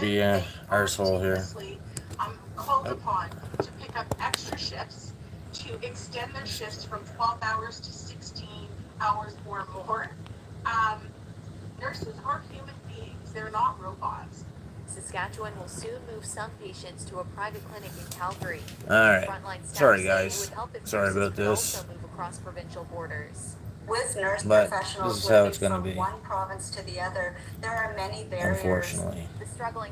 be an they are arsehole here. continuously called Nope. upon to pick up extra shifts to extend their shifts from 12 hours to 16 hours or more. Um, Nurses are human beings, they're not robots. Saskatchewan will soon move some patients to a private clinic in Calgary. Alright. Frontline staff Sorry, say it would guys. help if Sorry nurses about could also this. move across provincial borders. With nurse But this professionals is how it's moving gonna from be. one province to the other, there are many barriers. Unfortunately. The struggling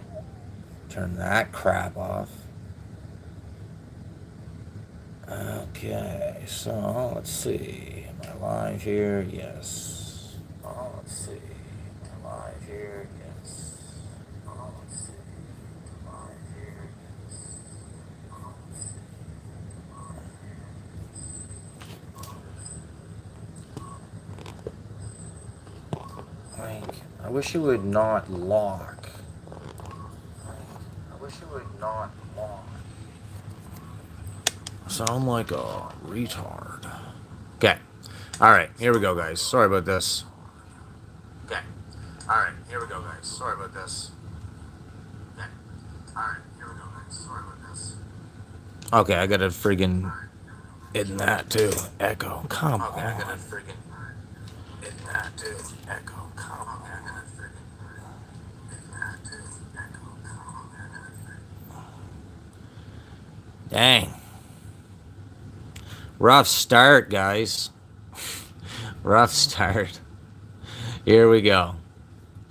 Turn that crap off. Okay, so let's see. Am I live here? Yes. Oh, let's see. Am I live here? Yes. Oh, let's see. Am I live here? Yes. Oh, let's see. Like, I wish it would not lock. I wish it would not lock. Sound like a retard. Okay. Alright, here we go, guys. Sorry about this. Okay. Alright, here we go, guys. Sorry about this. Okay. Alright, here we go, guys. Sorry about this. Okay, I gotta friggin' in that too. Echo. Come on. Okay, I gotta friggin' in that too. Echo. Come on. Okay, I gotta friggin' in that too. Echo. Come on. Okay, I gotta friggin'. Dang. Rough start, guys. Rough start. Here we go.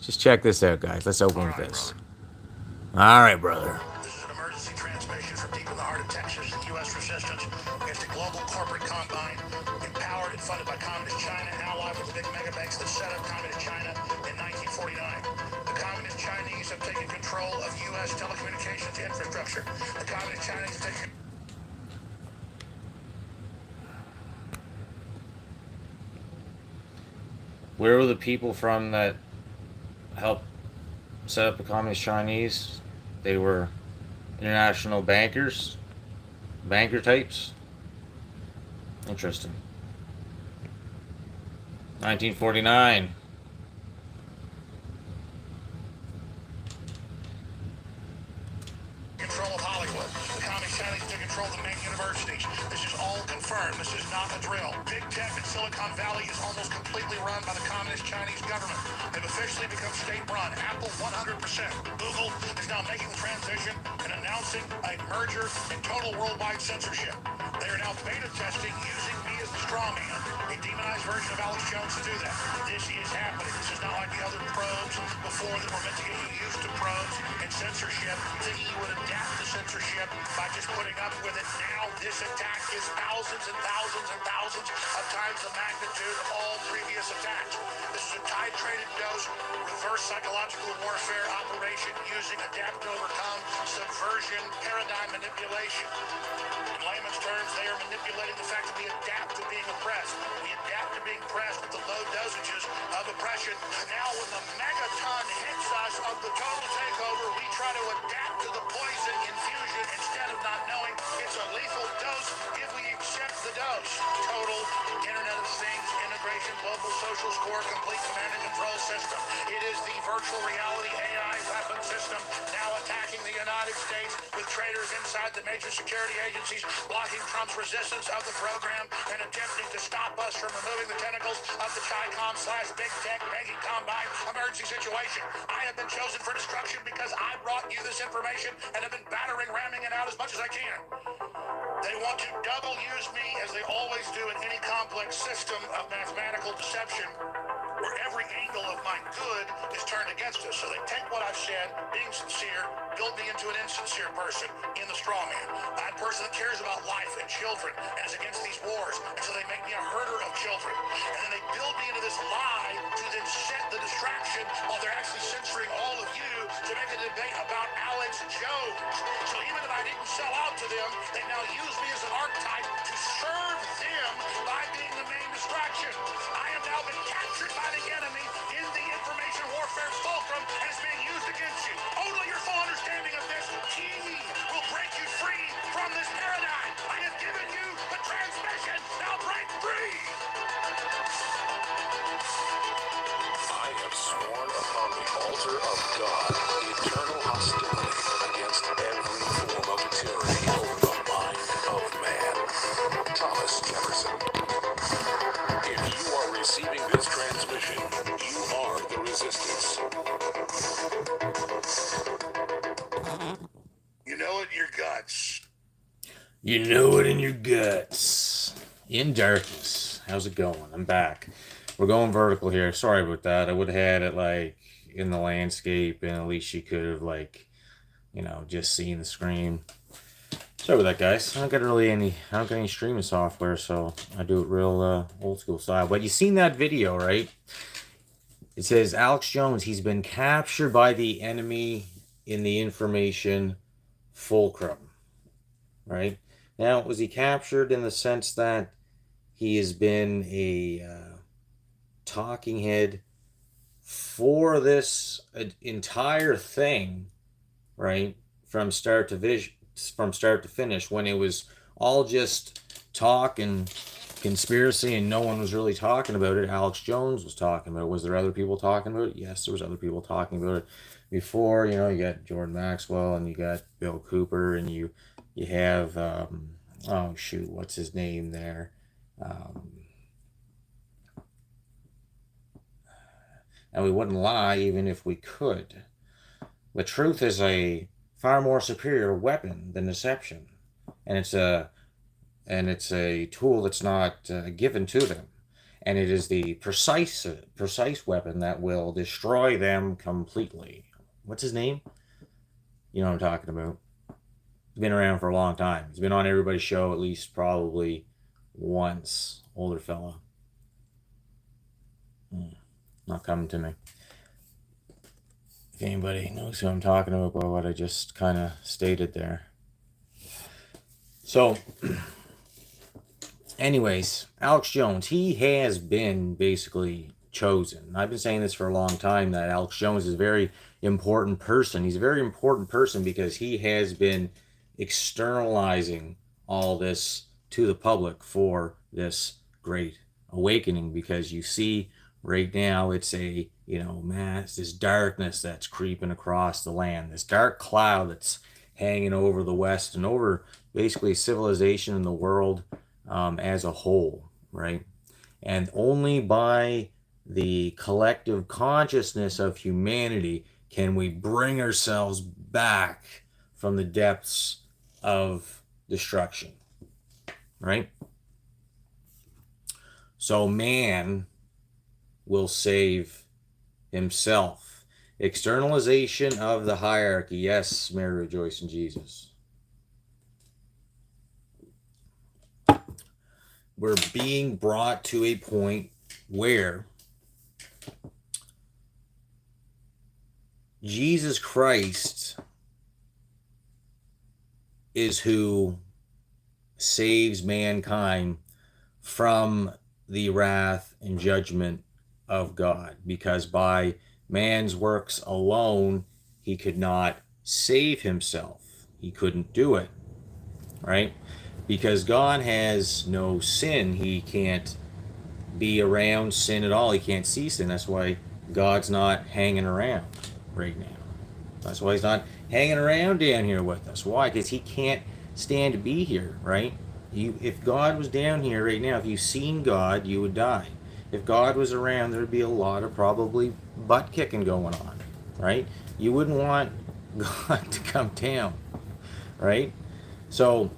Just check this out, guys. Let's open with this. All right, brother. This is an emergency transmission from deep in the heart of Texas. U.S. resistance against a global corporate combine, empowered and funded by Communist China, allied with the big mega banks that set up Communist China in 1949. The Communist Chinese have taken control of U.S. telecommunications infrastructure. The Communist Chinese have taken... Where were the people from that helped set up the Communist Chinese? They were international bankers, banker types. Interesting. 1949. control of Hollywood. The Communist Chinese took control of the main universities. This is all confirmed. This is not a drill. Big tech in Silicon Valley is almost completely run by the Communist Chinese government. They've officially become state-run. Apple 100%. Google is now making the transition and announcing a merger and total worldwide censorship. They are now beta testing using me as the straw man, a demonized version of Alex Jones to do that. This is happening. This is not like the other probes before that were meant to get you used to probes and censorship, thinking you would adapt to censorship by just putting up with it. Now this attack is thousands and thousands and thousands of times the magnitude of all previous attacks. This is a titrated dose, reverse psychological warfare operation using adapt to overcome, subversion, paradigm manipulation. In layman's terms, they are manipulating the fact that we adapt to being oppressed. We adapt to being pressed with the low dosages of oppression. Now when the megaton hits us of the total takeover, we try to adapt to the poison infusion instead of not knowing it's a lethal dose if we accept the dose. Total Internet of Things integration, global social score, complete command and control system. It is the virtual reality AI weapon system now attacking the United States with traitors inside the major security agencies, blocking Trump's resistance of the program and attempting to stop us from removing the tentacles of the Chi-Com/Big Tech Banking Combine emergency situation. I have been chosen for destruction because I brought you this information and have been battering, ramming it out as much as I can. They want to double use me, as they always do in any complex system of mathematical deception, where every angle of my good is turned against us. So they take what I've said, being sincere, build me into an insincere person in the straw man. I'm a person that cares about life and children and is against these wars. And so they make me a herder of children. And then they build me into this lie to then set the distraction while they're actually censoring all of you to make a debate about Alex Jones. So even if I didn't sell out to them, they now use me as an archetype to serve them by being the main distraction. I have now been captured by the enemy in the information warfare fulcrum and it's being used against you. Only your full understanding of this key will break you free from this paradigm. I have given you the transmission. Now break free. I have sworn upon the altar of God eternal hostility. guts. You know it in your guts. In darkness. How's it going? I'm back. We're going vertical here. Sorry about that. I would have had it like in the landscape, and at least you could have like, you know, just seen the screen. Sorry about that, guys. I don't got any streaming software, so I do it real old school style. But you seen that video, right? It says Alex Jones, he's been captured by the enemy in the information fulcrum, right? Now, was he captured in the sense that he has been a talking head for this entire thing, right? From start to finish, when it was all just talk and conspiracy and no one was really talking about it. Alex Jones was talking about it. Was there other people talking about it? Yes, there was other people talking about it before. You know, you got Jordan Maxwell and you got Bill Cooper and you have oh shoot, what's his name there? And we wouldn't lie even if we could. The truth is a far more superior weapon than deception, and it's a tool that's not given to them, and it is the precise weapon that will destroy them completely. What's his name? You know what I'm talking about. He's been around for a long time. He's been on everybody's show at least probably once. Older fella. Not coming to me. If anybody knows who I'm talking about by what I just kind of stated there. So, anyways, Alex Jones, he has been basically chosen. I've been saying this for a long time, that Alex Jones is a very important person. He's a very important person because he has been externalizing all this to the public for this great awakening, because you see right now it's a, you know, mass, this darkness that's creeping across the land, this dark cloud that's hanging over the West and over basically civilization in the world as a whole, right? And only by the collective consciousness of humanity can we bring ourselves back from the depths of destruction, right? So man will save himself. Externalization of the hierarchy. Yes, Mary rejoice in Jesus. We're being brought to a point where Jesus Christ is who saves mankind from the wrath and judgment of God, because by man's works alone he could not save himself. He couldn't do it, right? Because God has no sin. He can't be around sin at all. He can't see sin. That's why God's not hanging around right now. That's why he's not hanging around down here with us. Why? Because he can't stand to be here, right? If God was down here right now, if you've seen God, you would die. If God was around, there'd be a lot of probably butt kicking going on, right? You wouldn't want God to come down, right? So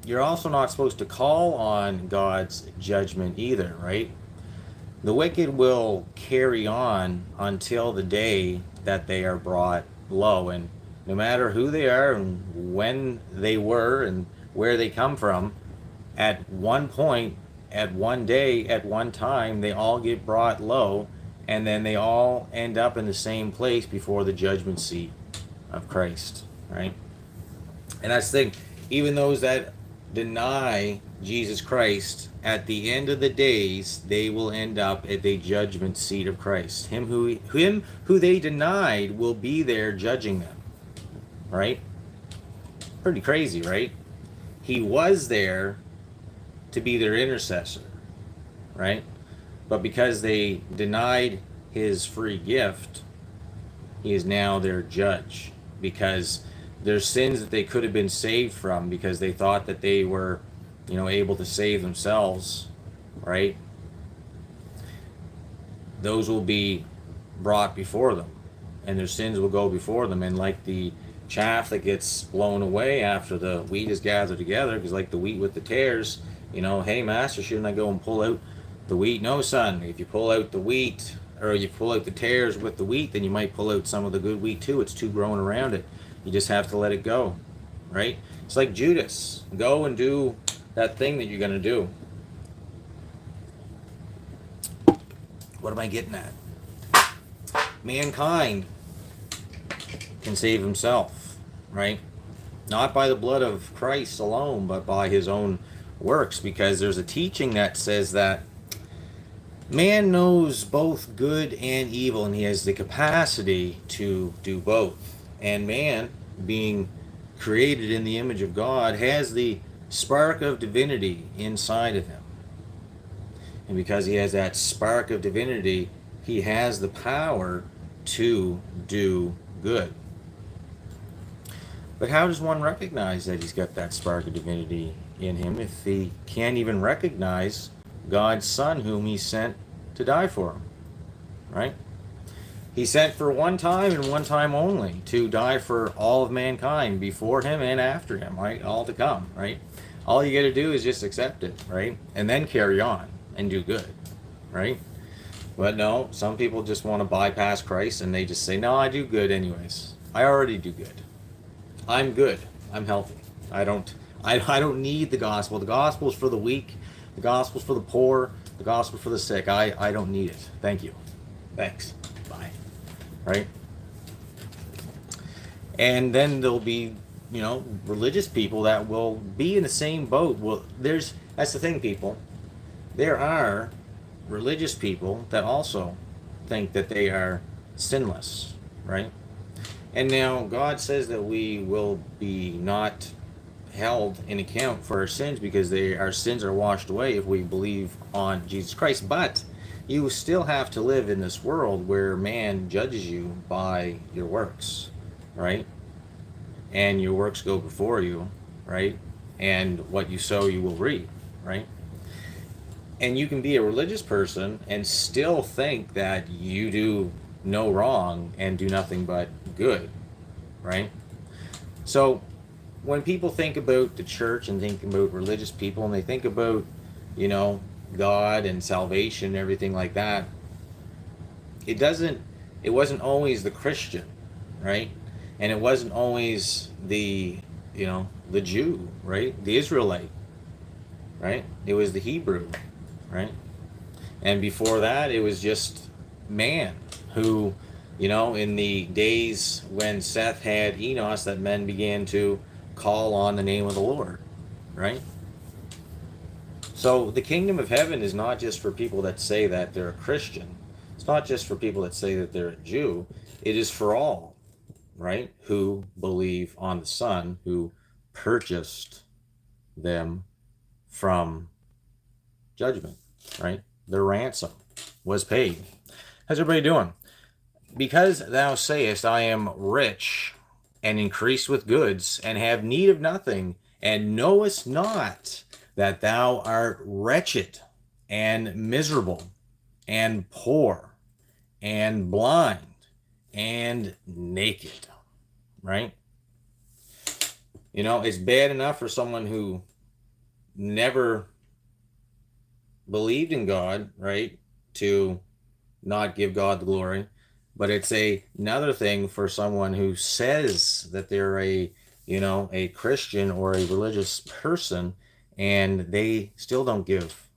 you're also not supposed to call on God's judgment either, right? The wicked will carry on until the day that they are brought low, and no matter who they are and when they were and where they come from, at one point, at one day, at one time, they all get brought low, and then they all end up in the same place before the judgment seat of Christ, right? And that's the thing, even those that deny Jesus Christ, at the end of the days, they will end up at the judgment seat of Christ. Him who they denied will be there judging them, right? Pretty crazy, right? He was there to be their intercessor, right? But because they denied his free gift, he is now their judge, because there's sins that they could have been saved from because they thought that they were, you know, able to save themselves, right? Those will be brought before them, and their sins will go before them. And like the chaff that gets blown away after the wheat is gathered together, because like the wheat with the tares, hey master, shouldn't I go and pull out the wheat? No, son, if you pull out the wheat, or you pull out the tares with the wheat, then you might pull out some of the good wheat too. It's too growing around it. You just have to let it go, right? It's like Judas. Go and do that thing that you're going to do. What am I getting at? Mankind can save himself, right? Not by the blood of Christ alone, but by his own works, because there's a teaching that says that man knows both good and evil, and he has the capacity to do both. And man, being created in the image of God, has the spark of divinity inside of him. And because he has that spark of divinity, he has the power to do good. But how does one recognize that he's got that spark of divinity in him if he can't even recognize God's Son whom he sent to die for him, right? He sent for one time and one time only to die for all of mankind before him and after him, right? All to come, right? All you got to do is just accept it, right? And then carry on and do good, right? But no, some people just want to bypass Christ and they just say, no, I do good anyways. I already do good. I'm good. I'm healthy. I don't need the gospel. The gospel's for the weak. The gospel's for the poor. The gospel's for the sick. I don't need it. Thank you. Thanks. Bye. Right? And then there'll be, religious people that will be in the same boat. Well, that's the thing, people. There are religious people that also think that they are sinless, right? And now God says that we will be not held in account for our sins because our sins are washed away if we believe on Jesus Christ. But you still have to live in this world where man judges you by your works, right? And your works go before you, right? And what you sow, you will reap, right? And you can be a religious person and still think that you do no wrong and do nothing but good, right? So when people think about the church and think about religious people and they think about, God and salvation and everything like that, it wasn't always the Christian, right? And it wasn't always the Jew, right? The Israelite, right? It was the Hebrew, right? And before that, it was just man who, in the days when Seth had Enos, that men began to call on the name of the Lord, right? So the kingdom of heaven is not just for people that say that they're a Christian. It's not just for people that say that they're a Jew. It is for all, right, who believe on the Son who purchased them from judgment, right? Their ransom was paid. How's everybody doing? Because thou sayest, I am rich and increased with goods and have need of nothing, and knowest not that thou art wretched and miserable and poor and blind and naked, right? It's bad enough for someone who never believed in God, right, to not give God the glory. But it's another thing for someone who says that they're a Christian or a religious person, and they still don't give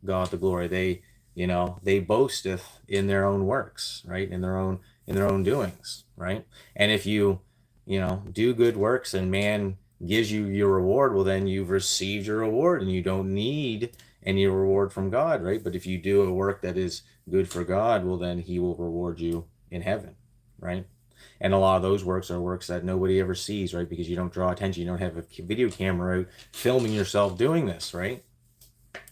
God the glory. They boasteth in their own works, right? In their own doings, right? And if you do good works and man gives you your reward, well, then you've received your reward and you don't need any reward from God, right? But if you do a work that is good for God, well, then he will reward you in heaven, right? And a lot of those works are works that nobody ever sees, right? Because you don't draw attention. You don't have a video camera out filming yourself doing this, right?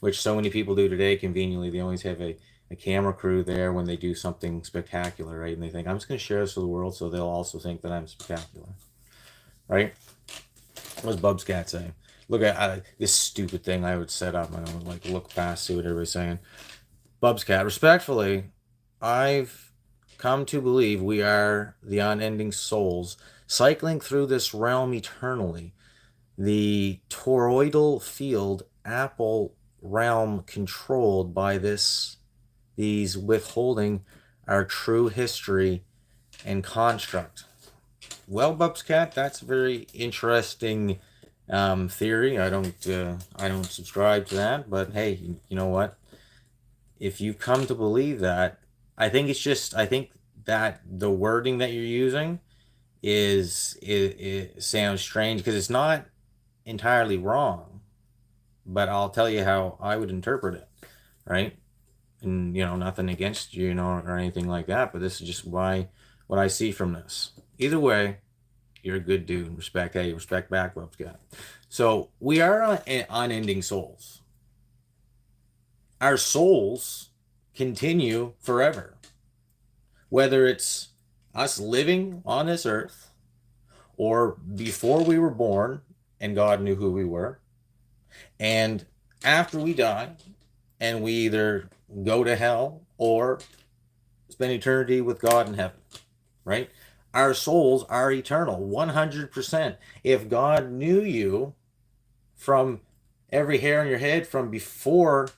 Which so many people do today conveniently. They always have a camera crew there when they do something spectacular, right? And they think, I'm just going to share this with the world so they'll also think that I'm spectacular, right? What's Bub's cat saying? Look at this stupid thing I would set up. I don't look past, see what everybody's saying. Bub's cat, respectfully, I've come to believe we are the unending souls cycling through this realm eternally, the toroidal field apple realm controlled by these withholding our true history and construct. Well, Bubscat, that's a very interesting theory. I don't subscribe to that, but hey, you know what? If you come to believe that, I think that the wording that you're using it sounds strange because it's not entirely wrong, but I'll tell you how I would interpret it, right? And nothing against you, or anything like that, but this is just what I see from this. Either way, you're a good dude. Respect. Hey, respect back, Bubscat. So we are unending souls. Our souls continue forever. Whether it's us living on this earth or before we were born and God knew who we were, and after we die and we either go to hell or spend eternity with God in heaven, right? Our souls are eternal, 100%. If God knew you from every hair on your head from before,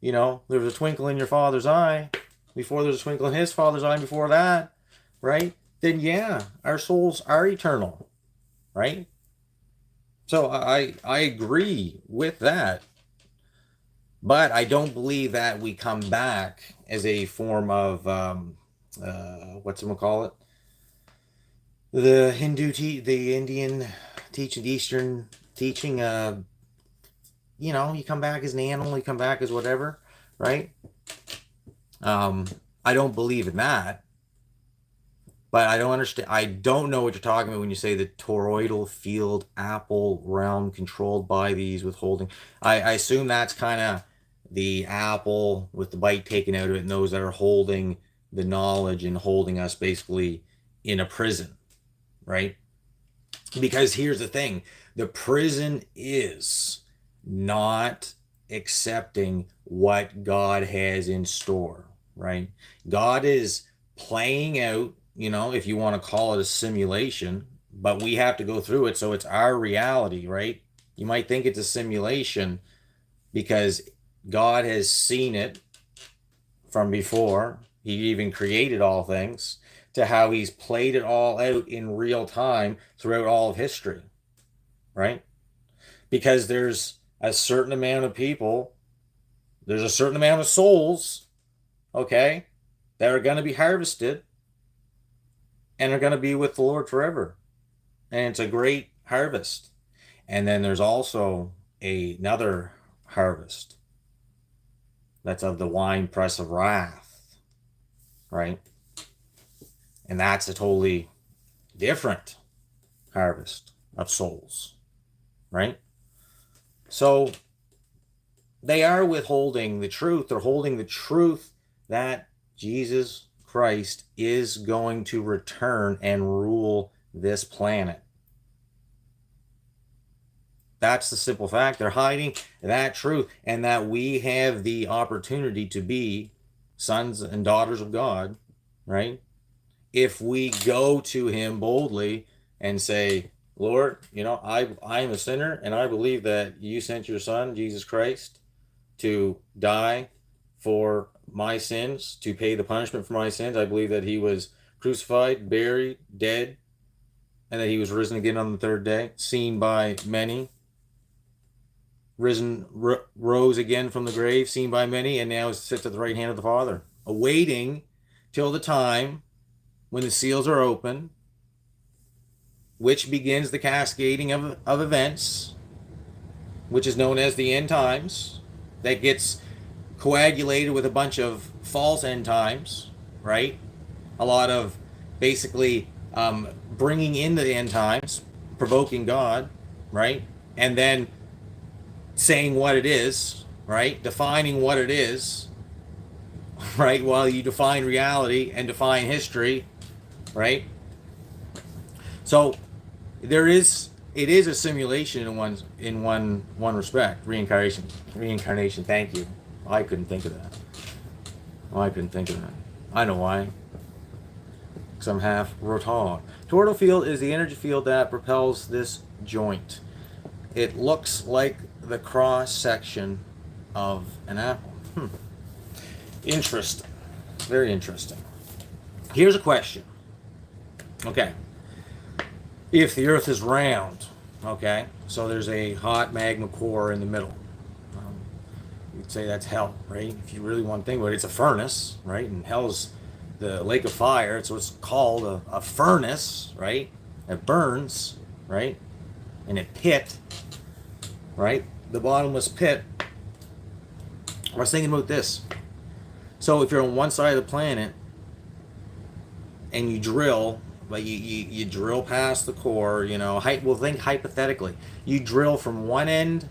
there was a twinkle in your father's eye, before there's a twinkle in his father's eye, before that, right? Then yeah, our souls are eternal, right? So I agree with that. But I don't believe that we come back as a form of, whatchamacallit? The the Indian teaching, the Eastern teaching, you come back as an animal, you come back as whatever, right? I don't believe in that. But I don't understand. I don't know what you're talking about when you say the toroidal field apple realm controlled by these withholding. I assume that's kind of the apple with the bite taken out of it, and those that are holding the knowledge and holding us basically in a prison, right? Because here's the thing, the prison is not accepting what God has in store, right? God is playing out, if you want to call it a simulation, but we have to go through it, so it's our reality, right? You might think it's a simulation because God has seen it from before he even created all things to how he's played it all out in real time throughout all of history, right? Because there's a certain amount of people, there's a certain amount of souls, okay, that are going to be harvested and are going to be with the Lord forever. And it's a great harvest. And then there's also another harvest that's of the winepress of wrath, right? And that's a totally different harvest of souls, right? So they are withholding the truth. They're holding the truth that Jesus Christ is going to return and rule this planet. That's the simple fact. They're hiding that truth, and that we have the opportunity to be sons and daughters of God, right? If we go to him boldly and say, Lord, I am a sinner, and I believe that you sent your son, Jesus Christ, to die for my sins, to pay the punishment for my sins. I believe that he was crucified, buried, dead, and that he was risen again on the third day, seen by many, rose again from the grave, seen by many, and now sits at the right hand of the Father, awaiting till the time when the seals are open, which begins the cascading of events, which is known as the end times, that gets coagulated with a bunch of false end times, right? A lot of basically bringing in the end times, provoking God, right? And then saying what it is, right? Defining what it is, right? While you define reality and define history, right? So it is a simulation in one respect. Reincarnation. Thank you. I couldn't think of that. I know why. because I'm half rotard. Toroidal field is the energy field that propels this joint. It looks like the cross section of an apple. Interesting. Very interesting. Here's a question. Okay. If the Earth is round, okay, so there's a hot magma core in the middle. You'd say that's hell, right? If you really want to think about it, it's a furnace, right? And hell's the lake of fire. It's what's called a furnace, right? It burns, right? And a pit, right? The bottomless pit. I was thinking about this. So if you're on one side of the planet and you drill, like you drill past the core, you know, well, think hypothetically. You drill from one end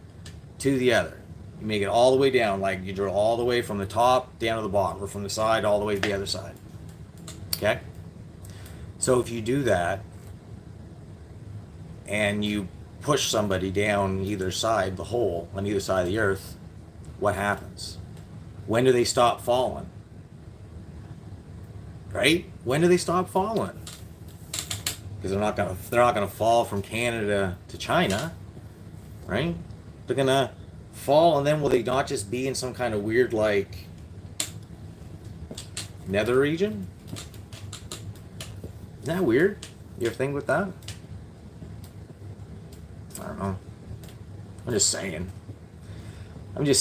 to the other. You make it all the way down, like you drill all the way from the top down to the bottom, or from the side all the way to the other side. Okay? So if you do that, and you push somebody down either side, the hole on either side of the Earth, what happens? When do they stop falling? Right? When do they stop falling? Because they're not gonna fall from Canada to China, right? They're gonna fall, and then will they not just be in some kind of weird, like, nether region? Isn't that weird? You ever think with that? I don't know. I'm just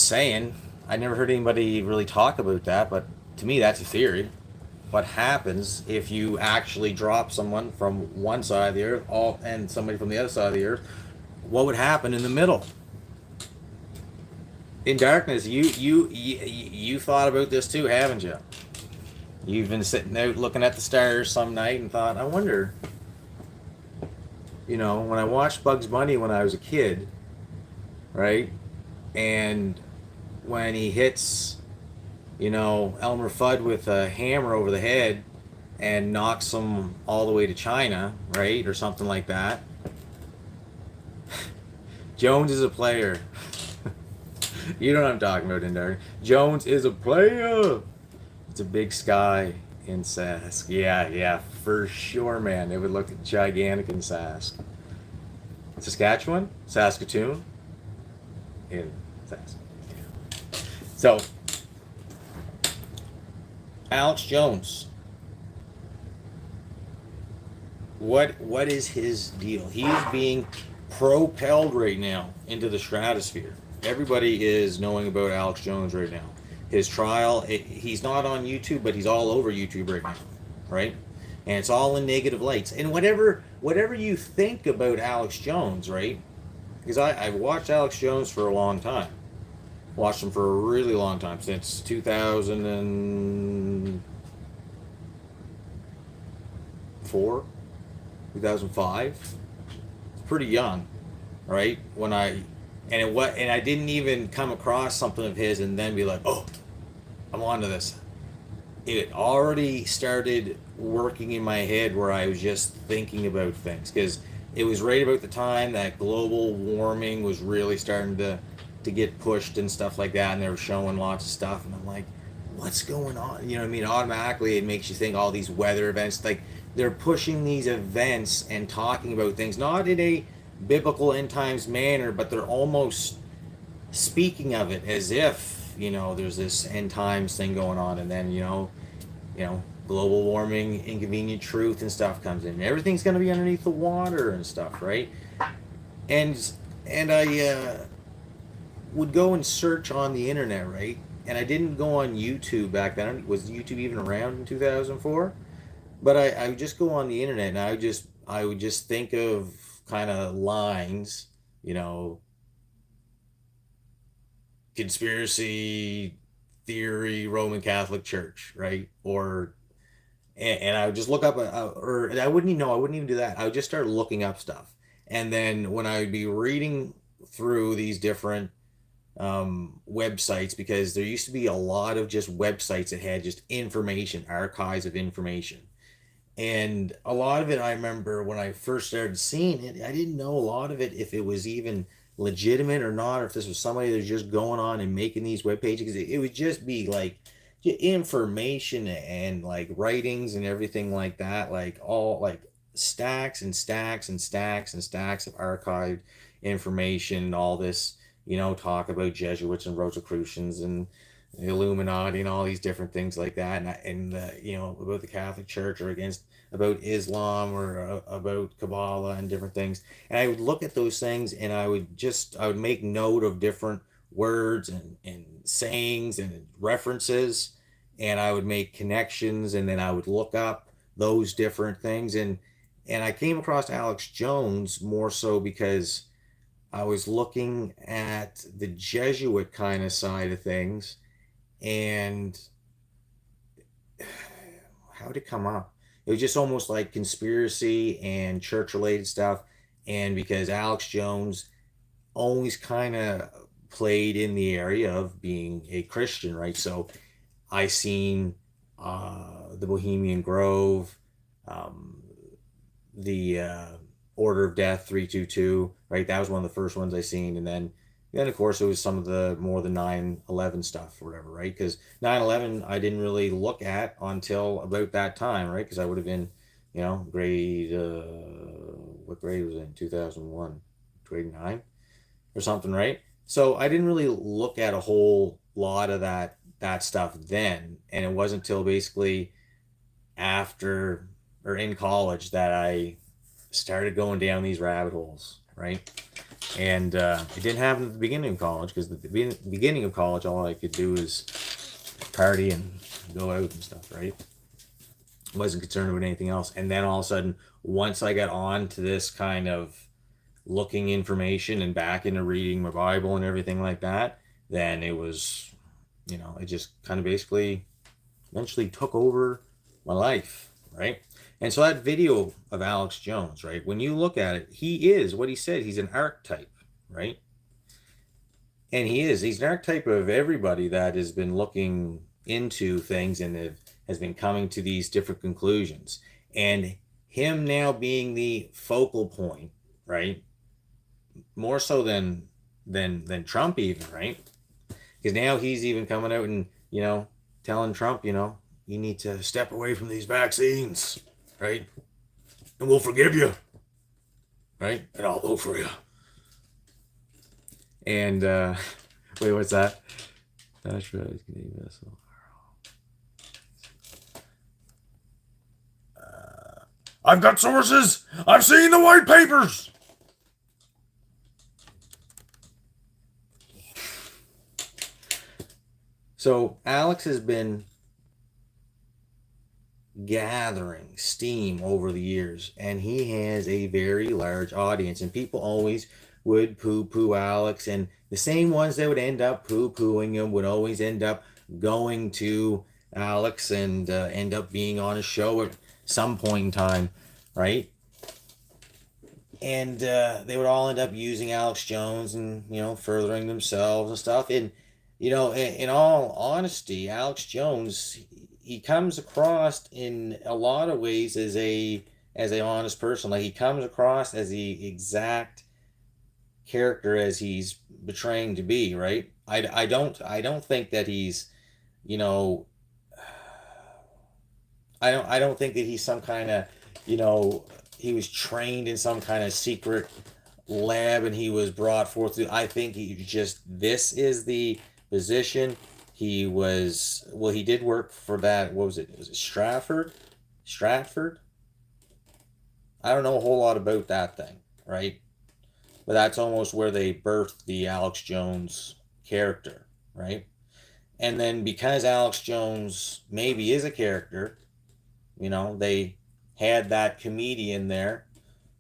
saying. I never heard anybody really talk about that, but to me that's a theory. What happens if you actually drop someone from one side of the Earth and somebody from the other side of the Earth? What would happen in the middle? In darkness, you thought about this too, haven't you? You've been sitting out looking at the stars some night and thought, I wonder, you know, when I watched Bugs Bunny when I was a kid, right? And when he hits, you know, Elmer Fudd with a hammer over the head and knocks him all the way to China, right? Or something like that. Jones is a player. You know what I'm talking about, Indar. Jones is a player. It's a big sky in Sask. Yeah, for sure, man. It would look gigantic in Sask. Saskatchewan? Saskatoon? In Sask. Yeah. So, Alex Jones. What is his deal? He's being propelled right now into the stratosphere. Everybody is knowing about Alex Jones right now. His trial, he's not on YouTube, but he's all over YouTube right now, right? And it's all in negative lights. And whatever you think about Alex Jones, right? Because I've watched Alex Jones for a long time. Watched him for a really long time, since 2004, 2005. It's pretty young, right? And I didn't even come across something of his and then be like, oh, I'm onto this. It already started working in my head where I was just thinking about things, because it was right about the time that global warming was really starting to get pushed and stuff like that, and they were showing lots of stuff, and I'm like, what's going on? You know what I mean? Automatically it makes you think all these weather events, like they're pushing these events and talking about things not in a biblical end times manner, but they're almost speaking of it as if, you know, there's this end times thing going on, and then you know global warming, inconvenient truth and stuff comes in. Everything's going to be underneath the water and stuff, right? And I would go and search on the internet, right? And I didn't go on YouTube back then. Was YouTube even around in 2004? But I would just go on the internet, and I would just think of kind of lines, you know, conspiracy theory, Roman Catholic Church, right? And I would just look up, or I wouldn't even do that. I would just start looking up stuff. And then when I would be reading through these different websites, because there used to be a lot of just websites that had just information, archives of information. And a lot of it, I remember when I first started seeing it, I didn't know a lot of it, if it was even legitimate or not, or if this was somebody that was just going on and making these web pages. It would just be like information and like writings and everything like that, like all like stacks and stacks and stacks and stacks of archived information and all this, talk about Jesuits and Rosicrucians and the Illuminati and all these different things like that, and about the Catholic Church or against about Islam or about Kabbalah and different things. And I would look at those things and I would make note of different words and sayings and references, and I would make connections, and then I would look up those different things. And I came across Alex Jones more so because I was looking at the Jesuit kind of side of things, and how did it come up? It was just almost like conspiracy and church related stuff. And because Alex Jones always kind of played in the area of being a Christian, right? So I seen the Bohemian Grove, the Order of Death 322, right? That was one of the first ones I seen. And then of course it was some of the more the 9/11 stuff or whatever, right? Because 9/11 I didn't really look at until about that time, right? Because I would have been, grade, what grade was it in 2001? Grade 9 or something, right? So I didn't really look at a whole lot of that stuff then, and it wasn't until basically after or in college that I started going down these rabbit holes, right? And it didn't happen at the beginning of college, because at the beginning of college, all I could do is party and go out and stuff, right? Wasn't concerned with anything else. And then all of a sudden, once I got on to this kind of looking information and back into reading my Bible and everything like that, then it was, it just kind of basically eventually took over my life, right? And so that video of Alex Jones, right, when you look at it, he is what he said. He's an archetype, right? And he's an archetype of everybody that has been looking into things and has been coming to these different conclusions. And him now being the focal point, right? More so than Trump even, right? Because now he's even coming out and, telling Trump, you need to step away from these vaccines, right? And we'll forgive you, right? And I'll vote for you. And, wait, what's that? That's right. I've got sources. I've seen the white papers. So Alex has been gathering steam over the years, and he has a very large audience, and people always would poo-poo Alex, and the same ones that would end up poo-pooing him would always end up going to Alex and end up being on a show at some point in time, right? And they would all end up using Alex Jones and, furthering themselves and stuff. And, in all honesty, Alex Jones, he comes across in a lot of ways as a honest person. Like, he comes across as the exact character as he's betraying to be, right? I don't think that he's, I don't think that he's some kind of, he was trained in some kind of secret lab and he was brought forth to, I think he just, this is the position. He did work for that, what was it? Was it Stratford? I don't know a whole lot about that thing, right? But that's almost where they birthed the Alex Jones character, right? And then because Alex Jones maybe is a character, they had that comedian there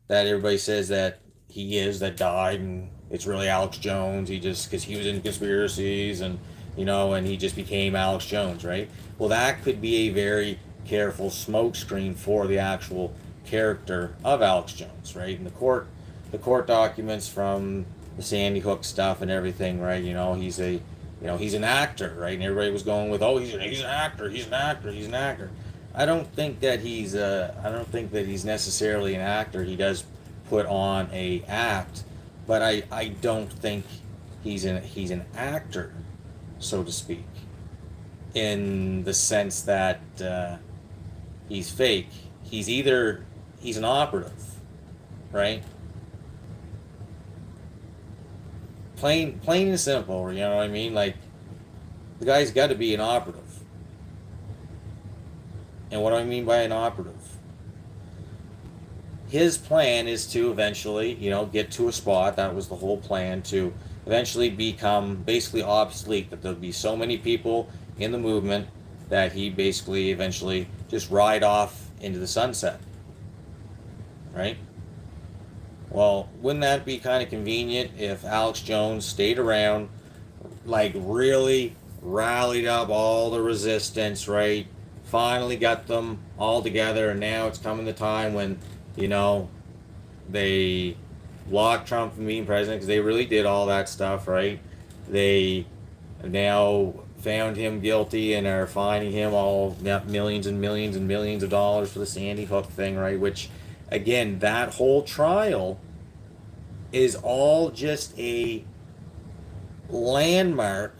that everybody says that he is, that died, and it's really Alex Jones. He just, because he was in conspiracies and, and he just became Alex Jones, right? Well, that could be a very careful smokescreen for the actual character of Alex Jones, right? And the court documents from the Sandy Hook stuff and everything, right? He's an actor, right? And everybody was going with, he's an actor. I don't think that he's necessarily an actor. He does put on a act, but I don't think he's an actor, so to speak. in the sense that he's fake. He's an operative, right? Plain and simple, you know what I mean? Like, the guy's got to be an operative. And what do I mean by an operative? His plan is to eventually, get to a spot. That was the whole plan, to eventually become basically obsolete. That there'll be so many people in the movement that he basically eventually just ride off into the sunset. Right? Well, wouldn't that be kind of convenient if Alex Jones stayed around, like really rallied up all the resistance, right? Finally got them all together, and now it's coming the time when, they blocked Trump from being president because they really did all that stuff, right? They now found him guilty and are fining him all millions and millions and millions of dollars for the Sandy Hook thing, right? Which, again, that whole trial is all just a landmark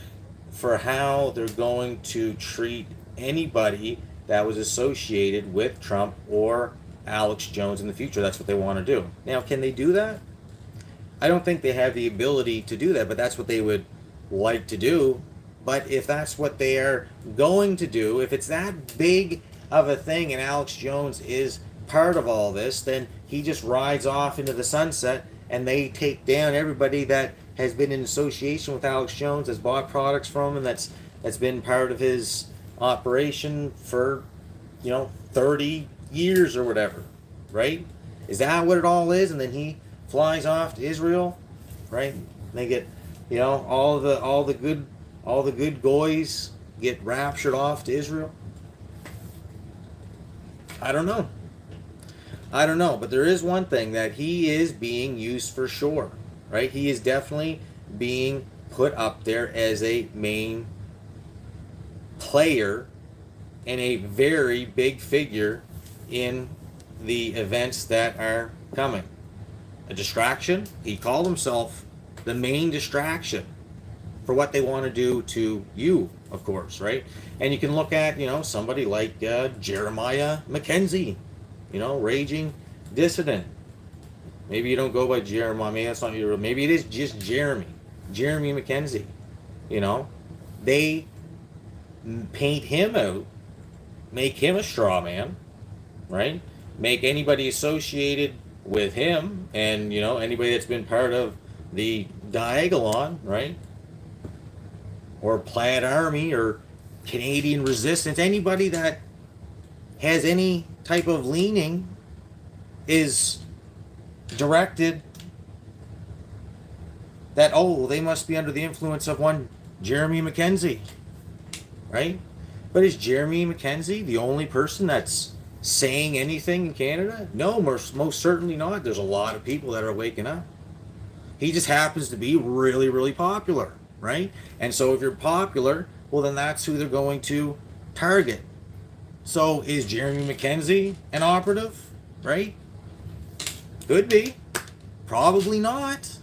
for how they're going to treat anybody that was associated with Trump or Alex Jones in the future. That's what they want to do. Now, can they do that? I don't think they have the ability to do that, but that's what they would like to do. But if that's what they are going to do, if it's that big of a thing and Alex Jones is part of all this, then he just rides off into the sunset and they take down everybody that has been in association with Alex Jones, has bought products from him, that's been part of his operation for 30 years or whatever, right? Is that what it all is? And then he flies off to Israel, right? They get all the good goys get raptured off to Israel. I don't know, but there is one thing, that he is being used for sure, right? He is definitely being put up there as a main player and a very big figure in the events that are coming. A distraction. He called himself the main distraction for what they want to do to you, of course, right? And you can look at, somebody like Jeremiah McKenzie, raging dissident. Maybe you don't go by Jeremiah. Maybe that's not your. Maybe it is just Jeremy McKenzie. They paint him out, make him a straw man, right? Make anybody associated with him, and anybody that's been part of the Diagolon, right? Or Plaid Army or Canadian Resistance, anybody that has any type of leaning is directed that, they must be under the influence of one Jeremy McKenzie, right? But is Jeremy McKenzie the only person that's saying anything in Canada? No, most certainly not. There's a lot of people that are waking up. He just happens to be really, really popular, right? And so if you're popular, well, then that's who they're going to target. So is Jeremy McKenzie an operative, right? Could be. Probably not.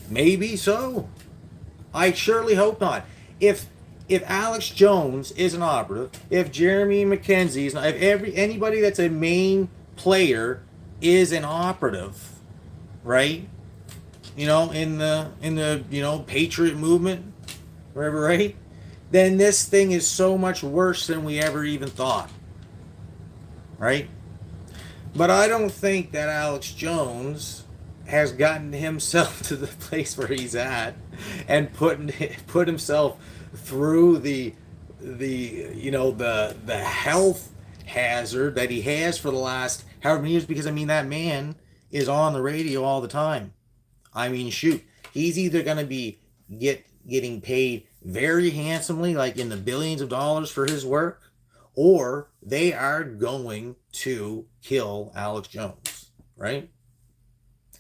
Maybe so. I surely hope not. If Alex Jones is an operative, if Jeremy McKenzie is not, if anybody that's a main player is an operative, right? In the Patriot movement, wherever, right? Then this thing is so much worse than we ever even thought, right? But I don't think that Alex Jones has gotten himself to the place where he's at and put himself through the health hazard that he has for the last however many years, because that man is on the radio all the time. Shoot, he's either going to be getting paid very handsomely, like in the billions of dollars for his work, or they are going to kill Alex Jones, right?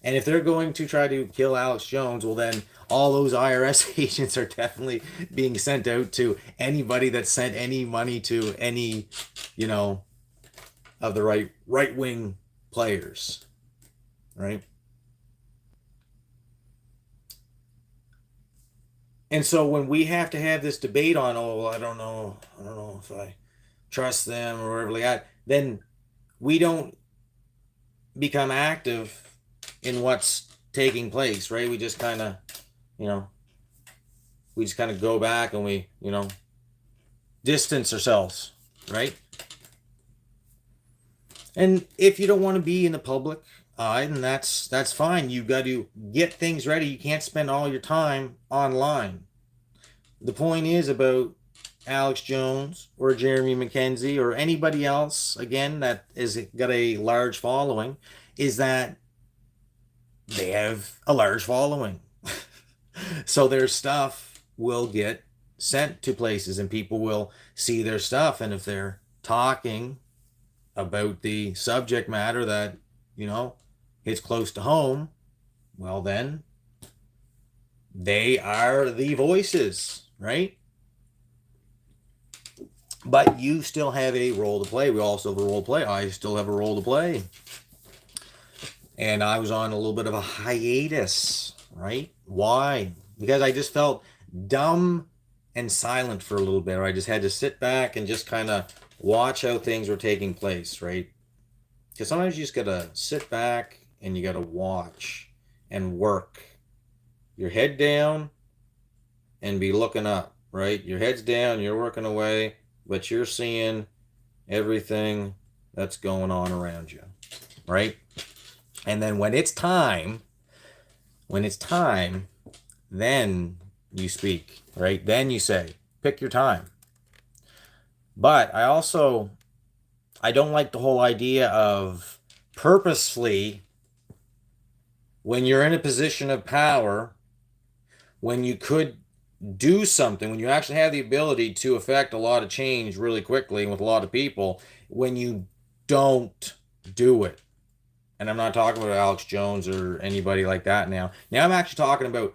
And if they're going to try to kill Alex Jones, well, then all those IRS agents are definitely being sent out to anybody that sent any money to any, of the right-wing players, right? And so when we have to have this debate on, oh, well, I don't know if I trust them or whatever like that, then we don't become active in what's taking place, right? We just kind of, you know, go back and we, distance ourselves, right? And if you don't want to be in the public eye, then that's fine. You've got to get things ready. You can't spend all your time online. The point is about Alex Jones or Jeremy McKenzie or anybody else, again, that is got a large following, is that they have a large following. So their stuff will get sent to places and people will see their stuff. And if they're talking about the subject matter that, hits close to home, well, then they are the voices, right? But you still have a role to play. We also have a role to play. I still have a role to play. And I was on a little bit of a hiatus, right? Why? Because I just felt dumb and silent for a little bit. Or I just had to sit back and just kind of watch how things were taking place, right? Because sometimes you just got to sit back and you got to watch and work. Your head down and be looking up, right? Your head's down, you're working away, but you're seeing everything that's going on around you, right? And then when it's time, then you speak, right? Then you say, pick your time. But I don't like the whole idea of purposefully, when you're in a position of power, when you could do something, when you actually have the ability to affect a lot of change really quickly and with a lot of people, when you don't do it. And I'm not talking about Alex Jones or anybody like that now. Now I'm actually talking about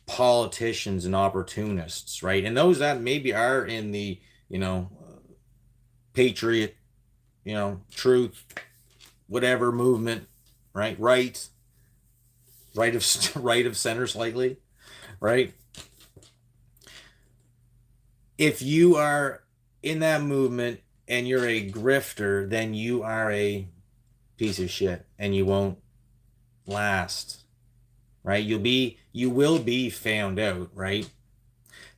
politicians and opportunists, right? And those that maybe are in the, patriot, truth, whatever movement, right? Right of center slightly, right? If you are in that movement and you're a grifter, then you are a piece of shit and you won't last, right? You will be found out, right?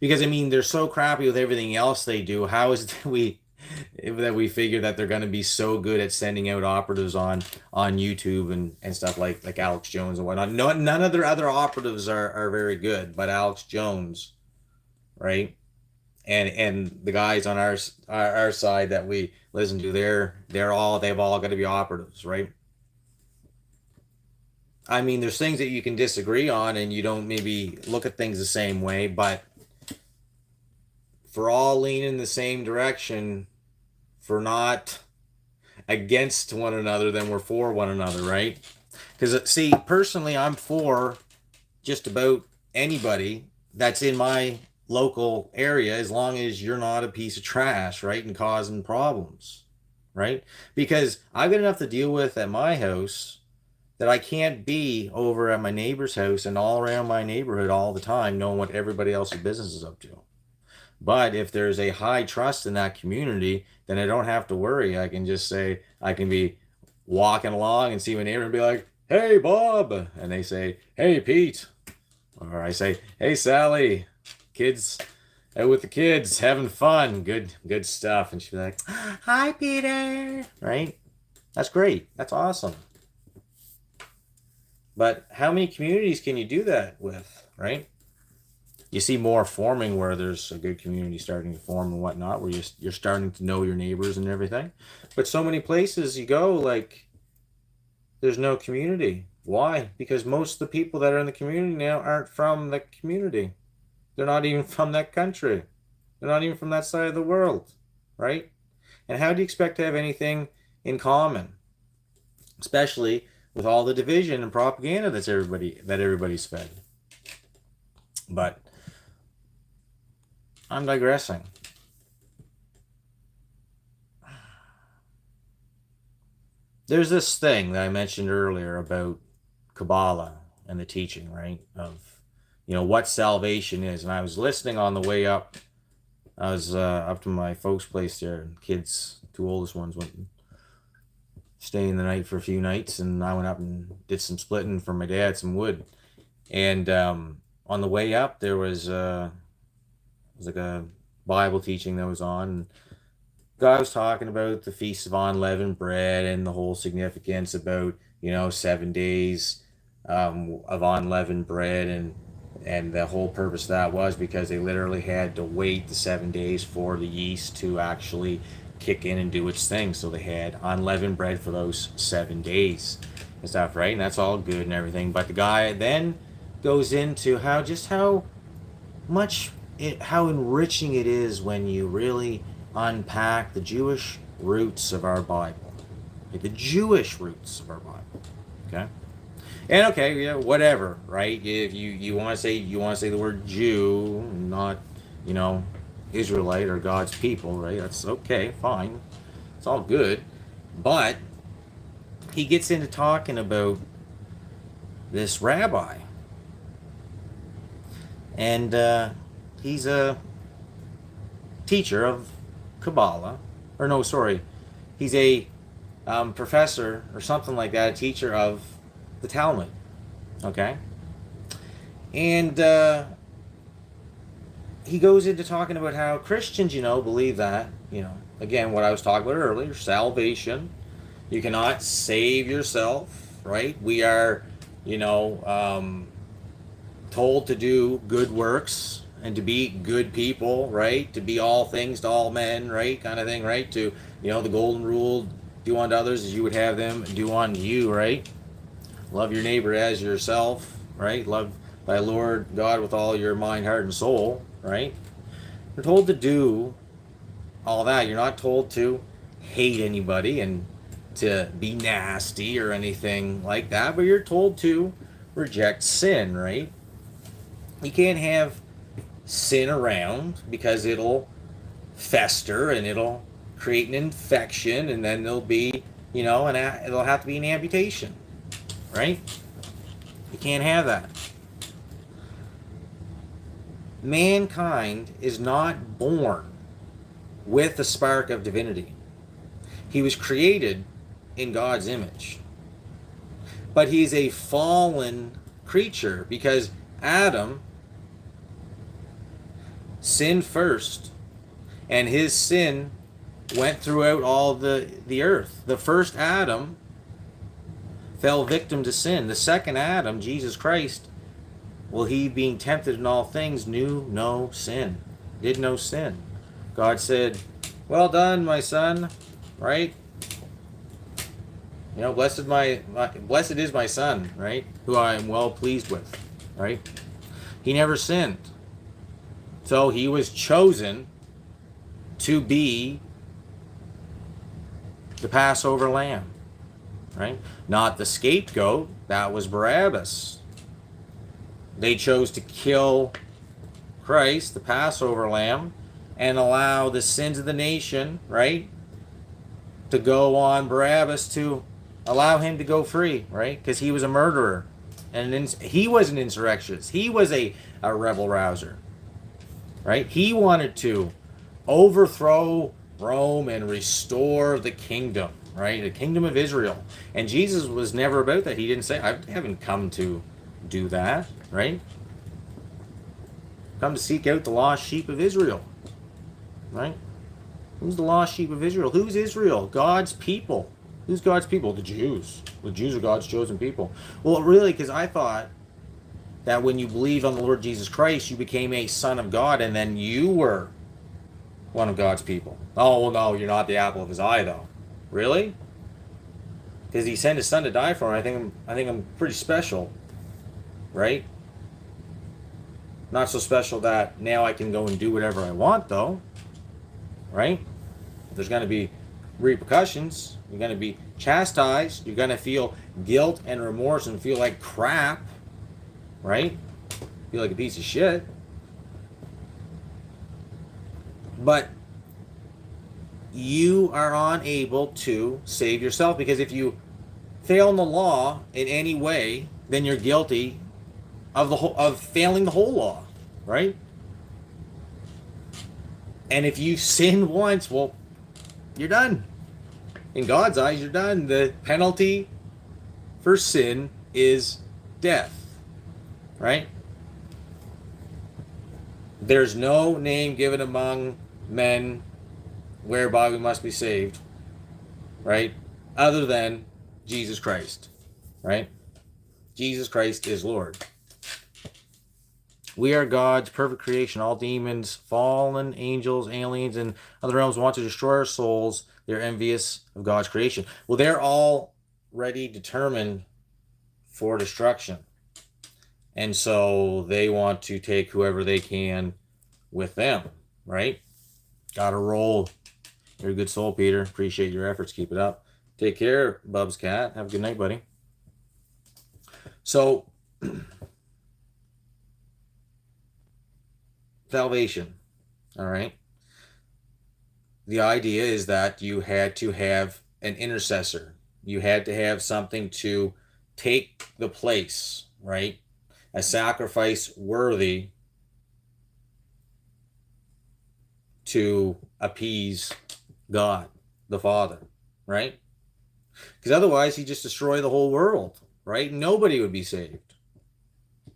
Because they're so crappy with everything else they do. How is it that we figure that they're going to be so good at sending out operatives on YouTube and stuff like Alex Jones and whatnot? No, none of their other operatives are very good, but Alex Jones, right? And the guys on our side that we listen to, they've all got to be operatives, right? There's things that you can disagree on and you don't maybe look at things the same way, but for all leaning in the same direction, for not against one another, then we're for one another, right? Because, see, personally, I'm for just about anybody that's in my local area, as long as you're not a piece of trash, right, and causing problems, right? Because I've got enough to deal with at my house that I can't be over at my neighbor's house and all around my neighborhood all the time knowing what everybody else's business is up to. But if there's a high trust in that community, then I don't have to worry. I can just say, I can be walking along and see my neighbor and be like, hey, Bob. And they say, hey, Pete. Or I say, hey, Sally. Kids out with the kids, having fun. Good stuff. And she'd be like, hi, Peter. Right? That's great. That's awesome. But how many communities can you do that with, right? You see more forming where there's a good community starting to form and whatnot, where you're starting to know your neighbors and everything. But so many places you go, like, there's no community. Why? Because most of the people that are in the community now aren't from the community. They're not even from that country. They're not even from that side of the world, right? And how do you expect to have anything in common? Especially with all the division and propaganda that everybody's fed. But I'm digressing. There's this thing that I mentioned earlier about Kabbalah and the teaching, right, of what salvation is. And I was listening on the way up. I was up to my folks' place there. Kids, two oldest ones, went staying the night for a few nights, and I went up and did some splitting for my dad, some wood. And on the way up, there was like a Bible teaching that was on. And God was talking about the Feast of Unleavened Bread and the whole significance about 7 days of unleavened bread, and the whole purpose of that was because they literally had to wait the 7 days for the yeast to actually kick in and do its thing. So they had unleavened bread for those 7 days and stuff, right? And that's all good and everything. But the guy then goes into how enriching it is when you really unpack the Jewish roots of our Bible. Okay, the Jewish roots of our Bible. Okay? And okay, yeah, whatever, right? If you want to say the word Jew, not, Israelite or God's people, right? That's okay, fine. It's all good. But he gets into talking about this rabbi. And he's a teacher of Kabbalah. Or no, sorry. He's a professor or something like that, a teacher of the Talmud. Okay? And he goes into talking about how Christians, believe that, again, what I was talking about earlier, salvation. You cannot save yourself, right? We are, told to do good works and to be good people, right? To be all things to all men, right? Kind of thing, right? To, the golden rule, do unto others as you would have them do unto you, right? Love your neighbor as yourself, right? Love thy Lord God with all your mind, heart, and soul, right? You're told to do all that. You're not told to hate anybody and to be nasty or anything like that, but you're told to reject sin, right? You can't have sin around because it'll fester and it'll create an infection, and then there'll be, it'll have to be an amputation, right? You can't have that. Mankind is not born with the spark of divinity. He was created in God's image. But he's a fallen creature because Adam sinned first, and his sin went throughout all the earth. The first Adam fell victim to sin. The second Adam, Jesus Christ, he being tempted in all things, knew no sin. Did no sin. God said, well done, my son, right? Blessed is my son, right? Who I am well pleased with, right? He never sinned. So he was chosen to be the Passover lamb, right? Not the scapegoat. That was Barabbas. They chose to kill Christ, the Passover lamb, and allow the sins of the nation, right, to go on Barabbas, to allow him to go free, right? Because he was a murderer. And he was an insurrectionist. He was a rebel rouser, right? He wanted to overthrow Rome and restore the kingdom, right? The kingdom of Israel. And Jesus was never about that. He didn't say, I haven't come to do that, right? Come to seek out the lost sheep of Israel, right? Who's the lost sheep of Israel? Who's Israel? God's people. Who's God's people? The Jews. The Jews are God's chosen people. Well, really, because I thought that when you believed on the Lord Jesus Christ, you became a son of God, and then you were one of God's people. Oh, well, no, you're not the apple of his eye, though. Really? Because he sent his son to die for me. I think I'm pretty special, right? Not so special that now I can go and do whatever I want, though, right? There's going to be repercussions. You're going to be chastised. You're going to feel guilt and remorse and feel like crap, right? Feel like a piece of shit. But you are unable to save yourself, because if you fail in the law in any way, then you're guilty of failing the whole law, right? And if you sin once, well, you're done. In God's eyes, you're done. The penalty for sin is death, right? There's no name given among men whereby we must be saved, right? Other than Jesus Christ, right? Jesus Christ is Lord. We are God's perfect creation. All demons, fallen angels, aliens, and other realms want to destroy our souls. They're envious of God's creation. Well, they're already determined for destruction. And so they want to take whoever they can with them, right? Gotta roll. You're a good soul, Peter. Appreciate your efforts. Keep it up. Take care, Bub's cat. Have a good night, buddy. So, salvation, all right? The idea is that you had to have an intercessor. You had to have something to take the place, right? A sacrifice worthy to appease God, the Father, right? Because otherwise, he'd just destroy the whole world, right? Nobody would be saved,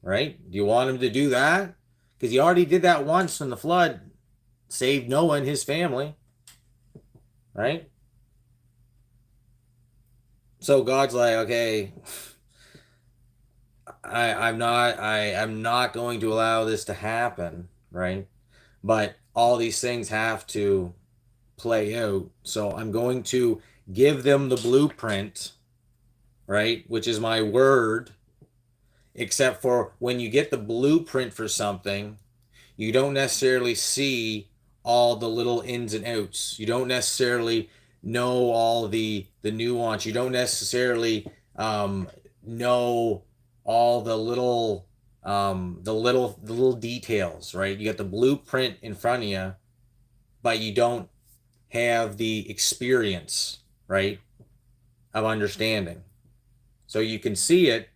right? Do you want him to do that? Because he already did that once when the flood saved Noah and his family, right? So God's like, okay, I'm not going to allow this to happen, right? But all these things have to play out. So I'm going to give them the blueprint, right? Which is my word. Except for when you get the blueprint for something, you don't necessarily see all the little ins and outs. You don't necessarily know all the nuance. You don't necessarily know all the little details, right? You got the blueprint in front of you, but you don't have the experience, right, of understanding. So you can see it,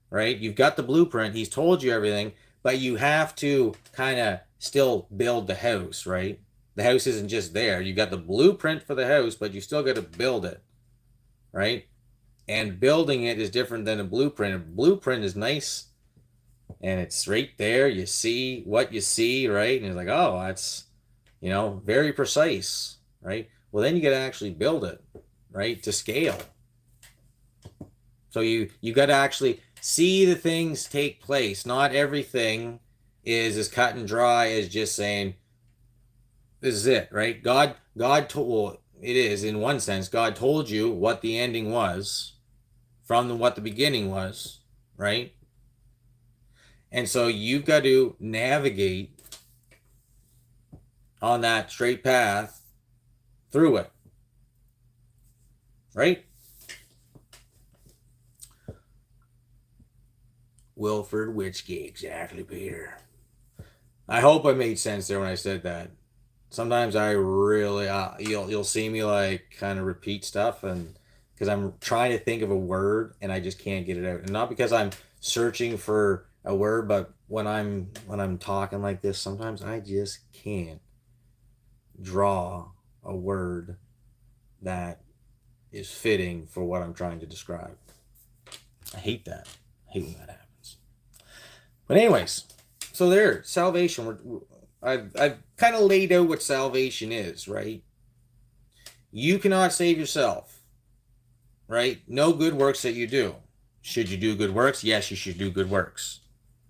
right? You've got the blueprint. He's told you everything, but you have to kind of still build the house, right? The house isn't just there. You got the blueprint for the house, but you still got to build it, right? And building it is different than a blueprint. A blueprint is nice, and it's right there. You see what you see, right? And it's like, oh, that's, very precise, right? Well, then you got to actually build it, right, to scale. So you got to actually see the things take place. Not everything is as cut and dry as just saying, this is it, right? God told, well, it is in one sense, God told you what the ending was from what the beginning was, right? And so you've got to navigate on that straight path through it, right? Wilford Witchgate, exactly, Peter. I hope I made sense there when I said that. Sometimes I really, you'll see me like kind of repeat stuff, and because I'm trying to think of a word and I just can't get it out, and not because I'm searching for a word, but when I'm talking like this, sometimes I just can't draw a word that is fitting for what I'm trying to describe. I hate that. I hate when that happens. But anyways, so there, salvation. I've kind of laid out what salvation is, right? You cannot save yourself, right? No good works that you do. Should you do good works? Yes, you should do good works,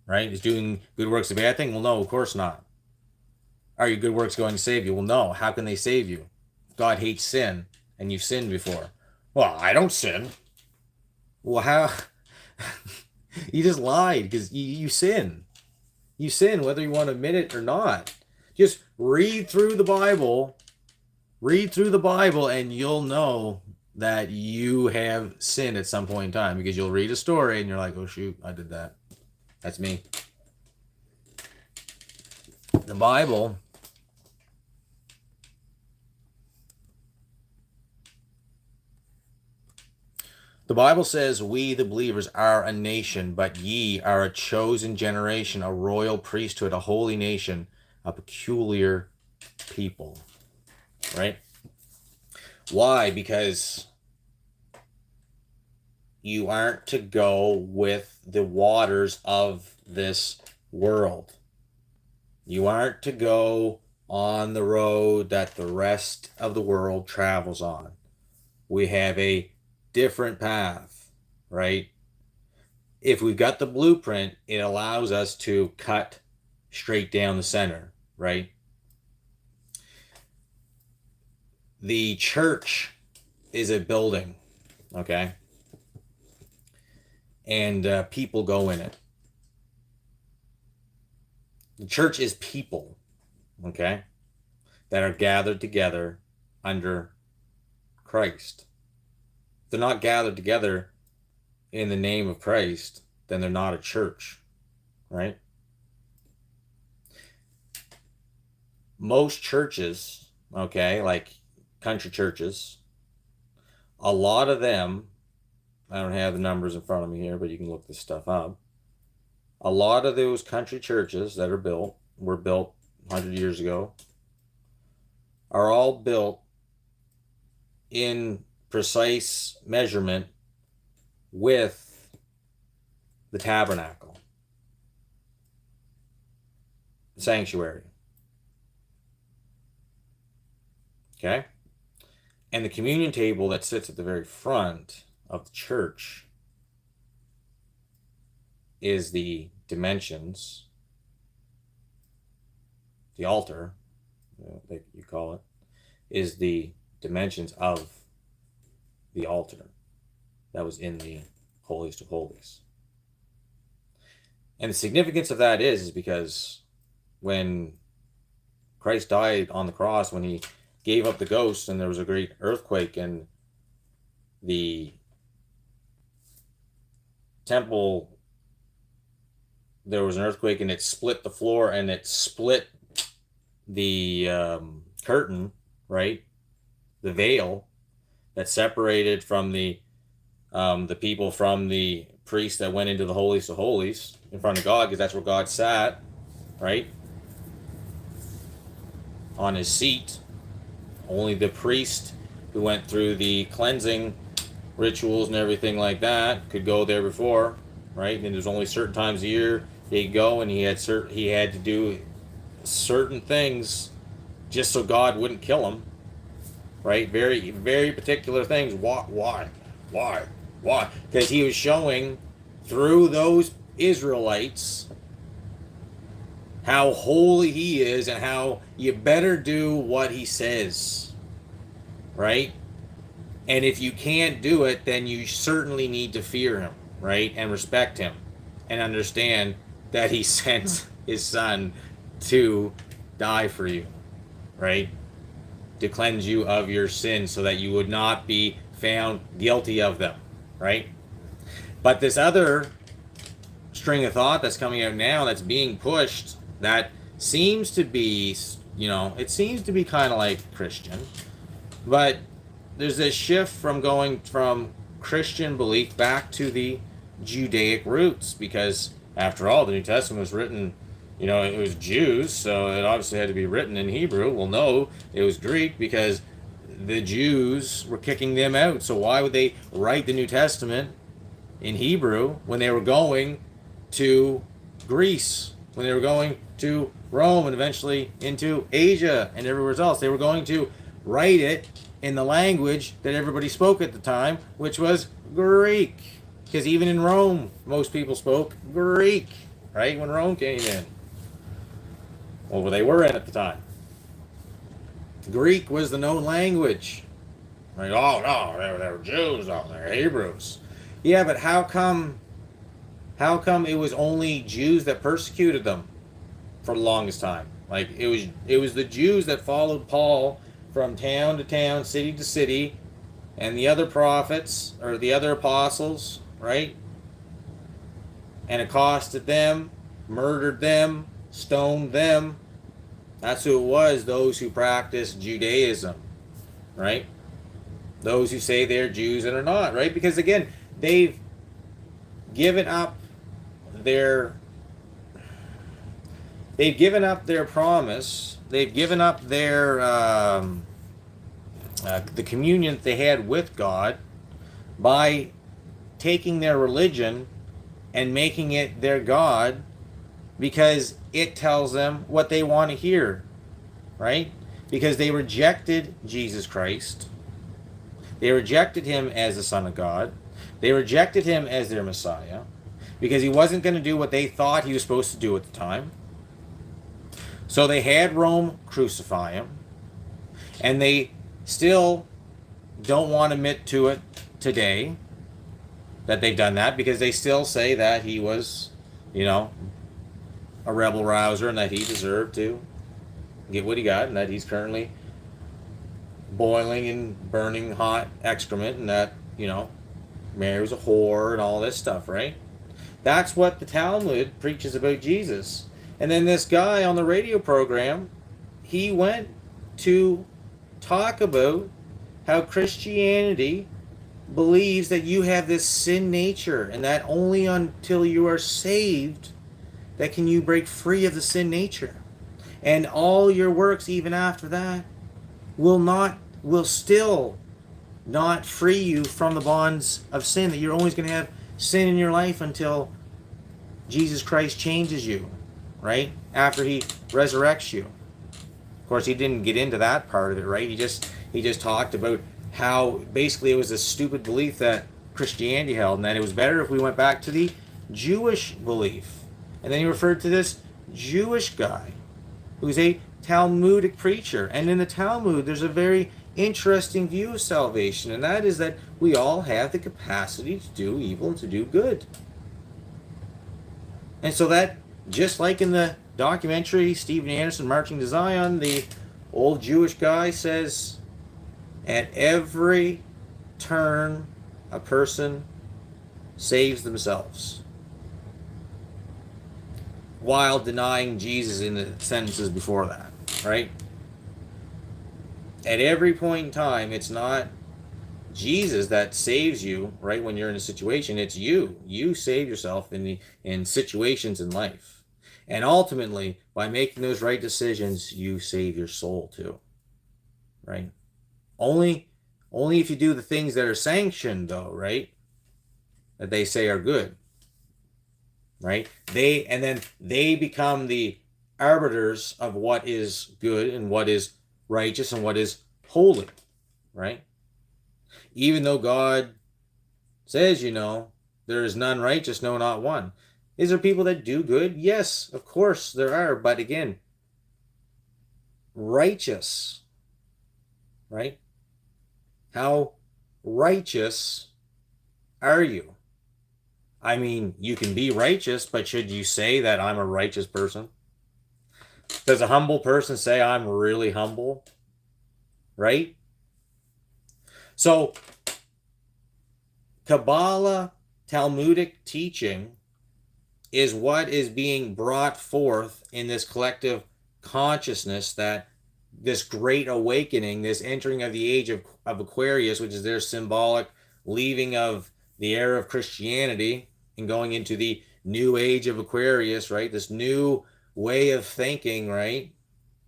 right? Is doing good works a bad thing? Well, no, of course not. Are your good works going to save you? Well, no. How can they save you? God hates sin, and you've sinned before. Well, I don't sin. Well, how? You just lied, because you sin. You sin whether you want to admit it or not. Just read through the Bible. Read through the Bible, and you'll know that you have sinned at some point in time, because you'll read a story and you're like, oh shoot, I did that. That's me. The Bible The Bible says we, the believers, are a nation, but ye are a chosen generation, a royal priesthood, a holy nation, a peculiar people. Right? Why? Because you aren't to go with the waters of this world. You aren't to go on the road that the rest of the world travels on. We have a different path, right? If we've got the blueprint, it allows us to cut straight down the center, right? The church is a building, okay? And people go in it. The church is people, okay, that are gathered together under Christ. If they're not gathered together in the name of Christ, then they're not a church, right? Most churches, okay, like country churches, a lot of them, I don't have the numbers in front of me here, but you can look this stuff up. A lot of those country churches that were built 100 years ago, are all built in precise measurement with the tabernacle, the sanctuary. Okay? And the communion table that sits at the very front of the church is the dimensions, the altar, like you call it, is the dimensions of the altar that was in the holiest of holies. And the significance of that is because when Christ died on the cross, when he gave up the ghost and there was a great earthquake and the temple, there was an earthquake and it split the floor and it split the curtain, right? The veil that separated from the people from the priest that went into the holiest of holies in front of God, because that's where God sat, right? On his seat. Only the priest who went through the cleansing rituals and everything like that could go there before, right? And there's only certain times a year he'd go, and he had to do certain things just so God wouldn't kill him, right? Very, very particular things. Why? Because he was showing through those Israelites how holy he is and how you better do what he says, right? And if you can't do it, then you certainly need to fear him, right? And respect him and understand that he sent his son to die for you, right? To cleanse you of your sins so that you would not be found guilty of them, right? But this other string of thought that's coming out now that's being pushed, that seems to be, it seems to be kind of like Christian, but there's this shift from going from Christian belief back to the Judaic roots, because after all, the New Testament was written, it was Jews, so it obviously had to be written in Hebrew. Well, no, it was Greek because the Jews were kicking them out. So why would they write the New Testament in Hebrew when they were going to Greece, when they were going to Rome, and eventually into Asia and everywhere else? They were going to write it in the language that everybody spoke at the time, which was Greek. Because even in Rome, most people spoke Greek, right? When Rome came in. Well, they were in at the time. Greek was the known language. Like, oh no, they were Jews, oh, they're Hebrews. Yeah, but how come it was only Jews that persecuted them for the longest time? Like, it was the Jews that followed Paul from town to town, city to city, and the other prophets, or the other apostles, right? And accosted them, murdered them, stoned them. That's who it was, those who practice Judaism, right? Those who say they're Jews and are not, right? Because again, they've given up their promise. They've given up their the communion that they had with God by taking their religion and making it their God, because it tells them what they want to hear, right? Because they rejected Jesus Christ. They rejected him as the Son of God. They rejected him as their Messiah because he wasn't going to do what they thought he was supposed to do at the time. So they had Rome crucify him, and they still don't want to admit to it today that they've done that, because they still say that he was, a rebel rouser, and that he deserved to get what he got, and that he's currently boiling and burning hot excrement, and that, Mary was a whore and all this stuff, right? That's what the Talmud preaches about Jesus. And then this guy on the radio program, he went to talk about how Christianity believes that you have this sin nature, and that only until you are saved that can you break free of the sin nature. And all your works, even after that, will still not free you from the bonds of sin, that you're always going to have sin in your life until Jesus Christ changes you, right? After he resurrects you. Of course, he didn't get into that part of it, right? He just talked about how basically it was a stupid belief that Christianity held, and that it was better if we went back to the Jewish belief. And then he referred to this Jewish guy who's a Talmudic preacher. And in the Talmud, there's a very interesting view of salvation, and that is that we all have the capacity to do evil and to do good. And so that, just like in the documentary Steven Anderson Marching to Zion, the old Jewish guy says, at every turn, a person saves themselves while denying Jesus in the sentences before that, right? At every point in time, it's not Jesus that saves you, right, when you're in a situation. It's you. You save yourself in situations in life. And ultimately, by making those right decisions, you save your soul too, right? Only if you do the things that are sanctioned, though, right, that they say are good, right? They become the arbiters of what is good and what is righteous and what is holy, right? Even though God says, there is none righteous, no, not one. Is there people that do good? Yes, of course there are. But again, righteous, right? How righteous are you? I mean, you can be righteous, but should you say that I'm a righteous person? Does a humble person say I'm really humble? Right? So, Kabbalah, Talmudic teaching is what is being brought forth in this collective consciousness, that this great awakening, this entering of the age of Aquarius, which is their symbolic leaving of the era of Christianity and going into the new age of Aquarius, right? This new way of thinking, right?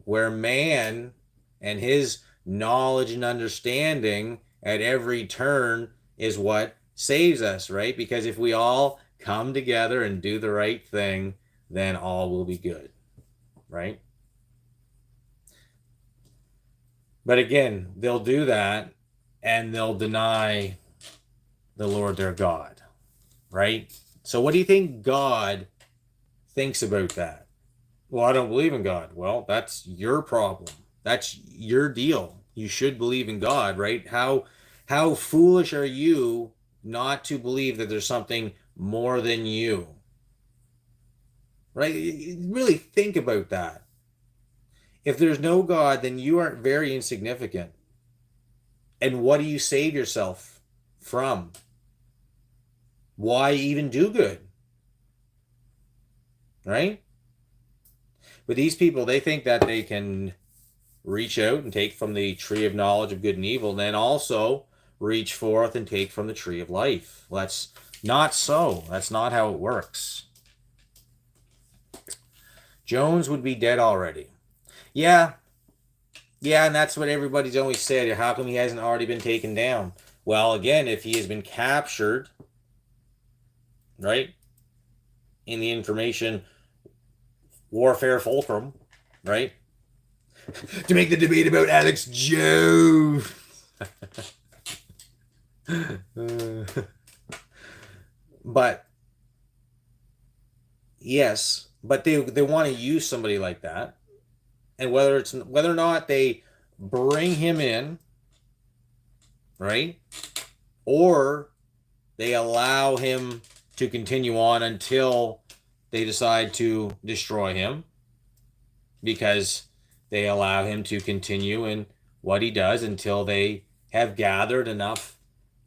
Where man and his knowledge and understanding at every turn is what saves us, right? Because if we all come together and do the right thing, then all will be good, right? But again, they'll do that and they'll deny the Lord their God, right? So what do you think God thinks about that? Well, I don't believe in God. Well, that's your problem. That's your deal. You should believe in God, right? How foolish are you not to believe that there's something more than you, right? Really think about that. If there's no God, then you are very insignificant. And what do you save yourself from? Why even do good? Right? But these people, they think that they can reach out and take from the tree of knowledge of good and evil, and then also reach forth and take from the tree of life. That's not so. That's not how it works. Jones would be dead already. Yeah, and that's what everybody's always said. How come he hasn't already been taken down? Well, again, if he has been captured, right, in the information warfare fulcrum, right, to make the debate about Alex Jones. But yes, but they want to use somebody like that, and whether or not they bring him in, right, or they allow him to continue on until they decide to destroy him, because they allow him to continue in what he does until they have gathered enough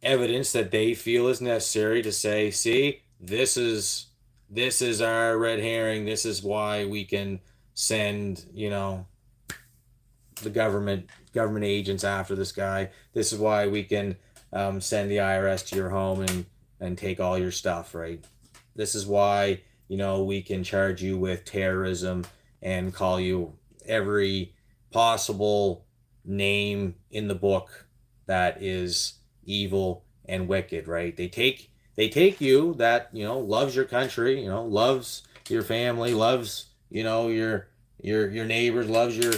evidence that they feel is necessary to say, see, this is our red herring. This is why we can send, the government agents after this guy. This is why we can send the IRS to your home and take all your stuff, right? This is why, we can charge you with terrorism and call you every possible name in the book that is evil and wicked, right? They take you that, loves your country, loves your family, loves, your neighbors, loves your,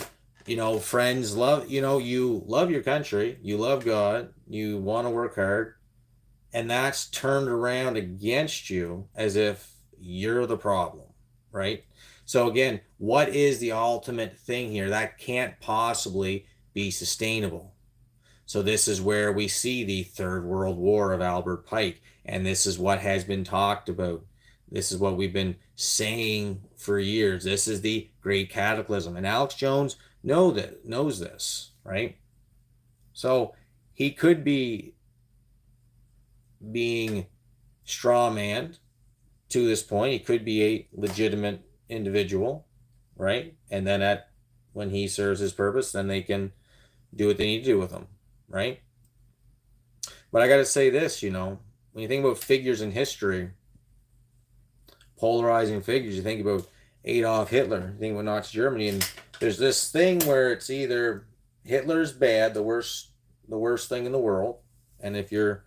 friends, you love your country, you love God, you want to work hard, and that's turned around against you as if you're the problem, right? So again, what is the ultimate thing here? That can't possibly be sustainable. So this is where we see the Third World War of Albert Pike, and this is what has been talked about. This is what we've been saying for years. This is the Great Cataclysm, and Alex Jones knows this, right? So he could be being strawmanned to this point. He could be a legitimate individual, right? And then when he serves his purpose, then they can do what they need to do with him, right? But I got to say this, when you think about figures in history, polarizing figures, you think about Adolf Hitler, you think about Nazi Germany, and there's this thing where it's either Hitler's bad, the worst thing in the world, and if you're,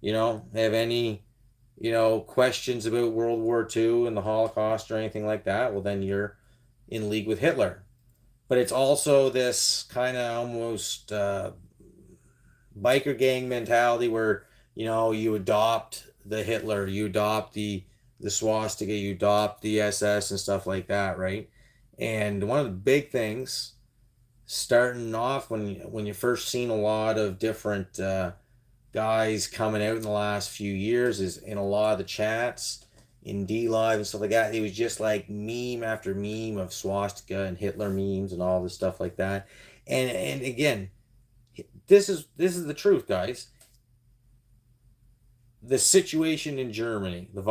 have any, questions about World War II and the Holocaust or anything like that, well, then you're in league with Hitler. But it's also this kind of almost biker gang mentality where, you adopt the Hitler, you adopt the swastika, you adopt the SS and stuff like that, right? And one of the big things, starting off when you first seen a lot of different guys coming out in the last few years, is in a lot of the chats in DLive and stuff like that, it was just like meme after meme of swastika and Hitler memes and all this stuff like that. And again, this is the truth, guys. The situation in Germany, the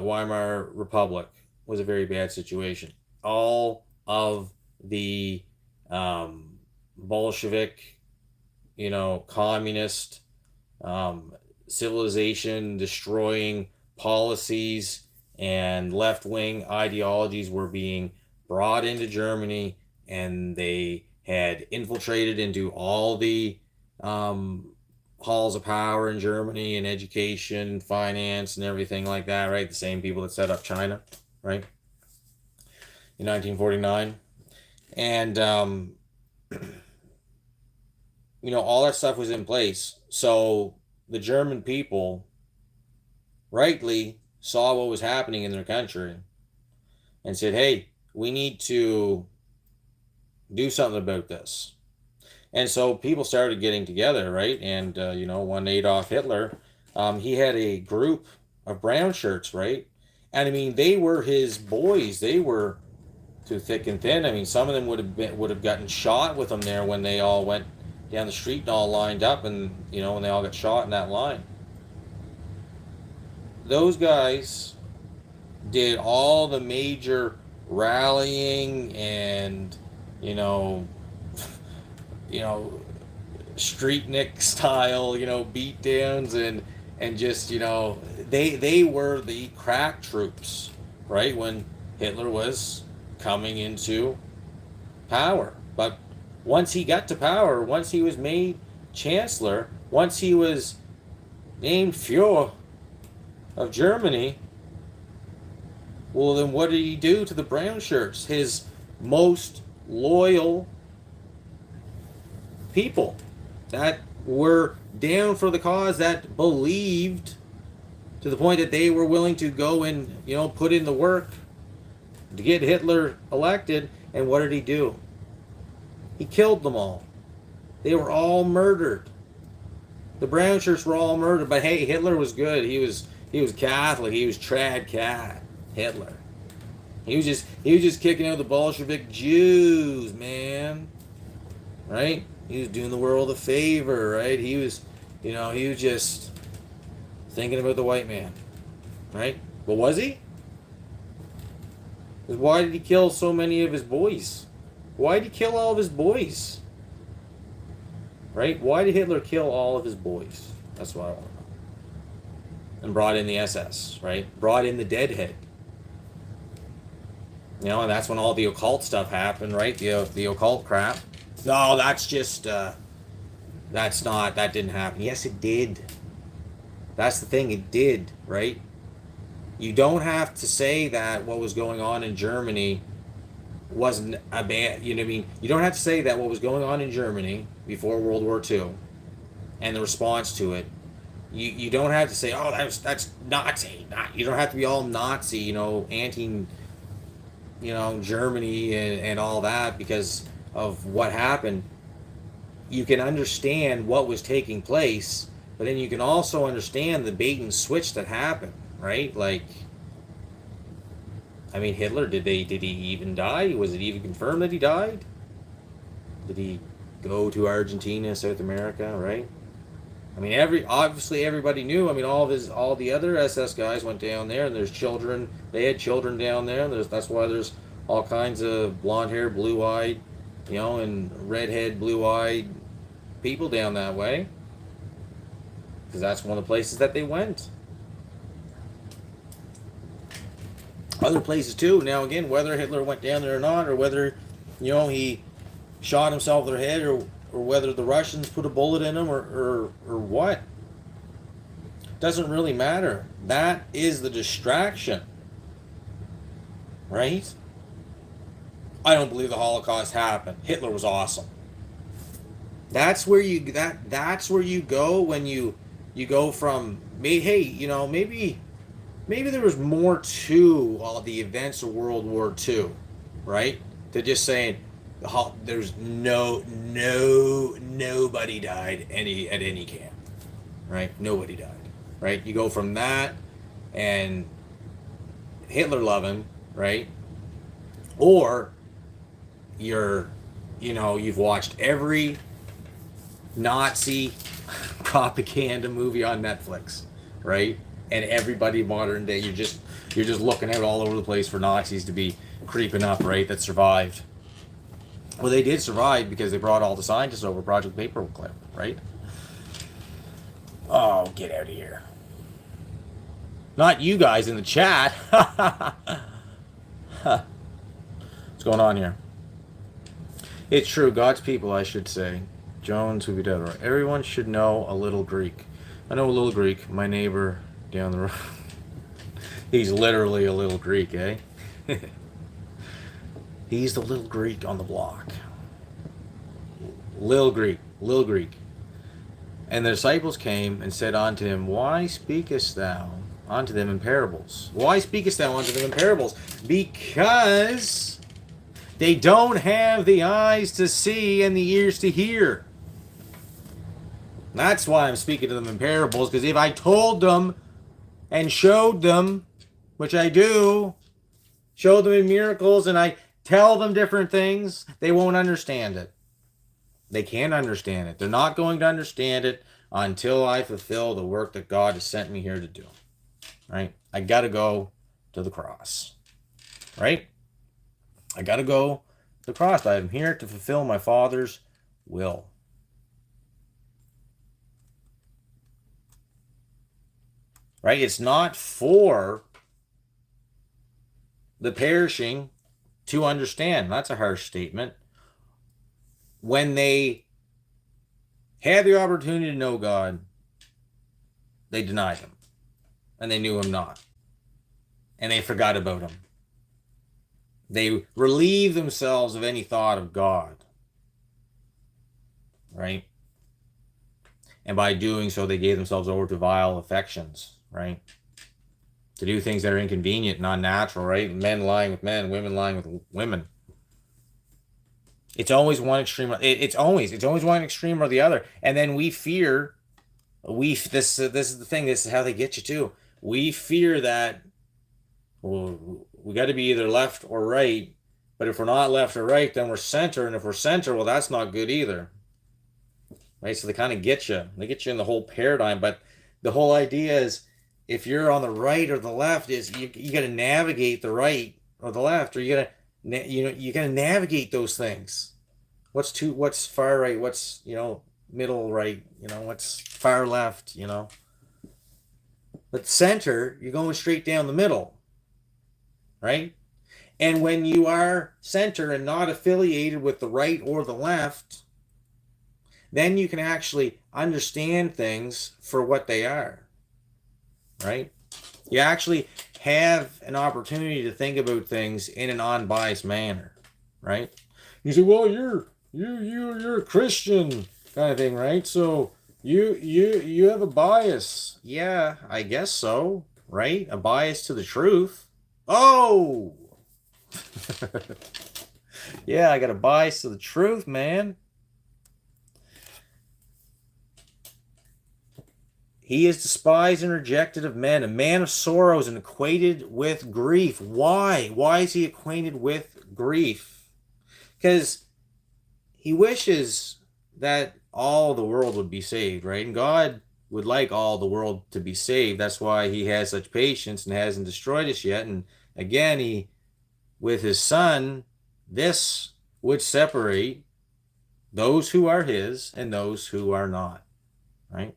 Weimar Republic, was a very bad situation. All of the Bolshevik, communist, civilization destroying policies and left-wing ideologies were being brought into Germany, and they had infiltrated into all the halls of power in Germany, and education, finance, and everything like that, right? The same people that set up China, right? In 1949. And, all that stuff was in place. So the German people rightly saw what was happening in their country and said, hey, we need to do something about this. And so people started getting together, right? And, one Adolf Hitler, he had a group of brown shirts, right? And I mean, they were his boys. They were through thick and thin. I mean, some of them would have gotten shot with them there when they all went down the street and all lined up, and, when they all got shot in that line. Those guys did all the major rallying and, Streetnik style, beat downs and just, they were the crack troops, right? When Hitler was coming into power. But once he got to power, once he was made chancellor, once he was named Führer of Germany, well, then what did he do to the brown shirts? His most loyal people that were down for the cause, that believed to the point that they were willing to go and, put in the work to get Hitler elected. And what did he do? He killed them all. They were all murdered. The brown shirts were all murdered. But hey, Hitler was good. He was Catholic. He was trad cat. Hitler. He was just kicking out the Bolshevik Jews, man. Right? He was doing the world a favor, right? He was just thinking about the white man. Right? But was he? Why did he kill so many of his boys? Why did he kill all of his boys? Right? Why did Hitler kill all of his boys? That's what I want to know. And brought in the SS, right? Brought in the deadhead. And that's when all the occult stuff happened, right? The occult crap. No, that's just, that didn't happen. Yes, it did. That's the thing, it did, right? You don't have to say that what was going on in Germany wasn't a bad, you don't have to say that what was going on in Germany before World War II and the response to it, you don't have to say, oh, that's Nazi. You don't have to be all Nazi, anti, Germany and all that because of what happened. You can understand what was taking place, but then you can also understand the bait and switch that happened, right? Like, Hitler, did he even die? Was it even confirmed that he died? Did he go to Argentina, South America, right? Obviously everybody knew. All the other SS guys went down there, and there's children. They had children down there. That's why there's all kinds of blonde hair, blue eyed, and redhead, blue eyed people down that way, because that's one of the places that they went. Other places too. Now again, whether Hitler went down there or not, or whether he shot himself in the head, or whether the Russians put a bullet in him, or what, doesn't really matter. That is the distraction, right? I don't believe the Holocaust happened. Hitler was awesome. That's where you go when you go from, hey, maybe there was more to all the events of World War II, right? To just saying there's nobody died at any camp, right? Nobody died, right? You go from that and Hitler loving, right? Or you've watched every Nazi propaganda movie on Netflix, right? And everybody modern day, you're just looking out all over the place for Nazis to be creeping up, right? That survived. Well, they did survive because they brought all the scientists over Project Paperclip, right? Oh, get out of here. Not you guys in the chat. What's going on here? It's true, God's people, I should say. Jones would be dead, right? Everyone should know a little Greek. I know a little Greek. My neighbor down the road. He's literally a little Greek, eh? He's the little Greek on the block. Little Greek. And the disciples came and said unto him, why speakest thou unto them in parables? Why speakest thou unto them in parables? Because they don't have the eyes to see and the ears to hear. That's why I'm speaking to them in parables, because if I told them and showed them, which I do, show them in miracles, and I tell them different things, they won't understand it. They can't understand it. They're not going to understand it until I fulfill the work that God has sent me here to do. Right? I got to go to the cross. Right? I got to go to the cross. I am here to fulfill my Father's will. right? It's not for the perishing to understand. That's a harsh statement. When they had the opportunity to know God, they denied him, and they knew him not, and they forgot about him. They relieved themselves of any thought of God, right? And by doing so, they gave themselves over to vile affections, right? To do things that are inconvenient, not natural, right? Men lying with men, women lying with women. It's always one extreme. It's always one extreme or the other. And then we fear. This is the thing. This is how they get you too. We fear that. Well, we got to be either left or right. But if we're not left or right, then we're center. And if we're center, well, that's not good either. Right? So they kind of get you. They get you in the whole paradigm. But the whole idea is, if you're on the right or the left, is you got to navigate the right or the left, or you got to navigate those things. What's far right? What's middle right? What's far left? But center, you're going straight down the middle, right? And when you are center and not affiliated with the right or the left, then you can actually understand things for what they are, right? You actually have an opportunity to think about things in an unbiased manner, right? You say, well, you're a Christian kind of thing, right? So you have a bias. Yeah, I guess so, right? A bias to the truth. Oh, yeah, I got a bias to the truth, man. He is despised and rejected of men, a man of sorrows and acquainted with grief. Why? Why is he acquainted with grief? Because he wishes that all the world would be saved, right? And God would like all the world to be saved. That's why he has such patience and hasn't destroyed us yet. And again, he, with his son, this would separate those who are his and those who are not, right?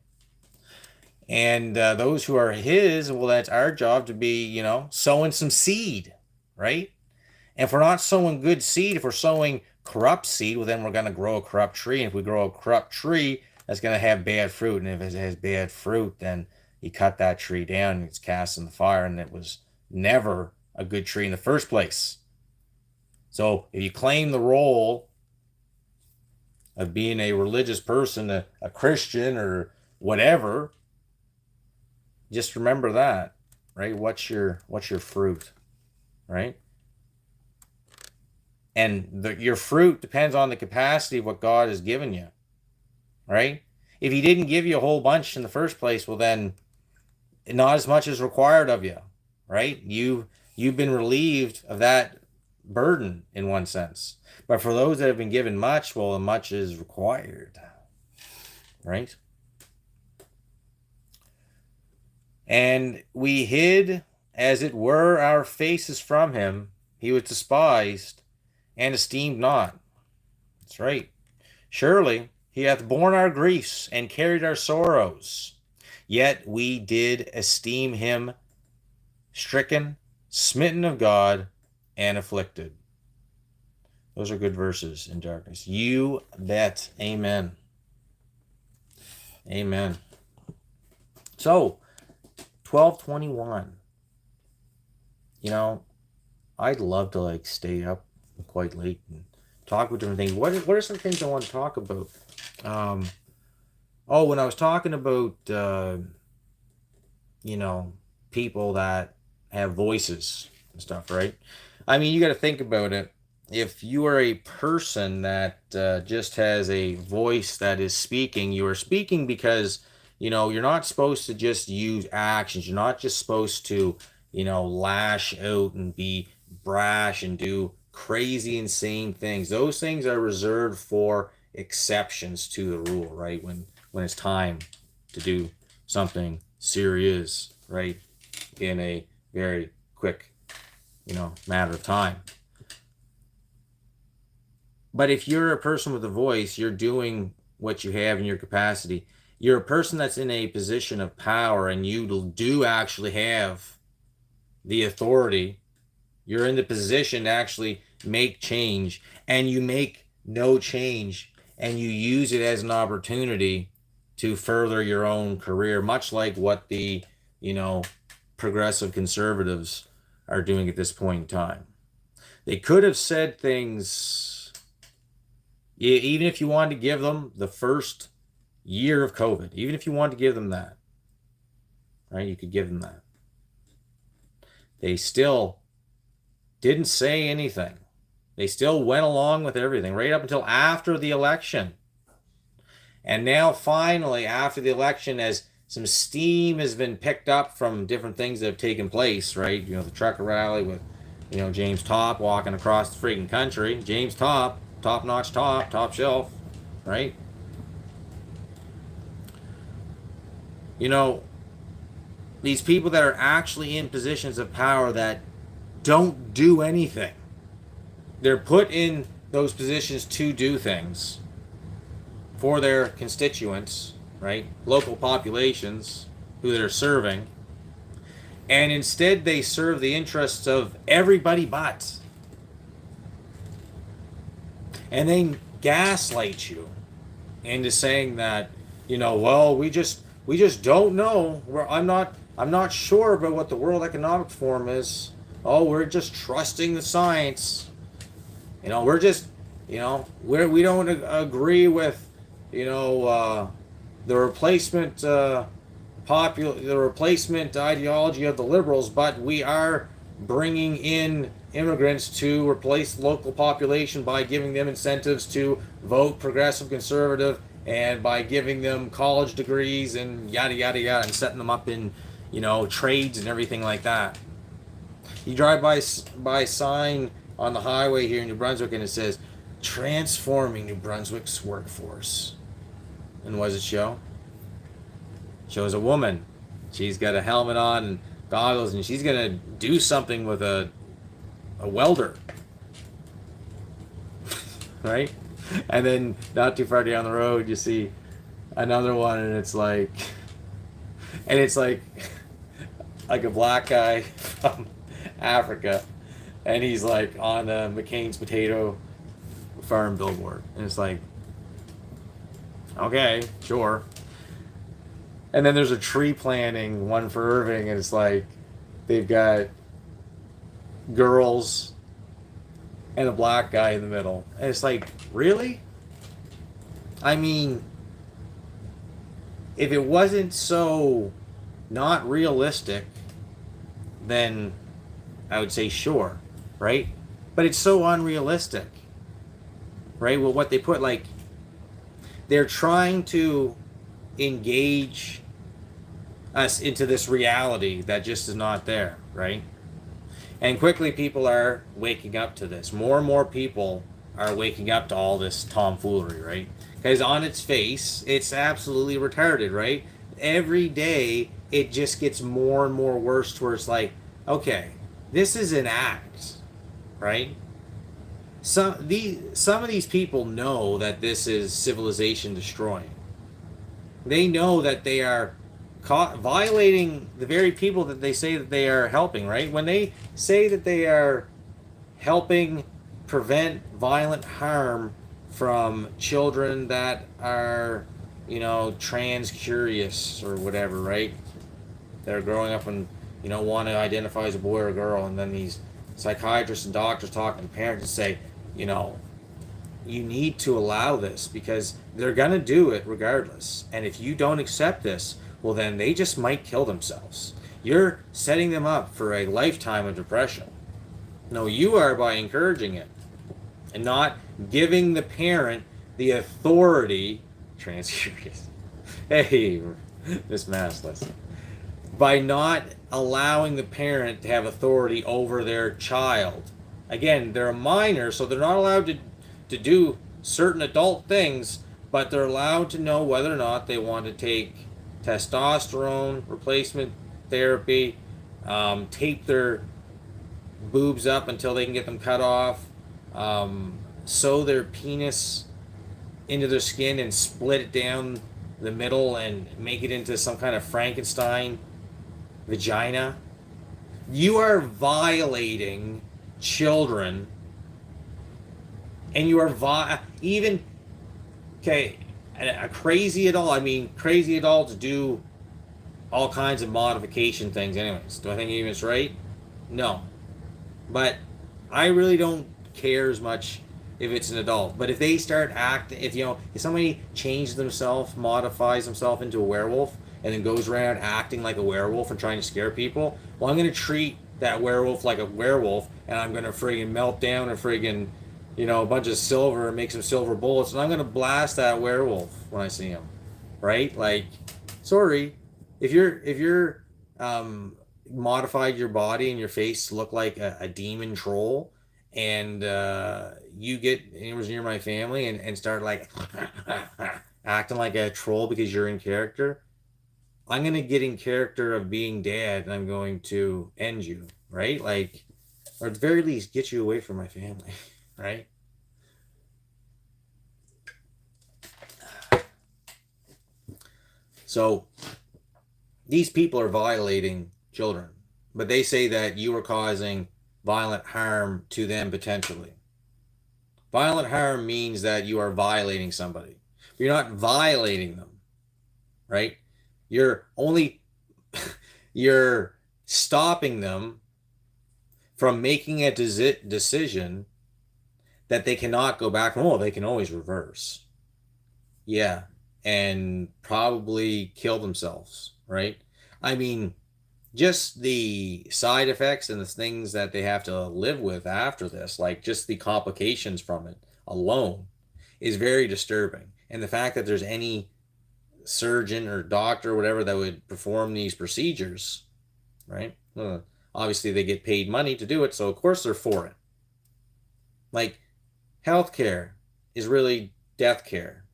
And those who are his, well, that's our job to be, sowing some seed, right? And if we're not sowing good seed, if we're sowing corrupt seed, well, then we're going to grow a corrupt tree. And if we grow a corrupt tree, that's going to have bad fruit. And if it has bad fruit, then you cut that tree down and it's cast in the fire. And it was never a good tree in the first place. So if you claim the role of being a religious person, a Christian or whatever, just remember that, right? What's your fruit, right? And your fruit depends on the capacity of what God has given you, right? If he didn't give you a whole bunch in the first place, well, then not as much is required of you, right? You've been relieved of that burden in one sense. But for those that have been given much, well, much is required, right? And we hid, as it were, our faces from him. He was despised and esteemed not. That's right. Surely he hath borne our griefs and carried our sorrows. Yet we did esteem him stricken, smitten of God, and afflicted. Those are good verses in darkness. You bet. Amen. Amen. So, 12:21. I'd love to stay up quite late and talk about different things. What are some things I want to talk about? When I was talking about people that have voices and stuff, right? I mean, you got to think about it. If you are a person that just has a voice that is speaking, you are speaking because you're not supposed to just use actions. You're not just supposed to, lash out and be brash and do crazy, insane things. Those things are reserved for exceptions to the rule, right? When it's time to do something serious, right? In a very quick, matter of time. But if you're a person with a voice, you're doing what you have in your capacity. you're a person that's in a position of power and you do actually have the authority. You're in the position to actually make change, and you make no change, and you use it as an opportunity to further your own career, much like what the, progressive conservatives are doing at this point in time. They could have said things, even if you wanted to give them the first year of COVID, even if you wanted to give them that, right? You could give them that. They still didn't say anything. They still went along with everything right up until after the election. And now finally, after the election, as some steam has been picked up from different things that have taken place, right? The trucker rally with, James Topp walking across the freaking country. James Topp, top-notch top shelf, right? These people that are actually in positions of power that don't do anything. They're put in those positions to do things for their constituents, right? Local populations who they're serving. And instead they serve the interests of everybody but. And they gaslight you into saying that, well, we just don't know. I'm not sure about what the World Economic Forum is. Oh, we're just trusting the science. We're just, we don't agree with, the replacement ideology of the liberals, but we are bringing in immigrants to replace the local population by giving them incentives to vote progressive conservative, and by giving them college degrees and yada yada yada, and setting them up in trades and everything like that. You drive by a sign on the highway here in New Brunswick and it says transforming New Brunswick's workforce, and what does it show? It shows a woman. She's got a helmet on and goggles, and she's gonna do something with a welder. Right? And then not too far down the road you see another one, and it's like a black guy from Africa, and he's like on McCain's potato farm billboard, and it's like, okay, sure. And then there's a tree planting one for Irving, and it's like they've got girls and a black guy in the middle, and it's like, really? I mean, if it wasn't so not realistic, then I would say sure, right? But it's so unrealistic, right? Well, what they put, like, they're trying to engage us into this reality that just is not there, right? And quickly people are waking up to this. More and more people are waking up to all this tomfoolery, right? Because on its face, it's absolutely retarded, right? Every day, it just gets more and more worse to where it's like, okay, this is an act, right? Some of these people know that this is civilization destroying. They know that they are violating the very people that they say that they are helping, right? When they say that they are helping prevent violent harm from children that are, trans curious or whatever, right? They're growing up and, want to identify as a boy or a girl, and then these psychiatrists and doctors talking to parents and say, you need to allow this because they're going to do it regardless. And if you don't accept this, well, then they just might kill themselves. You're setting them up for a lifetime of depression. No, you are by encouraging it and not giving the parent the authority. Transcurious. Hey, this mass lesson. By not allowing the parent to have authority over their child. Again, they're a minor, so they're not allowed to do certain adult things, but they're allowed to know whether or not they want to take testosterone replacement therapy, tape their boobs up until they can get them cut off, sew their penis into their skin and split it down the middle and make it into some kind of Frankenstein vagina. You are violating children, and you are even, okay, a crazy adult. I mean, crazy adults do all kinds of modification things. Anyways, do I think even it's right? No, but I really don't care as much if it's an adult. But if they start acting, if somebody changes themselves, modifies themselves into a werewolf, and then goes around acting like a werewolf and trying to scare people, well, I'm gonna treat that werewolf like a werewolf, and I'm gonna friggin' melt down a friggin', a bunch of silver and make some silver bullets, and I'm gonna blast that werewolf when I see him, right? Like, sorry, if you're modified your body and your face to look like a demon troll, and you get was near my family and start like acting like a troll because you're in character, I'm gonna get in character of being dad, and I'm going to end you, right? Like, or at the very least, get you away from my family, right? So these people are violating children, but they say that you are causing violent harm to them potentially. Violent harm means that you are violating somebody. You're not violating them, right? You're stopping them from making a decision that they cannot go back. Oh, they can always reverse. Yeah, and probably kill themselves, right? I mean, just the side effects and the things that they have to live with after this, like just the complications from it alone, is very disturbing. And the fact that there's any surgeon or doctor or whatever that would perform these procedures, right? Obviously, they get paid money to do it, so of course they're for it. Like, healthcare is really death care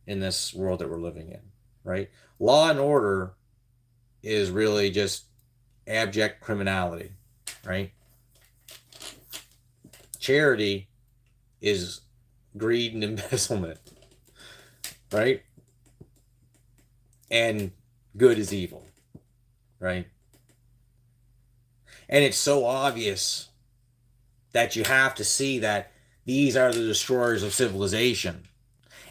in this world that we're living in, right? Law and order is really just abject criminality, right? Charity is greed and embezzlement, right? And good is evil, right? And it's so obvious that you have to see that these are the destroyers of civilization.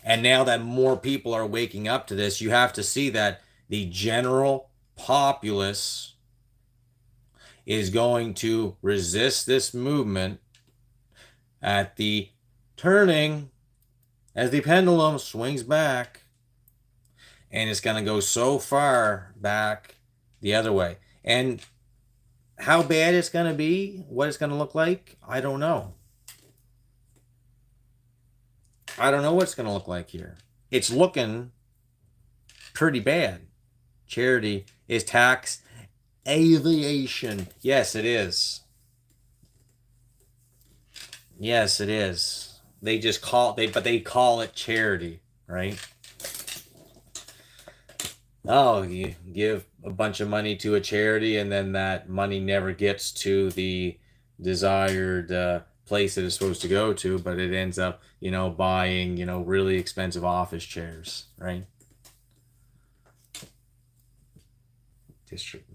And now that more people are waking up to this, you have to see that the general populace is going to resist this movement at the turning as the pendulum swings back, and it's going to go so far back the other way. And how bad it's going to be, what it's going to look like, I don't know. I don't know what it's going to look like here. It's looking pretty bad. Charity is tax evasion. Yes, it is. Yes, it is. They call it charity, right? Oh, you give a bunch of money to a charity, and then that money never gets to the desired place that it's supposed to go to, but it ends up, buying, really expensive office chairs, right? District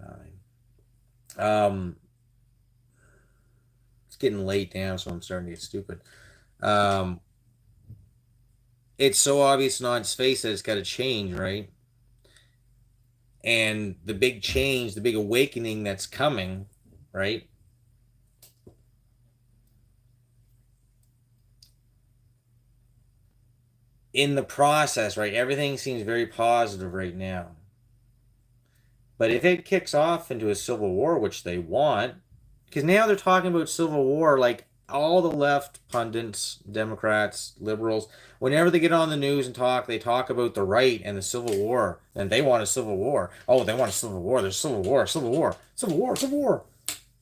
9. It's getting late now, so I'm starting to get stupid. It's so obvious on its face that it's got to change, right? And the big change, the big awakening that's coming, right? In the process, right? Everything seems very positive right now. But if it kicks off into a civil war, which they want, because now they're talking about civil war, like all the left pundits, Democrats, liberals, whenever they get on the news and talk, they talk about the right and the Civil War, and they want a civil war. Oh, they want a civil war. There's civil war, civil war, civil war, civil war.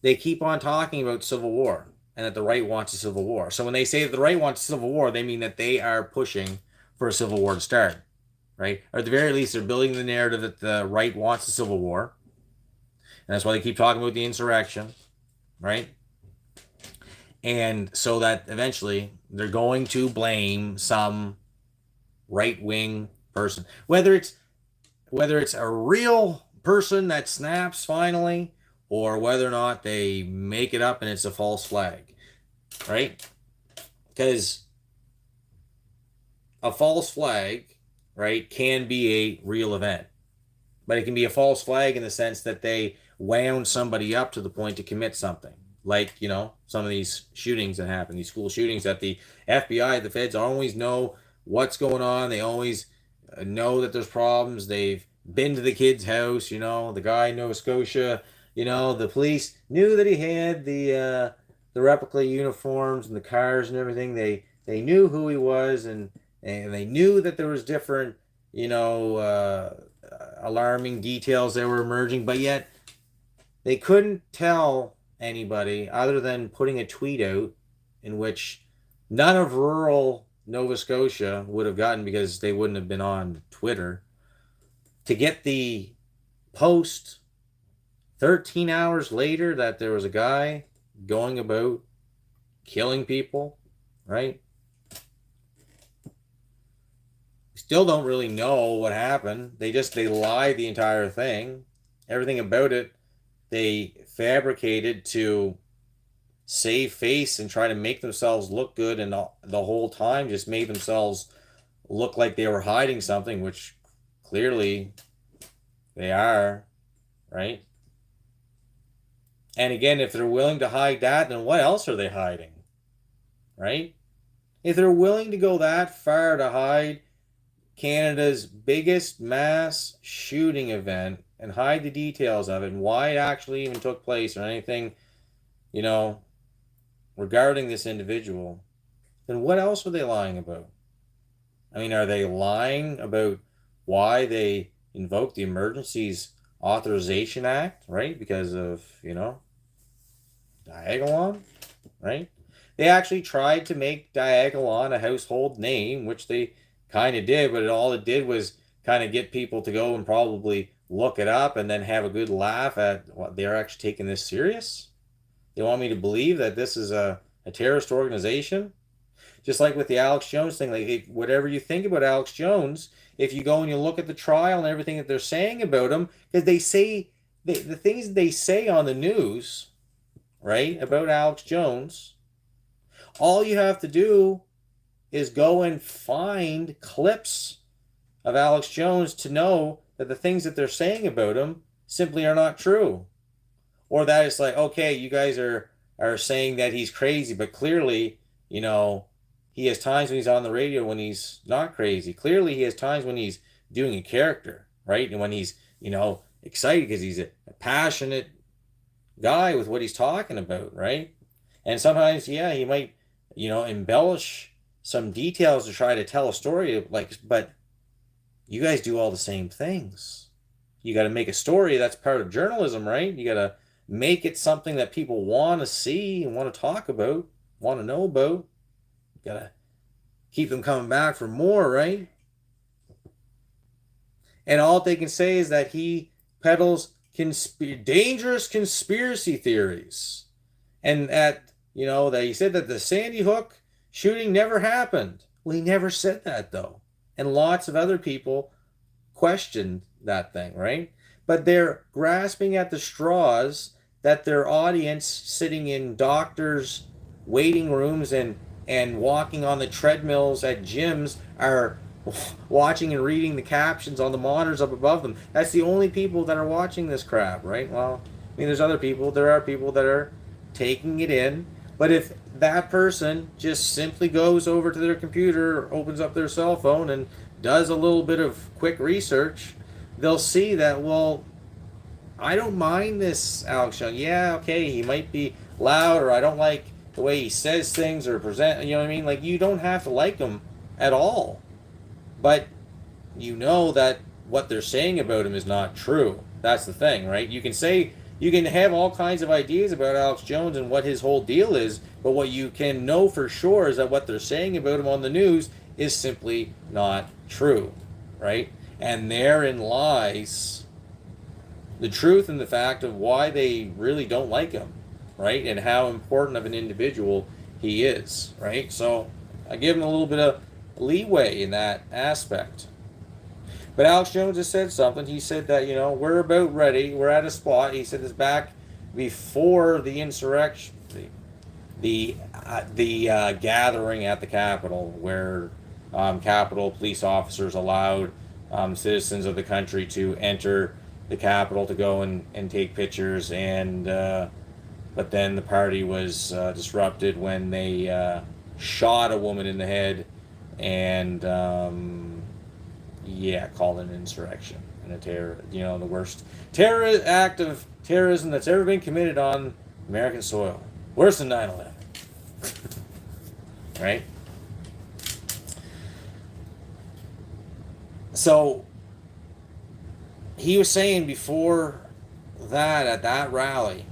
They keep on talking about civil war and that the right wants a civil war. So when they say that the right wants a civil war, they mean that they are pushing for a civil war to start, right? Or at the very least, they're building the narrative that the right wants a civil war. And that's why they keep talking about the insurrection, right? And so that eventually they're going to blame some right-wing person. Whether it's a real person that snaps finally, or whether or not they make it up and it's a false flag, right? Because a false flag, right, can be a real event, but it can be a false flag in the sense that they wound somebody up to the point to commit something. Like, you know, some of these shootings that happen, these school shootings, that the FBI, the feds always know what's going on. They always know that there's problems. They've been to the kid's house, you know, the guy in Nova Scotia, you know, the police knew that he had the replica uniforms and the cars and everything. They knew who he was, and they knew that there was different, you know, alarming details that were emerging, but yet they couldn't tell anybody other than putting a tweet out in which none of rural Nova Scotia would have gotten, because they wouldn't have been on Twitter, to get the post 13 hours later that there was a guy going about killing people, right? Still don't really know what happened. They lied the entire thing. Everything about it they fabricated to save face and try to make themselves look good, and the whole time just made themselves look like they were hiding something, which clearly they are, right? And again, if they're willing to hide that, then what else are they hiding, right? If they're willing to go that far to hide Canada's biggest mass shooting event and hide the details of it and why it actually even took place or anything, you know, regarding this individual, then what else are they lying about? I mean, are they lying about why they invoked the Emergencies Authorization Act, right? Because of, you know, Diagolon, right? They actually tried to make Diagolon a household name, which they kind of did, but all it did was kind of get people to go and probably look it up and then have a good laugh at what they're actually taking this serious. They want me to believe that this is a terrorist organization. Just like with the Alex Jones thing, like whatever you think about Alex Jones, if you go and you look at the trial and everything that they're saying about him, because they say the things they say on the news, right, about Alex Jones, all you have to do is go and find clips of Alex Jones to know that the things that they're saying about him simply are not true. Or that it's like, okay, you guys are saying that he's crazy, but clearly, you know, he has times when he's on the radio when he's not crazy. Clearly, he has times when he's doing a character, right? And when he's, you know, excited because he's a passionate guy with what he's talking about, right? And sometimes, yeah, he might, you know, embellish some details to try to tell a story, like, but you guys do all the same things. You got to make a story. That's part of journalism, right? You got to make it something that people want to see and want to talk about, want to know about. You got to keep them coming back for more, right? And all they can say is that he peddles dangerous conspiracy theories. And that, you know, that he said that the Sandy Hook shooting never happened. Well, he never said that, though. And lots of other people questioned that thing, right? But they're grasping at the straws that their audience sitting in doctors' waiting rooms and walking on the treadmills at gyms are watching and reading the captions on the monitors up above them. That's the only people that are watching this crap, right? Well, I mean, there are people that are taking it in. But if that person just simply goes over to their computer or opens up their cell phone and does a little bit of quick research, they'll see that, well, I don't mind this Alex Jones. Yeah, okay, he might be loud, or I don't like the way he says things or present, you know what I mean? Like, you don't have to like him at all. But you know that what they're saying about him is not true. That's the thing, right? You can have all kinds of ideas about Alex Jones and what his whole deal is, but what you can know for sure is that what they're saying about him on the news is simply not true, right? And therein lies the truth and the fact of why they really don't like him, right? And how important of an individual he is, right? So I give him a little bit of leeway in that aspect. But Alex Jones has said something. He said that, we're about ready. We're at a spot. He said this back before the insurrection, the gathering at the Capitol, where Capitol police officers allowed citizens of the country to enter the Capitol to go and take pictures, and but then the party was disrupted when they shot a woman in the head and called it an insurrection and a terror. The worst terror act of terrorism that's ever been committed on American soil. Worse than 9/11. Right? So he was saying before that, at that rally,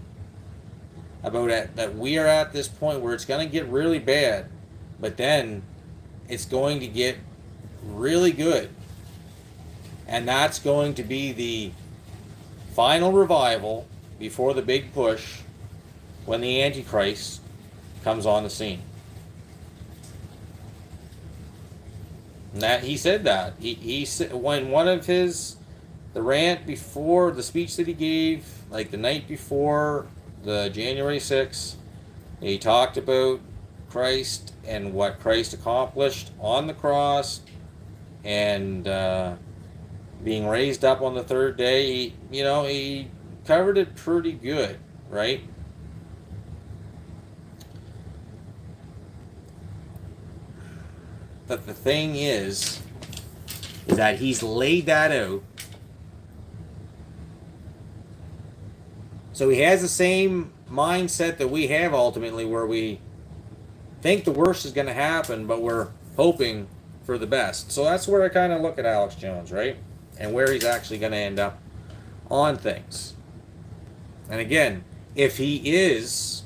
about it, that we are at this point where it's going to get really bad, but then it's going to get really good. And that's going to be the final revival before the big push when the Antichrist comes on the scene. And that he said that. He said, when one of the rant before the speech that he gave, like the night before the January 6th, he talked about Christ and what Christ accomplished on the cross and being raised up on the third day. He covered it pretty good, right? But the thing is that he's laid that out. So he has the same mindset that we have ultimately, where we think the worst is going to happen, but we're hoping for the best. So that's where I kind of look at Alex Jones, right? And where he's actually going to end up on things. And again, if he is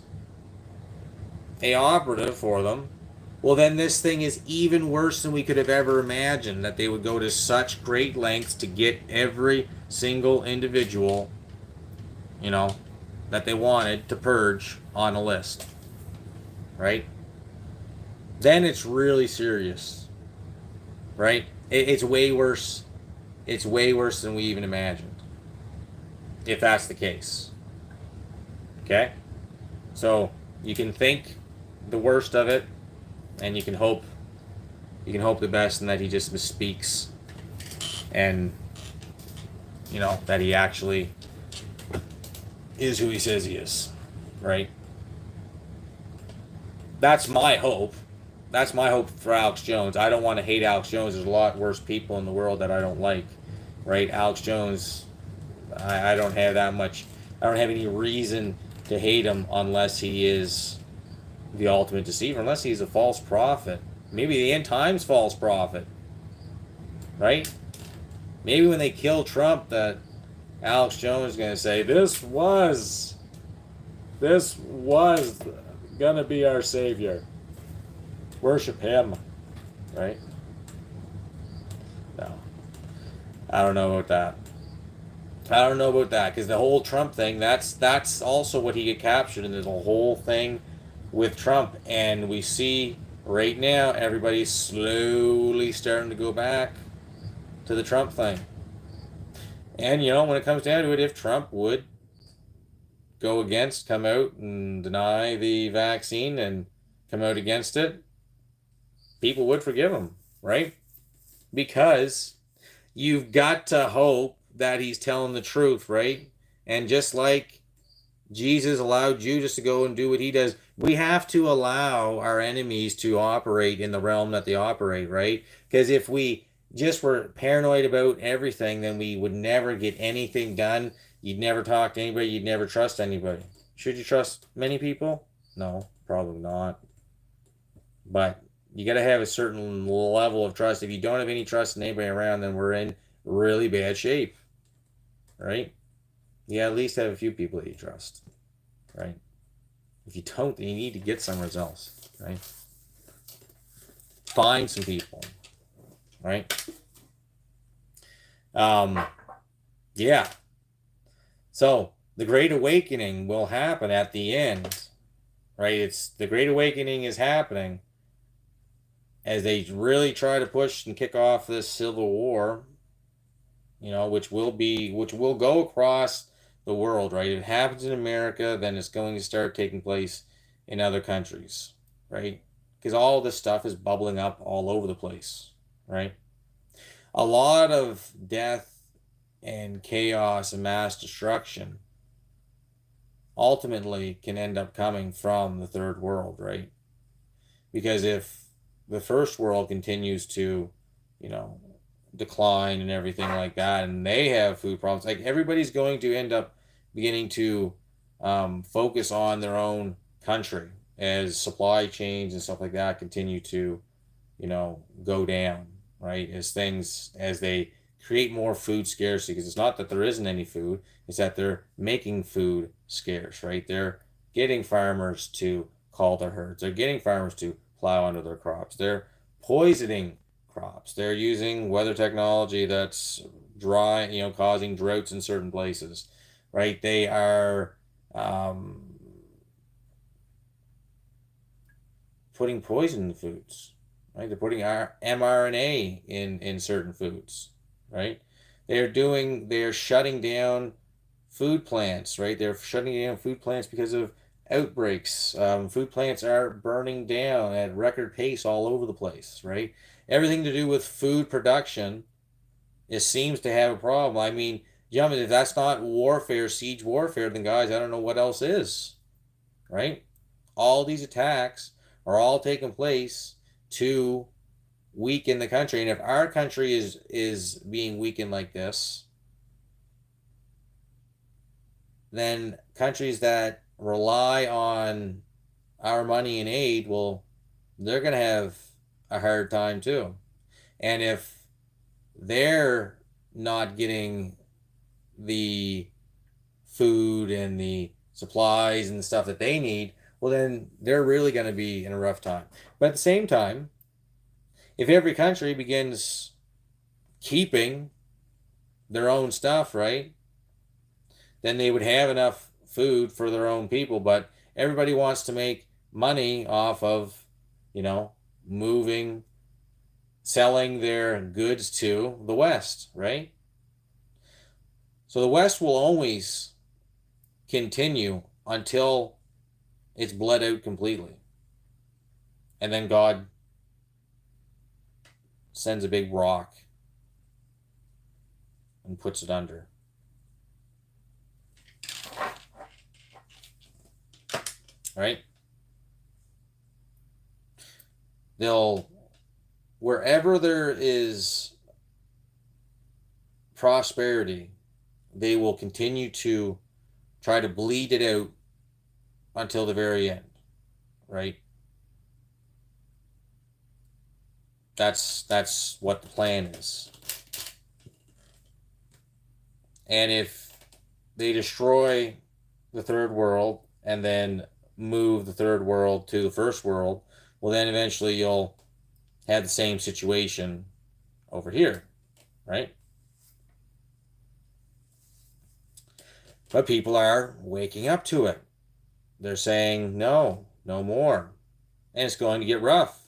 a operative for them, well, then this thing is even worse than we could have ever imagined, that they would go to such great lengths to get every single individual, that they wanted to purge on a list. Right? Then it's really serious. Right? It's way worse. It's way worse than we even imagined. If that's the case. Okay? So you can think the worst of it, and you can hope the best, and that he just misspeaks, and that he actually is who he says he is, right? That's my hope. That's my hope for Alex Jones. I don't want to hate Alex Jones. There's a lot worse people in the world that I don't like, right? Alex Jones, I don't have that much. I don't have any reason to hate him unless he is the ultimate deceiver, unless he's a false prophet. Maybe the end times false prophet, right? Maybe when they kill Trump, that Alex Jones is going to say, this was going to be our savior. Worship him, right? No. I don't know about that. Because the whole Trump thing, that's also what he get captured in, this whole thing with Trump. And we see right now everybody's slowly starting to go back to the Trump thing. And when it comes down to it, if Trump would come out and deny the vaccine and come out against it, people would forgive him, right? Because you've got to hope that he's telling the truth, right? And just like Jesus allowed Judas to go and do what he does, we have to allow our enemies to operate in the realm that they operate, right? Because if we just were paranoid about everything, then we would never get anything done. You'd never talk to anybody. You'd never trust anybody. Should you trust many people? No, probably not. But you got to have a certain level of trust. If you don't have any trust in anybody around, then we're in really bad shape, right? You at least have a few people that you trust, right? If you don't, then you need to get somewhere else, right? Find some people, right? Yeah. So the Great Awakening will happen at the end, right? The Great Awakening is happening as they really try to push and kick off this civil war, which will go across the world, right? It happens in America, then it's going to start taking place in other countries, right? Because all this stuff is bubbling up all over the place, right? A lot of death and chaos and mass destruction ultimately can end up coming from the third world, right? Because if the first world continues to, you know, decline and everything like that, and they have food problems, like everybody's going to end up beginning to focus on their own country as supply chains and stuff like that continue to, go down, right? As they create more food scarcity, because it's not that there isn't any food, it's that they're making food scarce, right? They're getting farmers to call their herds, they're getting farmers to plow under their crops, they're poisoning crops, they're using weather technology that's dry, causing droughts in certain places, right? They are putting poison in the foods, right? They're putting mRNA in certain foods, right? They're shutting down food plants, right? They're shutting down food plants because of outbreaks. Food plants are burning down at record pace all over the place, right? Everything to do with food production, it seems to have a problem. I mean, if that's not warfare, siege warfare, then guys, I don't know what else is, right? All these attacks are all taking place to weaken the country, and if our country is being weakened like this, then countries that rely on our money and aid, well, they're going to have a hard time too. And if they're not getting the food and the supplies and the stuff that they need, well, then they're really going to be in a rough time. But at the same time, if every country begins keeping their own stuff, right, then they would have enough food for their own people. But everybody wants to make money off of, selling their goods to the West, right? So the West will always continue until it's bled out completely. And then God sends a big rock and puts it under. Right? Wherever there is prosperity, they will continue to try to bleed it out until the very end, right? That's what the plan is. And if they destroy the third world and then move the third world to the first world, well, then eventually you'll have the same situation over here, right? But people are waking up to it. They're saying, no more. And it's going to get rough.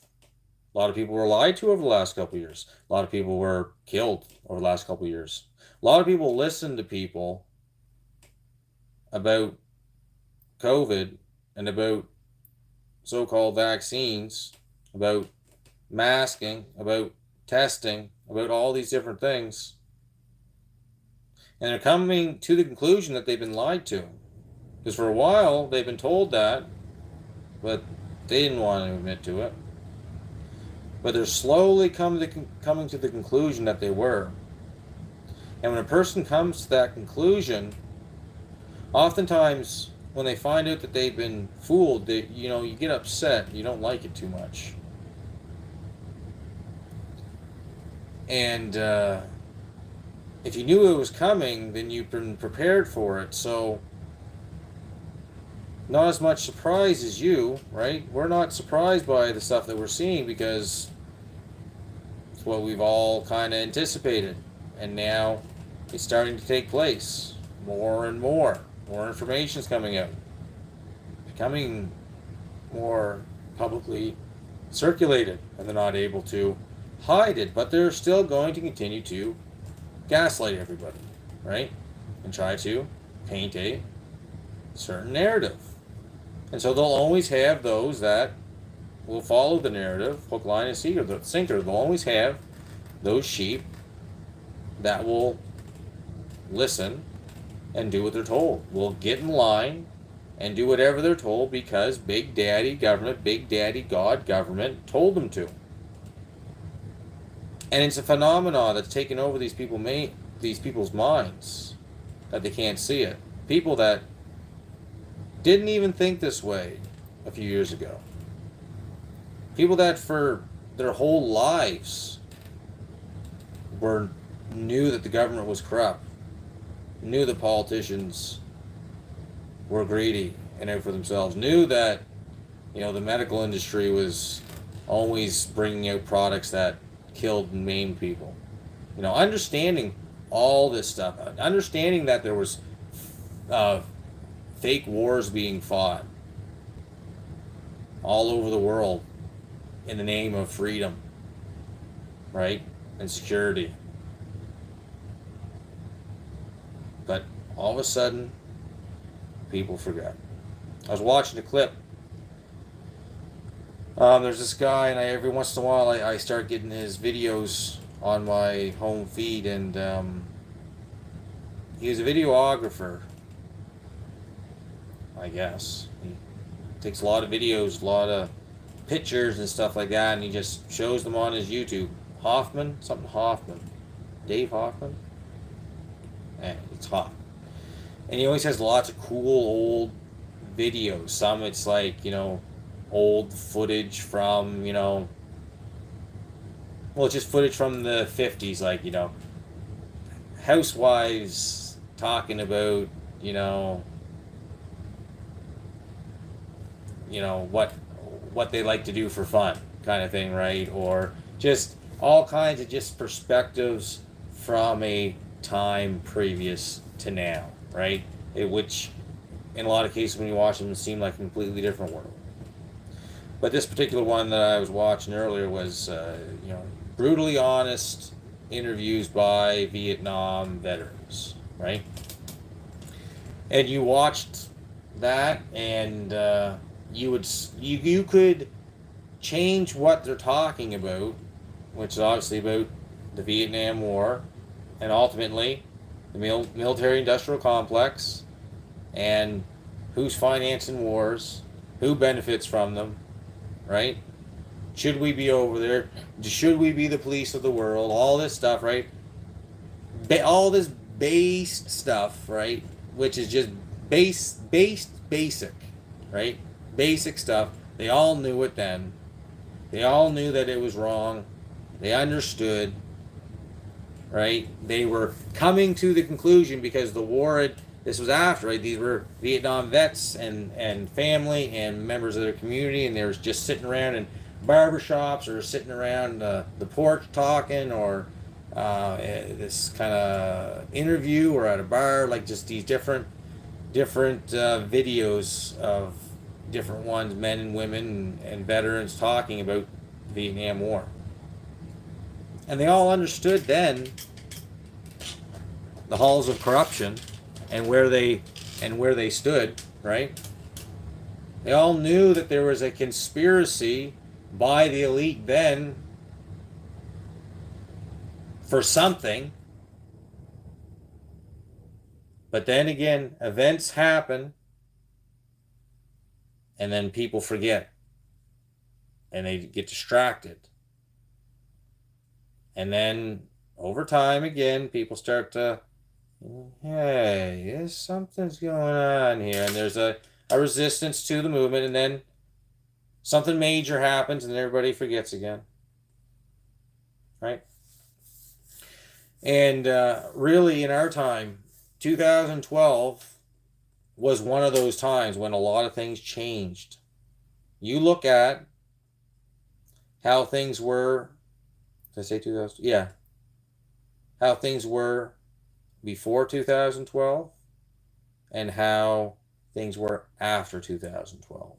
A lot of people were lied to over the last couple of years. A lot of people were killed over the last couple of years. A lot of people listened to people about COVID and about so-called vaccines, about masking, about testing, about all these different things. And they're coming to the conclusion that they've been lied to. Because for a while, they've been told that, but they didn't want to admit to it. But they're slowly coming to the conclusion that they were. And when a person comes to that conclusion, oftentimes when they find out that they've been fooled, you get upset. You don't like it too much. And if you knew it was coming, then you've been prepared for it. So not as much surprise as you, right? We're not surprised by the stuff that we're seeing because it's what we've all kind of anticipated. And now it's starting to take place. More and more. More information's coming out. Becoming more publicly circulated. And they're not able to hide it. But they're still going to continue to gaslight everybody, right? And try to paint a certain narrative. And so they'll always have those that will follow the narrative, hook, line, and sinker. They'll always have those sheep that will listen and do what they're told. Will get in line and do whatever they're told because Big Daddy government, Big Daddy God government told them to. And it's a phenomenon that's taken over these people's minds that they can't see it. People that didn't even think this way a few years ago. People that for their whole lives knew that the government was corrupt, knew that politicians were greedy and out for themselves, knew that the medical industry was always bringing out products that killed and maimed people. Understanding all this stuff, understanding that there was fake wars being fought all over the world in the name of freedom, right, and security. But all of a sudden, people forgot. I was watching a clip. There's this guy, and every once in a while I start getting his videos on my home feed, and he's a videographer, I guess. He takes a lot of videos, a lot of pictures and stuff like that, and he just shows them on his YouTube. Hoffman? Dave Hoffman? It's hot. And he always has lots of cool old videos. Some it's like, old footage from, it's just footage from the 50s, like, housewives talking about, what they like to do for fun, kind of thing, right? Or just all kinds of just perspectives from a time previous to now, right? Which, in a lot of cases, when you watch them, seem like a completely different world. But this particular one that I was watching earlier was, brutally honest interviews by Vietnam veterans, right? And you watched that, and you could change what they're talking about, which is obviously about the Vietnam War, and ultimately the military-industrial complex, and who's financing wars, who benefits from them, right? Should we be over there? Should we be the police of the world? All this stuff, right? All this base stuff, right? Which is just basic, right? Basic stuff. They all knew it then. They all knew that it was wrong. They understood, right? They were coming to the conclusion because the war this was after, right? These were Vietnam vets and family and members of their community, and they were just sitting around in barbershops or sitting around the porch talking, or this kind of interview, or at a bar, like just these different videos of different ones, men and women and veterans talking about the Vietnam War. And they all understood then the halls of corruption and where they stood, right? They all knew that there was a conspiracy by the elite then for something. But then again, events happen, and then people forget, and they get distracted. And then over time again, people start to, hey, something's going on here, and there's a resistance to the movement, and then something major happens and everybody forgets again, right? And really, in our time, 2012 was one of those times when a lot of things changed. You look at how things were, did I say 2000? Yeah. How things were before 2012 and how things were after 2012.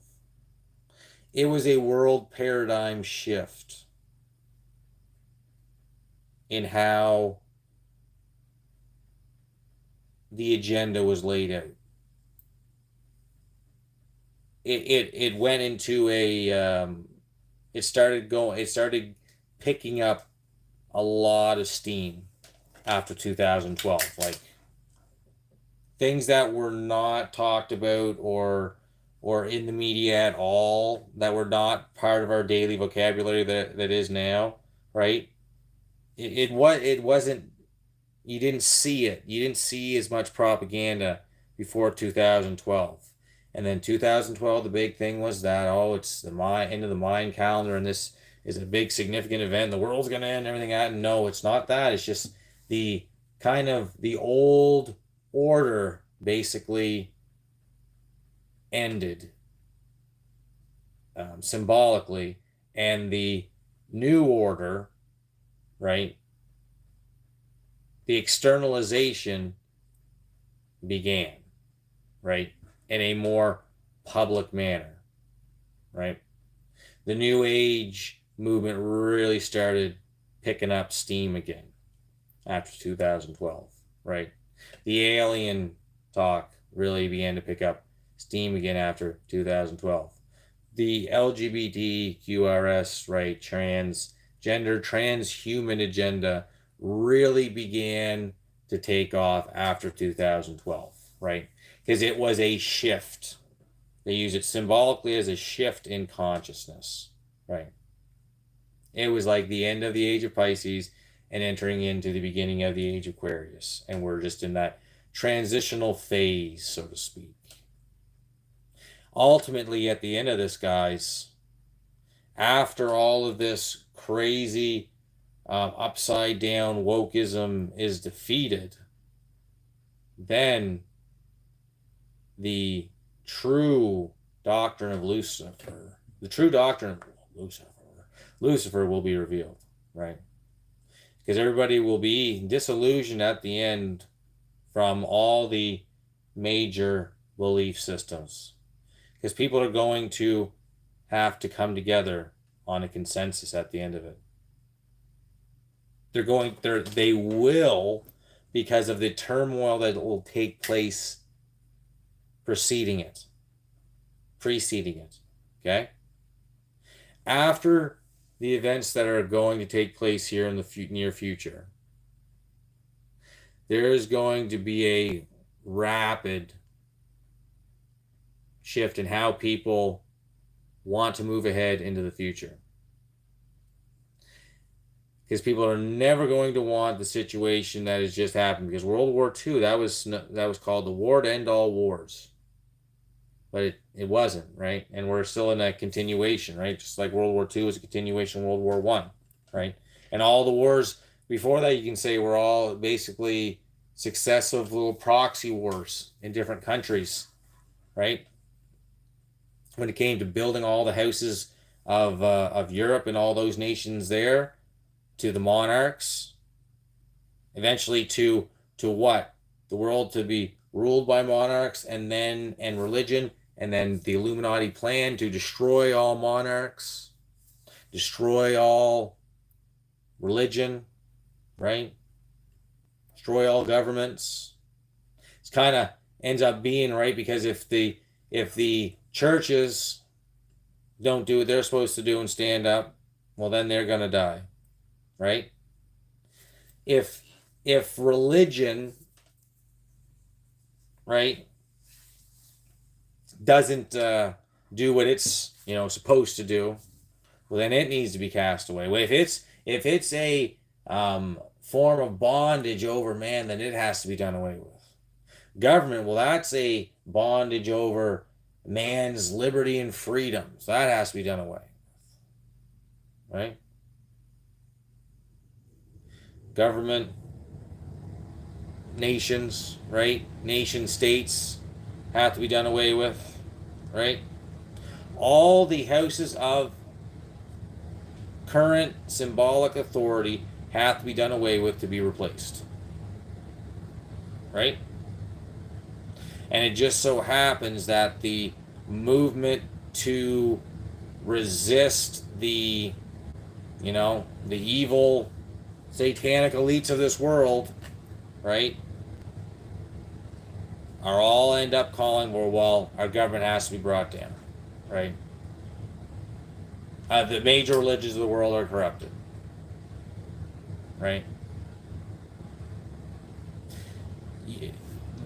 It was a world paradigm shift in how the agenda was laid out. It went into a it started picking up a lot of steam after 2012. Like things that were not talked about or in the media at all, that were not part of our daily vocabulary that is now, right? It wasn't, you didn't see it. You didn't see as much propaganda before 2012. And then 2012, the big thing was that, oh, it's the end of the Mayan calendar, and this is a big significant event. The world's going to end, everything that. No, it's not that. It's just the kind of the old order basically ended symbolically, and the new order, right? The externalization began, right? In a more public manner, right? The New Age movement really started picking up steam again after 2012, right? The alien talk really began to pick up steam again after 2012. The LGBTQRS, right, transgender, transhuman agenda really began to take off after 2012, right? Because it was a shift. They use it symbolically as a shift in consciousness, right? It was like the end of the age of Pisces and entering into the beginning of the age of Aquarius. And we're just in that transitional phase, so to speak. Ultimately, at the end of this, guys, after all of this crazy upside down wokeism is defeated, then the true doctrine of Lucifer, Lucifer will be revealed, right? Because everybody will be disillusioned at the end from all the major belief systems. Because people are going to have to come together on a consensus at the end of it. They will, because of the turmoil that will take place preceding it. Okay? After the events that are going to take place here in the near future, there is going to be a rapid shift in how people want to move ahead into the future. Because people are never going to want the situation that has just happened. Because World War II, that was called the war to end all wars. But it wasn't, right? And we're still in a continuation, right? Just like World War II was a continuation of World War I, right? And all the wars before that, you can say, were all basically successive little proxy wars in different countries, right? When it came to building all the houses of Europe and all those nations there, to the monarchs, eventually to what? The world to be ruled by monarchs, and religion, and then the Illuminati plan to destroy all monarchs, destroy all religion, right? Destroy all governments. It's kind of ends up being, right, because if the churches don't do what they're supposed to do and stand up, well, then they're going to die, right? If religion, right, doesn't do what it's supposed to do, well, then it needs to be cast away. Well, if it's a form of bondage over man, then it has to be done away with. Government, well, that's a bondage over man's liberty and freedom, so that has to be done away, right? Government, nations, right? Nation states have to be done away with, right? All the houses of current symbolic authority have to be done away with to be replaced, right? And it just so happens that the movement to resist the evil satanic elites of this world, right, are all end up calling, well, our government has to be brought down, right? The major religions of the world are corrupted, right?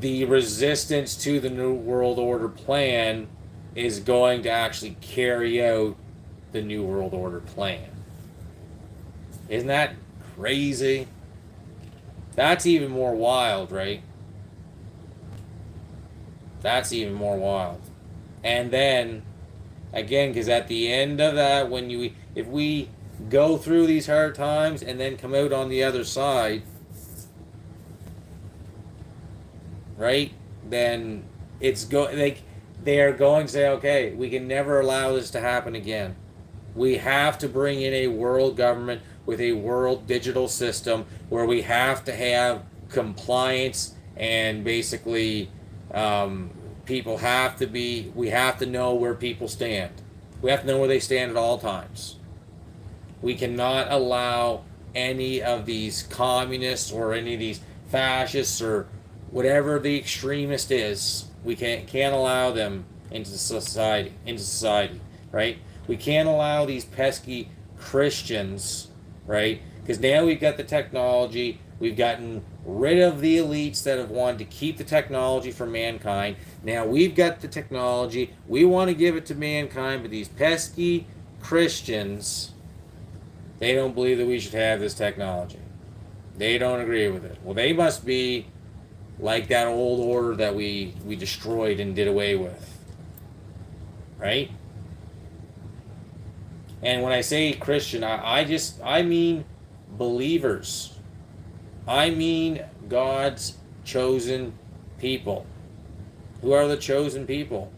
The resistance to the New World Order plan is going to actually carry out the New World Order plan. Isn't that crazy? That's even more wild, right? That's even more wild. And then, again, because at the end of that, if we go through these hard times and then come out on the other side, right? Then they are going to say, okay, we can never allow this to happen again. We have to bring in a world government with a world digital system where we have to have compliance and basically we have to know where people stand. We have to know where they stand at all times. We cannot allow any of these communists or any of these fascists or whatever the extremist is. We can't allow them into society, right? We can't allow these pesky Christians, right? Because now we've got the technology. We've gotten rid of the elites that have wanted to keep the technology for mankind. Now we've got the technology. We want to give it to mankind, but these pesky Christians, they don't believe that we should have this technology. They don't agree with it. Well, they must be like that old order that we destroyed and did away with. Right? And when I say Christian, I mean believers. I mean God's chosen people. Who are the chosen people?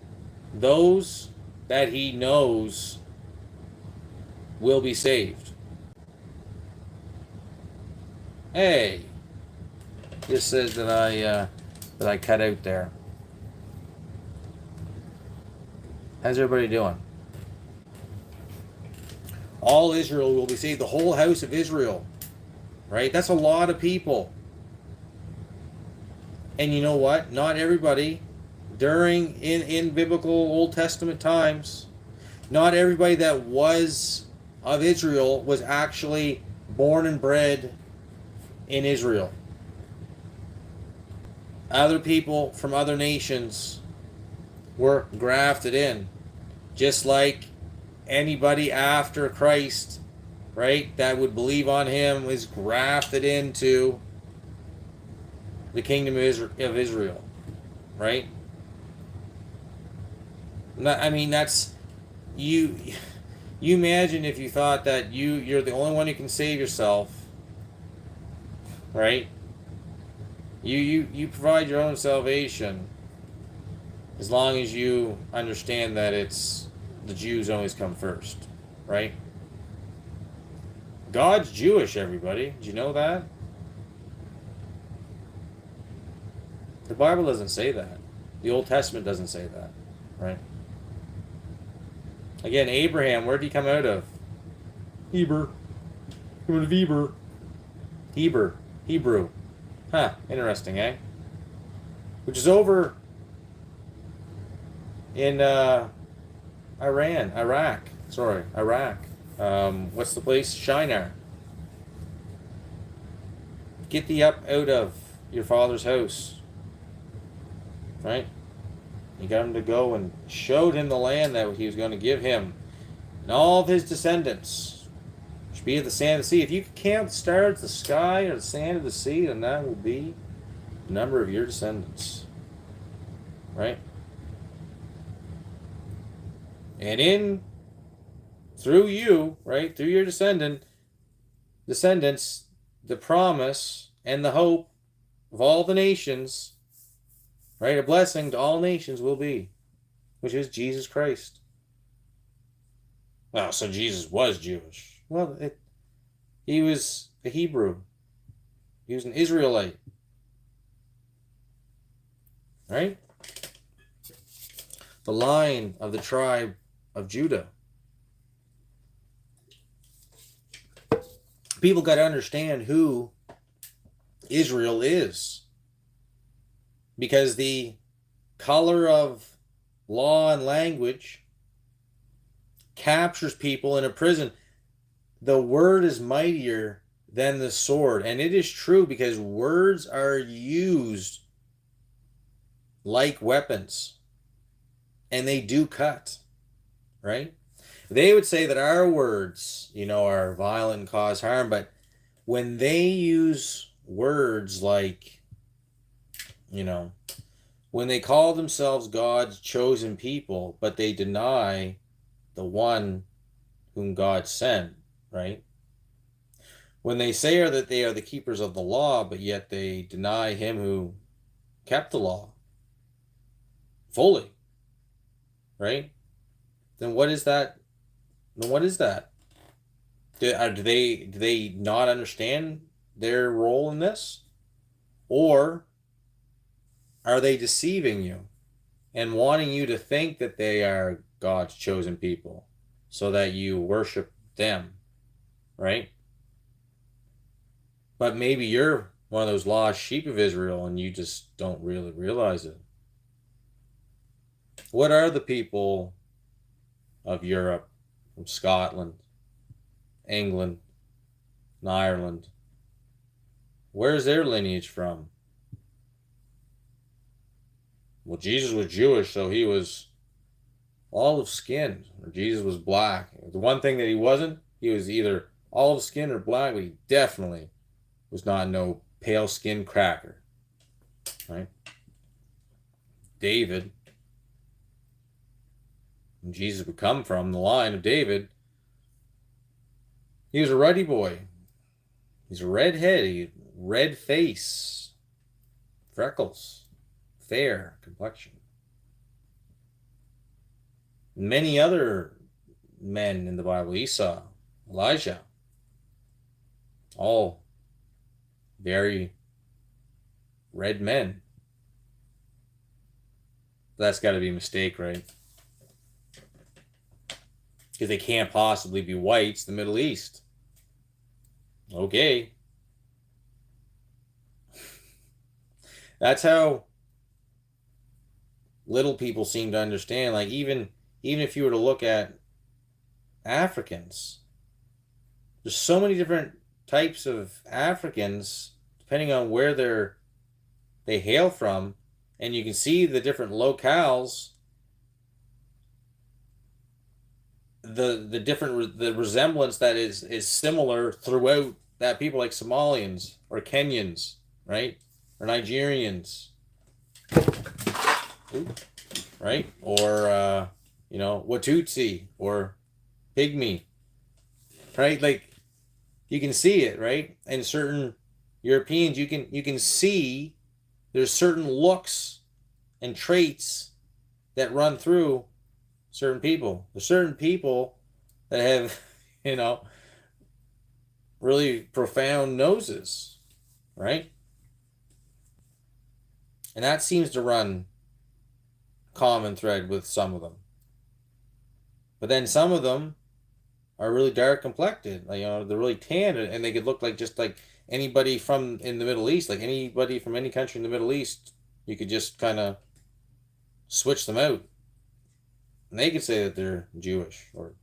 Those that he knows will be saved. Hey, this says that I cut out there. How's everybody doing? All Israel will be saved. The whole house of Israel. Right? That's a lot of people. And you know what? Not everybody in biblical Old Testament times, not everybody that was of Israel was actually born and bred in Israel. Other people from other nations were grafted in. Just like anybody after Christ, right, that would believe on him was grafted into the kingdom of Israel, right? I mean, that's you imagine if you thought that you're the only one who can save yourself, right? You provide your own salvation as long as you understand that it's the Jews always come first, right? God's Jewish, everybody. Did you know that? The Bible doesn't say that. The Old Testament doesn't say that, right? Again, Abraham, where did he come out of? Hebrew. Come out of Hebrew. Hebrew. Huh, interesting, eh? Which is over in Iraq. What's the place? Shinar. Get thee up out of your father's house. Right? He got him to go and showed him the land that he was going to give him. And all of his descendants should be at the sand of the sea. If you can count the stars of the sky or the sand of the sea, then that will be the number of your descendants. Right? And through you, right, through your descendants, the promise and the hope of all the nations, right, a blessing to all nations will be, which is Jesus Christ. Well, so Jesus was Jewish. Well, he was a Hebrew. He was an Israelite. Right? The line of the tribe of Judah. People got to understand who Israel is. Because the color of law and language captures people in a prison, the word is mightier than the sword. And it is true, because words are used like weapons, and they do cut, right? They would say that our words, are violent and cause harm, but when they use words like, when they call themselves God's chosen people, but they deny the one whom God sent, right? When they say that they are the keepers of the law, but yet they deny him who kept the law fully, right? Then what is that? Then what is that? Do they not understand their role in this? Or are they deceiving you and wanting you to think that they are God's chosen people so that you worship them, right? But maybe you're one of those lost sheep of Israel and you just don't really realize it. What are the people of Europe, from Scotland, England, and Ireland? Where's their lineage from? Well, Jesus was Jewish, so he was olive skinned, or Jesus was black. The one thing that he wasn't, he was either olive skinned or black, but he definitely was not no pale skinned cracker, right? David, and Jesus would come from the line of David, he was a ruddy boy. He's a redhead, red face, freckles, fair complexion. Many other men in the Bible, Esau, Elijah, all very red men. That's got to be a mistake, right? Because they can't possibly be whites, the Middle East. Okay. That's how little people seem to understand. Like, even if you were to look at Africans, there's so many different types of Africans depending on where they hail from, and you can see the different locales, the resemblance that is similar throughout that. People like Somalians or Kenyans, right, or Nigerians, right, or Watutsi or Pygmy, right? Like, you can see it, right? And certain Europeans, you can see there's certain looks and traits that run through certain people. There's certain people that have, really profound noses, right? And that seems to run common thread with some of them. But then some of them are really dark complected. Like, they're really tan, and they could look like just like anybody from in the Middle East, like anybody from any country in the Middle East. You could just kind of switch them out, and they could say that they're Jewish or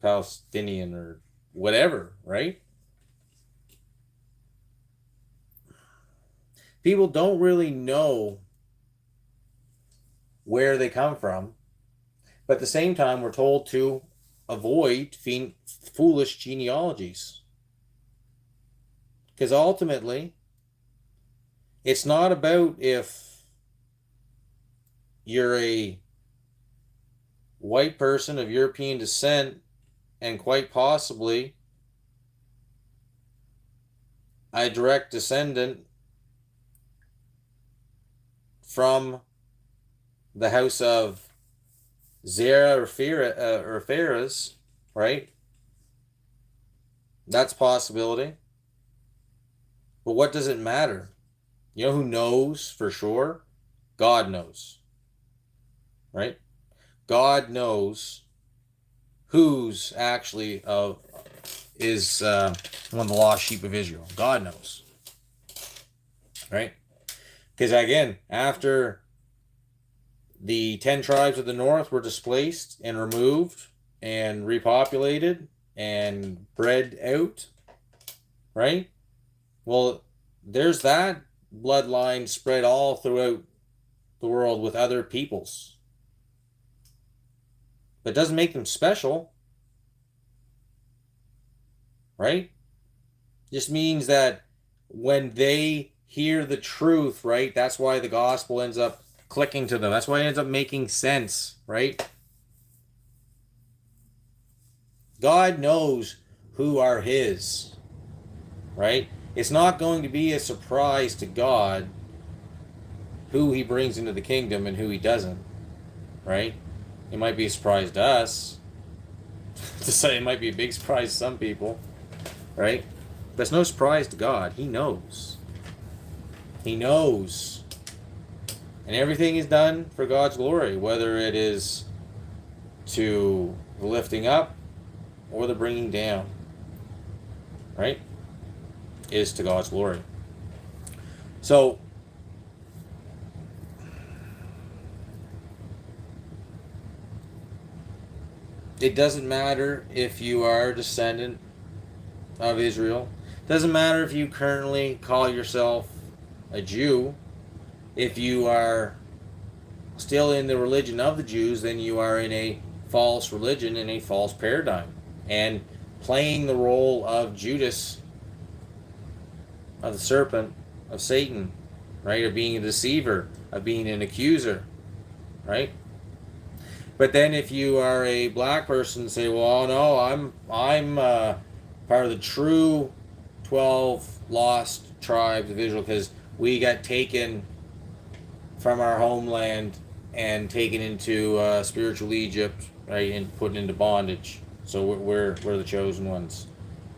Palestinian or whatever, right? People don't really know where they come from, but at the same time, we're told to avoid foolish genealogies. Because ultimately, it's not about if you're a white person of European descent and quite possibly a direct descendant from the house of Zerah or Phares, right? That's a possibility. But what does it matter? You know who knows for sure? God knows. Right? God knows who's actually is one of the lost sheep of Israel. God knows. Right? Because again, after the 10 tribes of the north were displaced and removed and repopulated and bred out, right? Well, there's that bloodline spread all throughout the world with other peoples. That doesn't make them special, right? Just means that when they hear the truth, right, that's why the gospel ends up clicking to them. That's why it ends up making sense, right? God knows who are his, right? It's not going to be a surprise to God who he brings into the kingdom and who he doesn't, right? It might be a surprise to us. To say it might be a big surprise to some people, right? But it's no surprise to God. He knows. He knows. And everything is done for God's glory, whether it is to the lifting up or the bringing down, right? Is to God's glory. So, it doesn't matter if you are a descendant of Israel. It doesn't matter if you currently call yourself a Jew. If you are still in the religion of the Jews, then you are in a false religion, in a false paradigm, and playing the role of Judas, of the serpent, of Satan, right? Of being a deceiver, of being an accuser, right? But then if you are a black person, say, well, no, I'm part of the true 12 lost tribes of Israel because we got taken from our homeland and taken into spiritual Egypt, right, and put into bondage. So we're the chosen ones,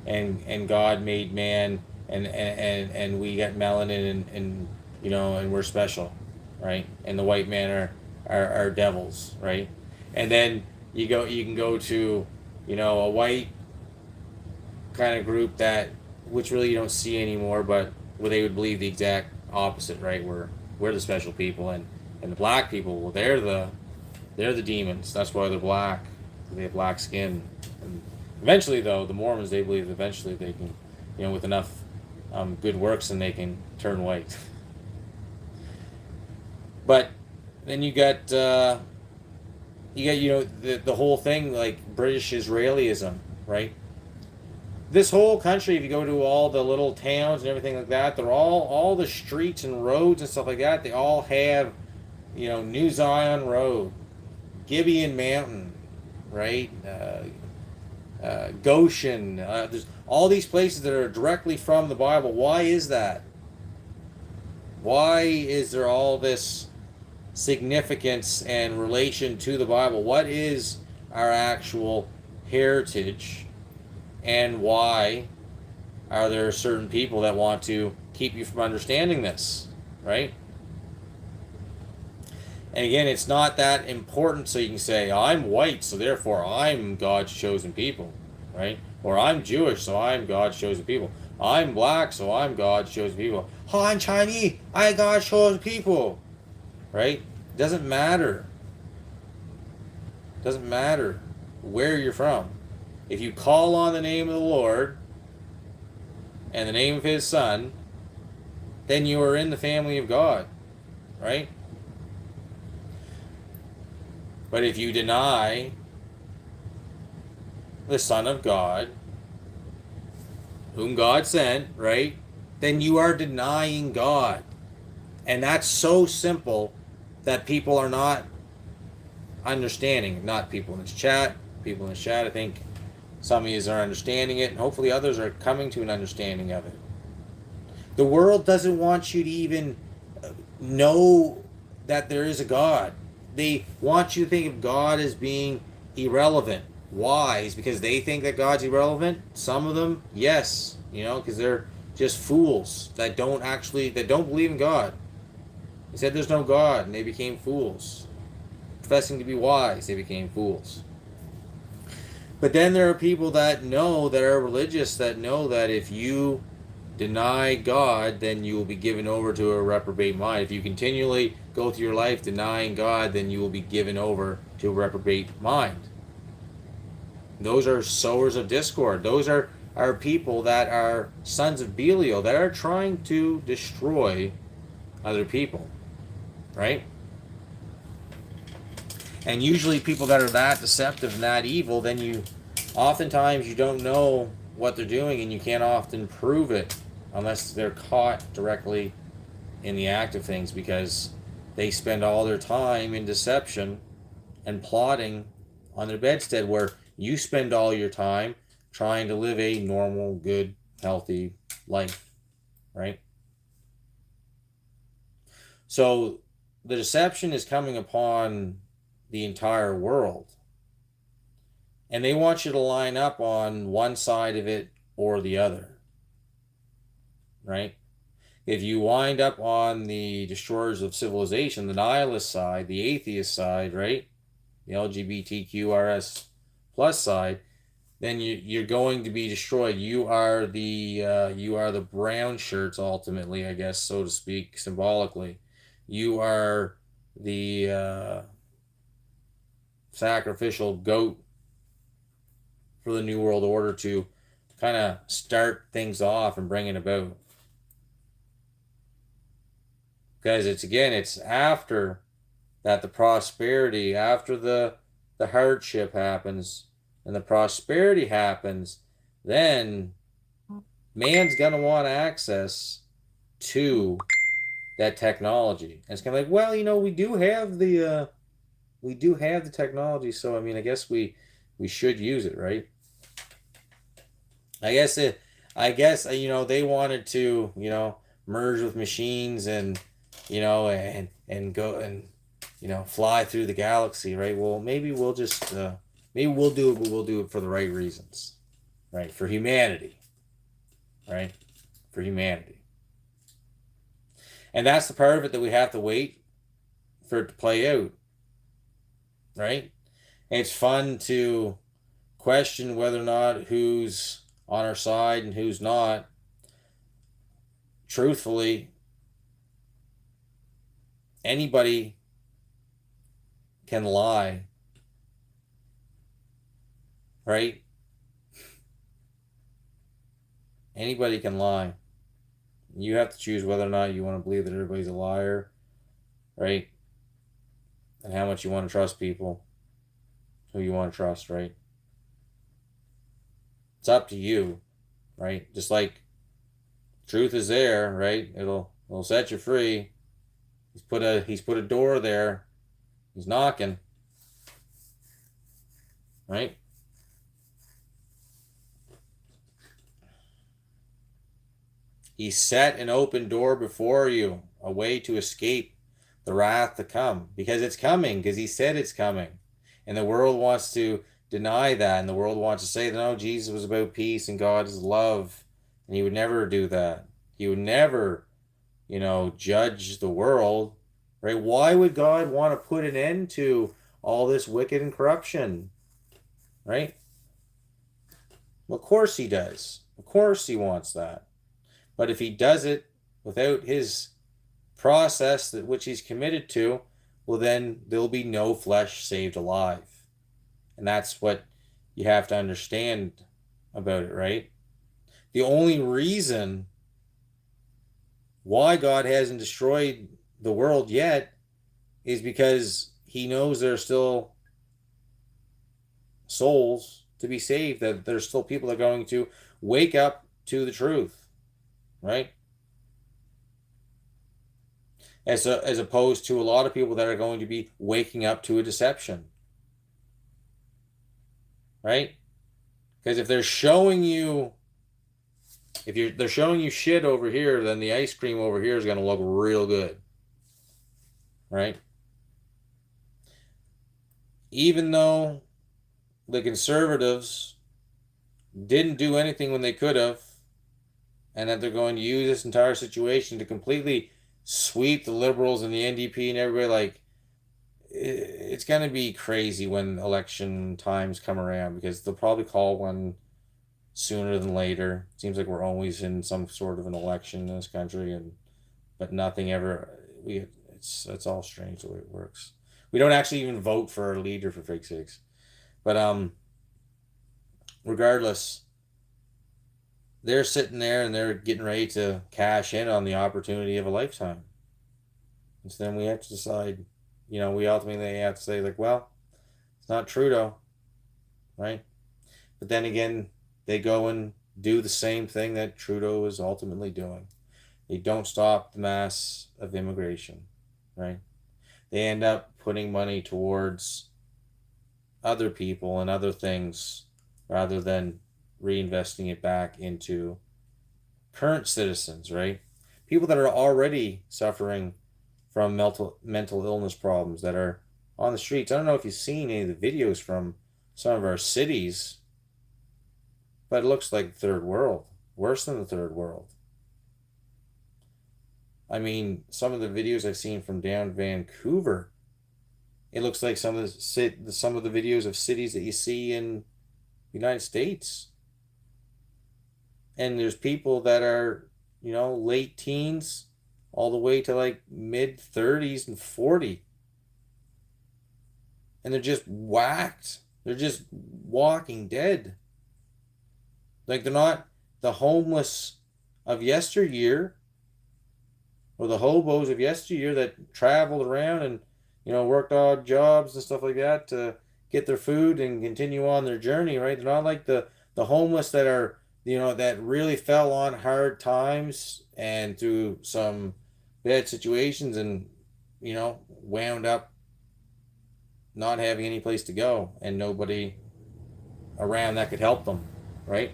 and God made man, and we got melanin, and you know, and we're special, right? And the white man are devils, right? And then you can go to, you know, a white kind of group which really you don't see anymore, but where they would believe the exact opposite, right? We're the special people, and the black people, well, they're the demons. That's why they're black. They have black skin. And eventually, though, the Mormons, they believe eventually they can, you know, with enough good works, and they can turn white. But then you got you know, the whole thing, like British Israelism, right? This whole country, if you go to all the little towns and everything like that, they're all the streets and roads and stuff like that, they all have, you know, New Zion Road, Gibeon Mountain, right? Goshen. There's all these places that are directly from the Bible. Why is that? Why is there all this significance and relation to the Bible? What is our actual heritage? And why are there certain people that want to keep you from understanding this, right? And again, it's not that important, so you can say, I'm white, so therefore I'm God's chosen people, right? Or I'm Jewish, so I'm God's chosen people. I'm black, so I'm God's chosen people. Oh, I'm Chinese, I'm God's chosen people, right? Doesn't matter. Doesn't matter where you're from. If you call on the name of the Lord and the name of his Son, then you are in the family of God, right? But if you deny the Son of God, whom God sent, right, then you are denying God. And that's so simple that people are not understanding. Not people in this chat. People in this chat, I think some of you are understanding it, and hopefully others are coming to an understanding of it. The world doesn't want you to even know that there is a God. They want you to think of God as being irrelevant. Why? Is because they think that God's irrelevant? Some of them, yes, you know, because they're just fools that don't believe in God. They said there's no God, and they became fools. Professing to be wise, they became fools. But then there are people that know, that are religious, that know that if you deny God, then you will be given over to a reprobate mind. If you continually go through your life denying God, then you will be given over to a reprobate mind. Those are sowers of discord. Those are people that are sons of Belial that are trying to destroy other people, right? And usually people that are that deceptive and that evil, then you oftentimes you don't know what they're doing and you can't often prove it unless they're caught directly in the act of things, because they spend all their time in deception and plotting on their bedstead, where you spend all your time trying to live a normal, good, healthy life, right? So the deception is coming upon the entire world, and they want you to line up on one side of it or the other, right? If you wind up on the destroyers of civilization, the nihilist side, the atheist side, right, the LGBTQRS plus side, then you're going to be destroyed. You are the brown shirts, ultimately, I guess, so to speak, symbolically. You are the sacrificial goat for the New World Order to kind of start things off and bring it about. Because it's after that the prosperity, after the hardship happens and the prosperity happens, then man's gonna want access to that technology. And it's kind of like, well, we do have the technology, so I mean, I guess we should use it, right? I guess they wanted to merge with machines and and go and fly through the galaxy, right? Well, maybe we'll just maybe we'll do it, but we'll do it for the right reasons, right? For humanity, right? For humanity. And that's the part of it that we have to wait for it to play out, right? And it's fun to question whether or not who's on our side and who's not. Truthfully, anybody can lie, right? Anybody can lie. You have to choose whether or not you want to believe that everybody's a liar, right? And how much you want to trust people, who you want to trust, right? It's up to you, right? Just like truth is there, right? It'll set you free. He's put a door there. He's knocking, right? He set an open door before you, a way to escape the wrath to come, because it's coming, because he said it's coming. And the world wants to deny that, and the world wants to say that, no, Jesus was about peace and God is love, and he would never do that. He would never, judge the world, right? Why would God want to put an end to all this wicked and corruption, right? Well, of course he does. Of course he wants that. But if he does it without his process that which he's committed to, well, then there'll be no flesh saved alive. And that's what you have to understand about it, right? The only reason why God hasn't destroyed the world yet is because he knows there are still souls to be saved, that there's still people that are going to wake up to the truth, right? As opposed to a lot of people that are going to be waking up to a deception, right? Because if they're showing you, they're showing you shit over here, then the ice cream over here is going to look real good, right? Even though the conservatives didn't do anything when they could have, and that they're going to use this entire situation to completely sweep the liberals and the NDP and everybody, like, it's going to be crazy when election times come around, because they'll probably call one sooner than later. It seems like we're always in some sort of an election in this country, but nothing ever. It's all strange the way it works. We don't actually even vote for our leader, for fake sakes. But regardless, they're sitting there and they're getting ready to cash in on the opportunity of a lifetime. And so then we have to decide, we ultimately have to say, like, well, it's not Trudeau, right? But then again, they go and do the same thing that Trudeau is ultimately doing. They don't stop the mass of immigration, right? They end up putting money towards other people and other things rather than reinvesting it back into current citizens, right? People that are already suffering from mental illness problems that are on the streets. I don't know if you've seen any of the videos from some of our cities, but it looks like third world, worse than the third world. I mean, some of the videos I've seen from down Vancouver, it looks like some of the videos of cities that you see in the United States. And there's people that are, late teens all the way to like mid 30s and 40. And they're just whacked. They're just walking dead. Like, they're not the homeless of yesteryear or the hobos of yesteryear that traveled around and, worked odd jobs and stuff like that to get their food and continue on their journey, right? They're not like the homeless that are, that really fell on hard times and through some bad situations and, wound up not having any place to go and nobody around that could help them, right?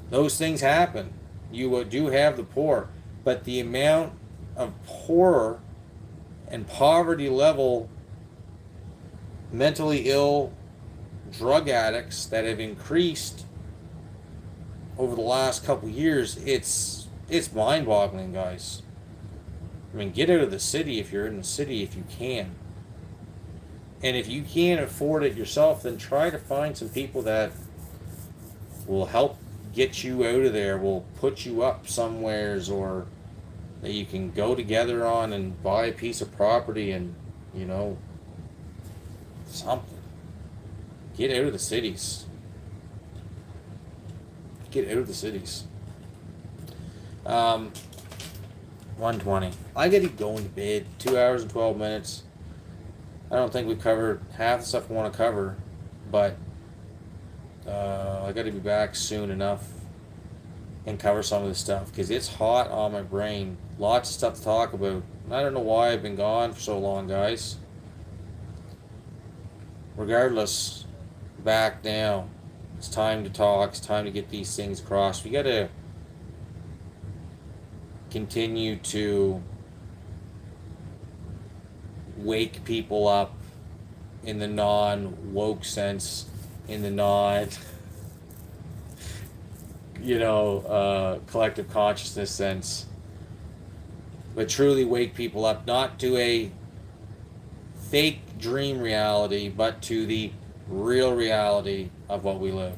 Those things happen. You do have the poor, but the amount of poor and poverty level mentally ill drug addicts that have increased over the last couple years, it's mind-boggling, guys. I mean, get out of the city if you're in the city, if you can. And if you can't afford it yourself, then try to find some people that will help get you out of there, will put you up somewheres, or that you can go together on and buy a piece of property and, something. Get out of the cities. Get out of the cities. 1:20. I gotta be going to bed. 2 hours and 12 minutes. I don't think we covered half the stuff I want to cover, but I gotta be back soon enough and cover some of this stuff because it's hot on my brain. Lots of stuff to talk about. I don't know why I've been gone for so long, guys. Regardless, back now. It's time to talk. It's time to get these things across. We gotta continue to wake people up in the non-woke sense, in the non collective consciousness sense, but truly wake people up, not to a fake dream reality, but to the real reality of what we live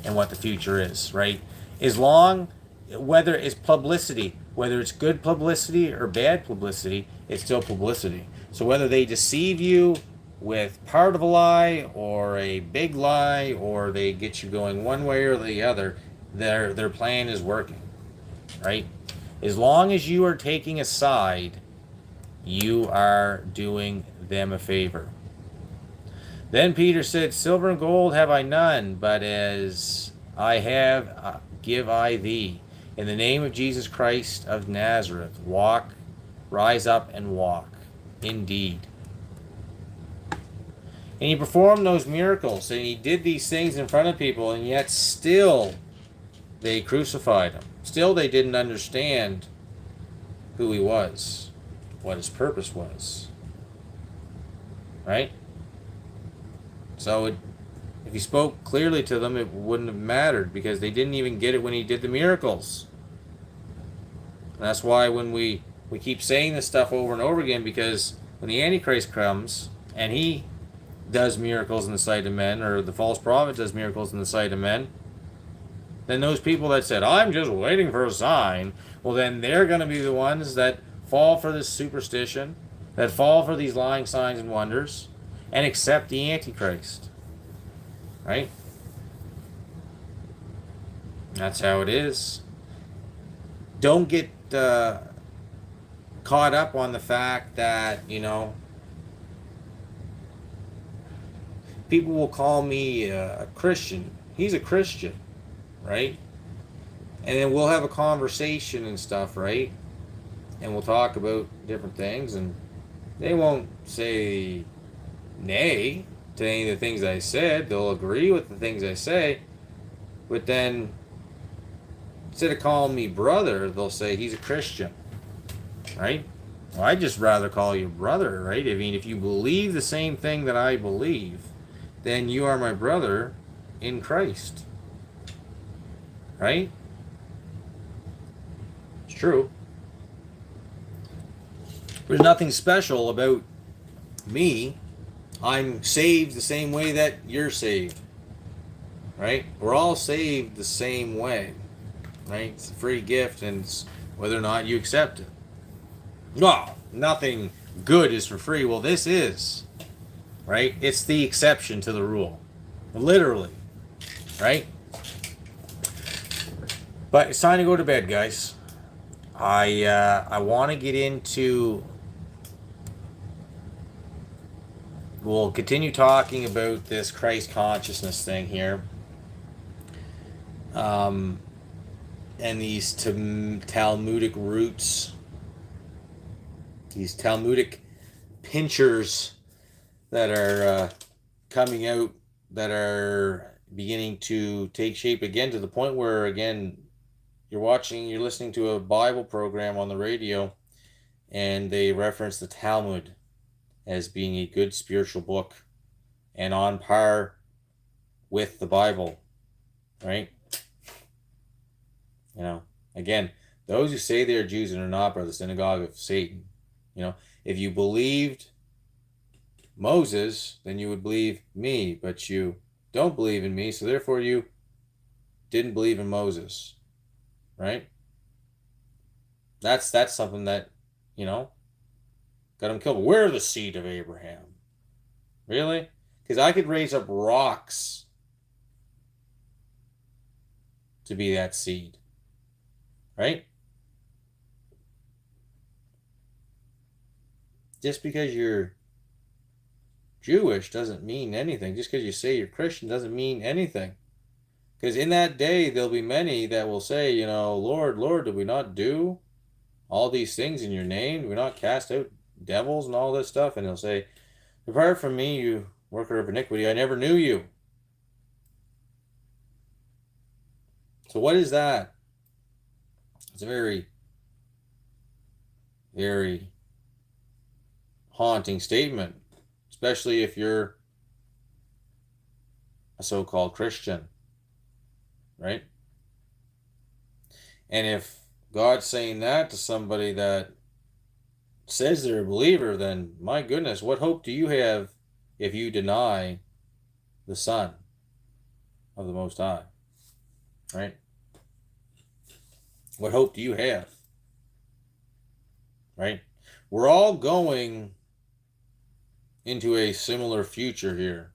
and what the future is, right? As long, whether it's publicity, whether it's good publicity or bad publicity, it's still publicity. So whether they deceive you with part of a lie or a big lie, or they get you going one way or the other, their plan is working, right? As long as you are taking a side, you are doing them a favor. Then Peter said, silver and gold have I none, but as I have, give I thee. In the name of Jesus Christ of Nazareth, rise up and walk. Indeed. And he performed those miracles, and he did these things in front of people, and yet still they crucified him. Still they didn't understand who he was, what his purpose was. Right? So if he spoke clearly to them, it wouldn't have mattered, because they didn't even get it when he did the miracles. And that's why when we keep saying this stuff over and over again, because when the Antichrist comes and he does miracles in the sight of men, or the false prophet does miracles in the sight of men, then those people that said, I'm just waiting for a sign, well, then they're going to be the ones that fall for this superstition, that fall for these lying signs and wonders, and accept the Antichrist. Right? That's how it is. Don't get caught up on the fact that, people will call me a Christian. He's a Christian, right? And then we'll have a conversation and stuff, right? And we'll talk about different things, and they won't say nay to any of the things I said. They'll agree with the things I say, but then instead of calling me brother, they'll say he's a Christian, right? Well, I'd just rather call you brother, right? I mean, if you believe the same thing that I believe, then you are my brother in Christ, right? It's true. There's nothing special about me. I'm saved the same way that you're saved, right? We're all saved the same way, right? It's a free gift, and it's whether or not you accept it. No, nothing good is for free. Well, this is, right? It's the exception to the rule, literally, right? But it's time to go to bed, guys. I want to get into. We'll continue talking about this Christ consciousness thing here, and these Talmudic roots, these Talmudic pinchers that are coming out, that are beginning to take shape again, to the point where, again, you're listening to a Bible program on the radio, and they reference the Talmud as being a good spiritual book and on par with the Bible, right? Again, those who say they are Jews and are not are the synagogue of Satan. If you believed Moses, then you would believe me, but you don't believe in me, so therefore you didn't believe in Moses, right? That's something that, got him killed. We're the seed of Abraham. Really? Because I could raise up rocks to be that seed. Right? Just because you're Jewish doesn't mean anything. Just because you say you're Christian doesn't mean anything. Because in that day, there'll be many that will say, Lord, Lord, did we not do all these things in your name? Did we not cast out devils and all this stuff? And he'll say, depart from me, you worker of iniquity, I never knew you. So what is that? It's a very, very haunting statement, especially if you're a so-called Christian, right? And if God's saying that to somebody that says they're a believer, then my goodness, what hope do you have if you deny the Son of the Most High? Right? What hope do you have? Right? We're all going into a similar future here.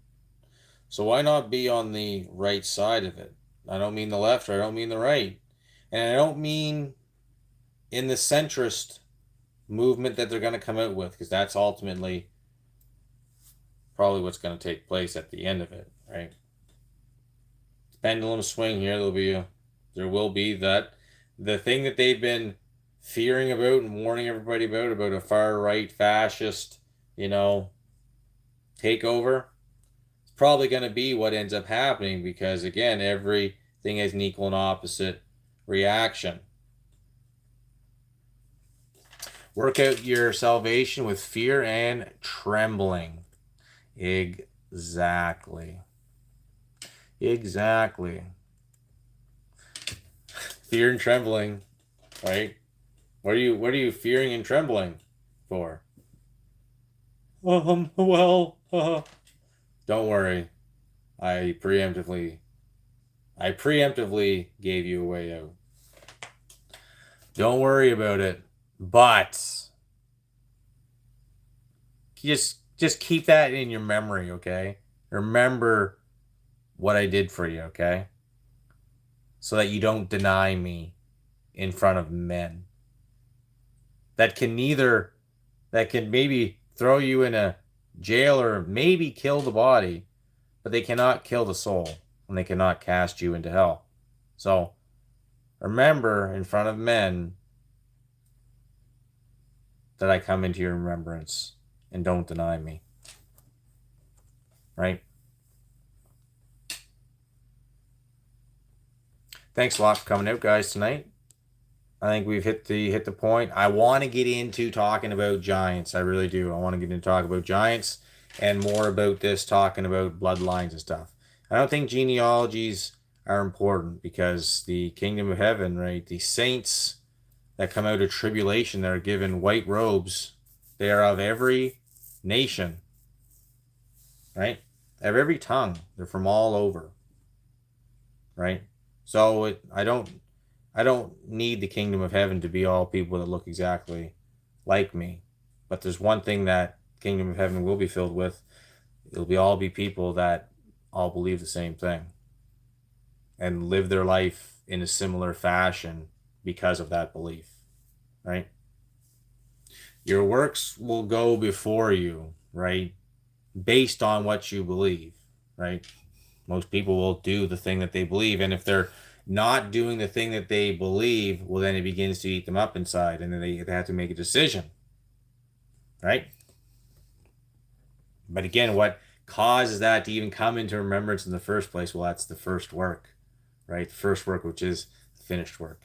So why not be on the right side of it? I don't mean the left, or I don't mean the right. And I don't mean in the centrist movement that they're going to come out with, because that's ultimately probably what's going to take place at the end of it, right? Pendulum swing here. There will be that the thing that they've been fearing about and warning everybody about a far right fascist, takeover. It's probably going to be what ends up happening, because again, everything has an equal and opposite reaction. Work out your salvation with fear and trembling. Exactly. Fear and trembling, right? What are you fearing and trembling for? Don't worry. I preemptively gave you a way out. Don't worry about it. But just keep that in your memory, okay? Remember what I did for you, okay? So that you don't deny me in front of men. That can maybe throw you in a jail or maybe kill the body, but they cannot kill the soul, and they cannot cast you into hell. So remember in front of men that I come into your remembrance, and don't deny me. Right? Thanks a lot for coming out, guys, tonight. I think we've hit the point. I want to get into talking about giants. I really do. I want to get into talk about giants and more about this, talking about bloodlines and stuff. I don't think genealogies are important because the kingdom of heaven, right? The saints that come out of tribulation that are given white robes, they are of every nation, right? Of every tongue. They're from all over, right? So I don't need the kingdom of heaven to be all people that look exactly like me. But there's one thing that kingdom of heaven will be filled with. It'll all be people that all believe the same thing and live their life in a similar fashion because of that belief, right? Your works will go before you, right? Based on what you believe, right? Most people will do the thing that they believe. And if they're not doing the thing that they believe, well, then it begins to eat them up inside. And then they have to make a decision, right? But again, what causes that to even come into remembrance in the first place? Well, that's the first work, right? The first work, which is the finished work.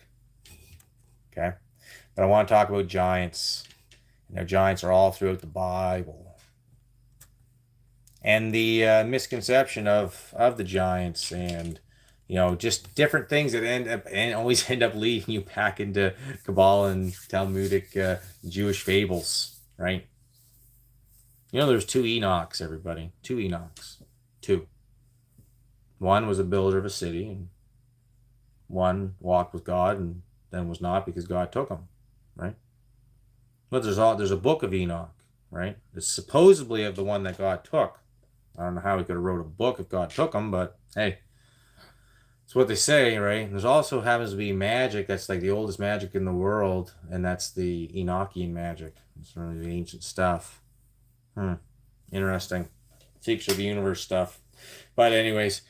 Okay? But I want to talk about giants. Giants are all throughout the Bible. And the misconception of the giants and, just different things that always end up leading you back into Kabbalah and Talmudic Jewish fables, right? There's 2 Enochs, everybody. 2 Enochs. 2. One was a builder of a city, and one walked with God and then was not because God took him, right? But there's a book of Enoch, right? It's supposedly of the one that God took. I don't know how he could have wrote a book if God took him, but hey, it's what they say, right? There's also happens to be magic that's like the oldest magic in the world, and that's the Enochian magic. It's really the ancient stuff. Interesting. Secrets of the universe stuff. But anyways,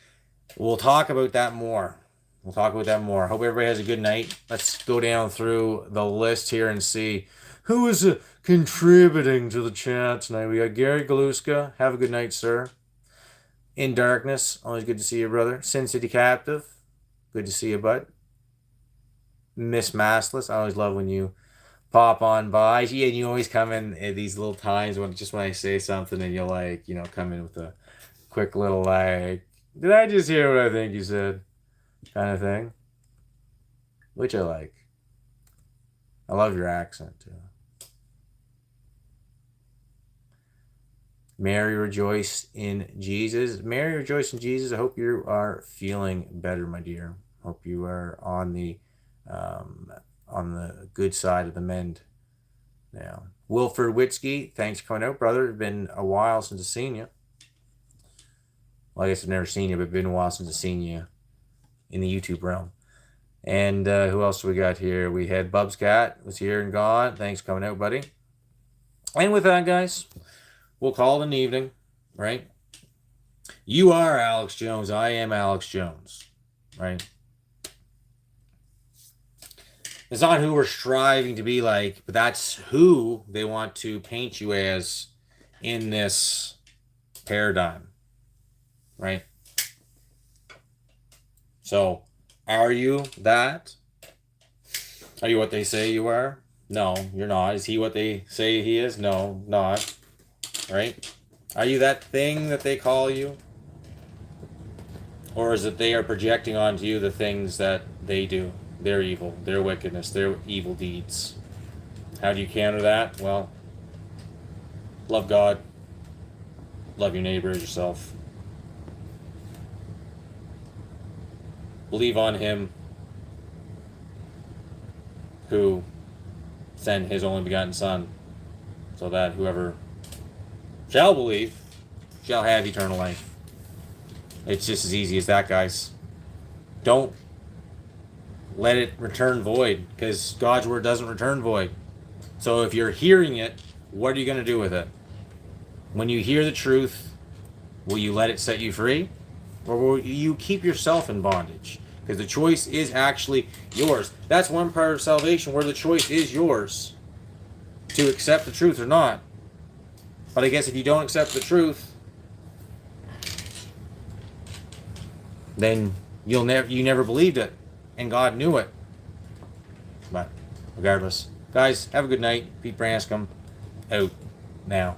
we'll talk about that more. Hope everybody has a good night. Let's go down through the list here and see who is contributing to the chat tonight. We got Gary Galuska. Have a good night, sir. In Darkness. Always good to see you, brother. Sin City Captive. Good to see you, bud. Miss Massless. I always love when you pop on by. Yeah, and you always come in at these little times when I say something and you'll come in with a quick little did I just hear what I think you said? Kind of thing. Which I like. I love your accent too. Mary rejoice in Jesus. Mary rejoice in Jesus. I hope you are feeling better, my dear. Hope you are on the good side of the mend now. Wilford Witzke, thanks for coming out, brother. It's been a while since I've seen you. Well, I guess I've never seen you, but it's been a while since I've seen you in the YouTube realm. And who else do we got here? We had Bub's Cat was here and gone. Thanks for coming out, buddy. And with that, guys, we'll call it an evening, right? You are Alex Jones. I am Alex Jones, right? It's not who we're striving to be like, but that's who they want to paint you as in this paradigm, right? So, are you that? Are you what they say you are? No, you're not. Is he what they say he is? No, not. Right? Are you that thing that they call you? Or is it they are projecting onto you the things that they do? Their evil, their wickedness, their evil deeds. How do you counter that? Well, love God. Love your neighbor as yourself. believe on him who sent his only begotten Son, so that whoever shall believe shall have eternal life. It's just as easy as that, guys. Don't let it return void, because God's word doesn't return void. So if you're hearing it, what are you going to do with it? When you hear the truth, will you let it set you free? Or will you keep yourself in bondage? Because the choice is actually yours. That's one part of salvation where the choice is yours. To accept the truth or not. But I guess if you don't accept the truth, then you never believed it. And God knew it. But regardless. Guys, have a good night. Pete Branscombe out now.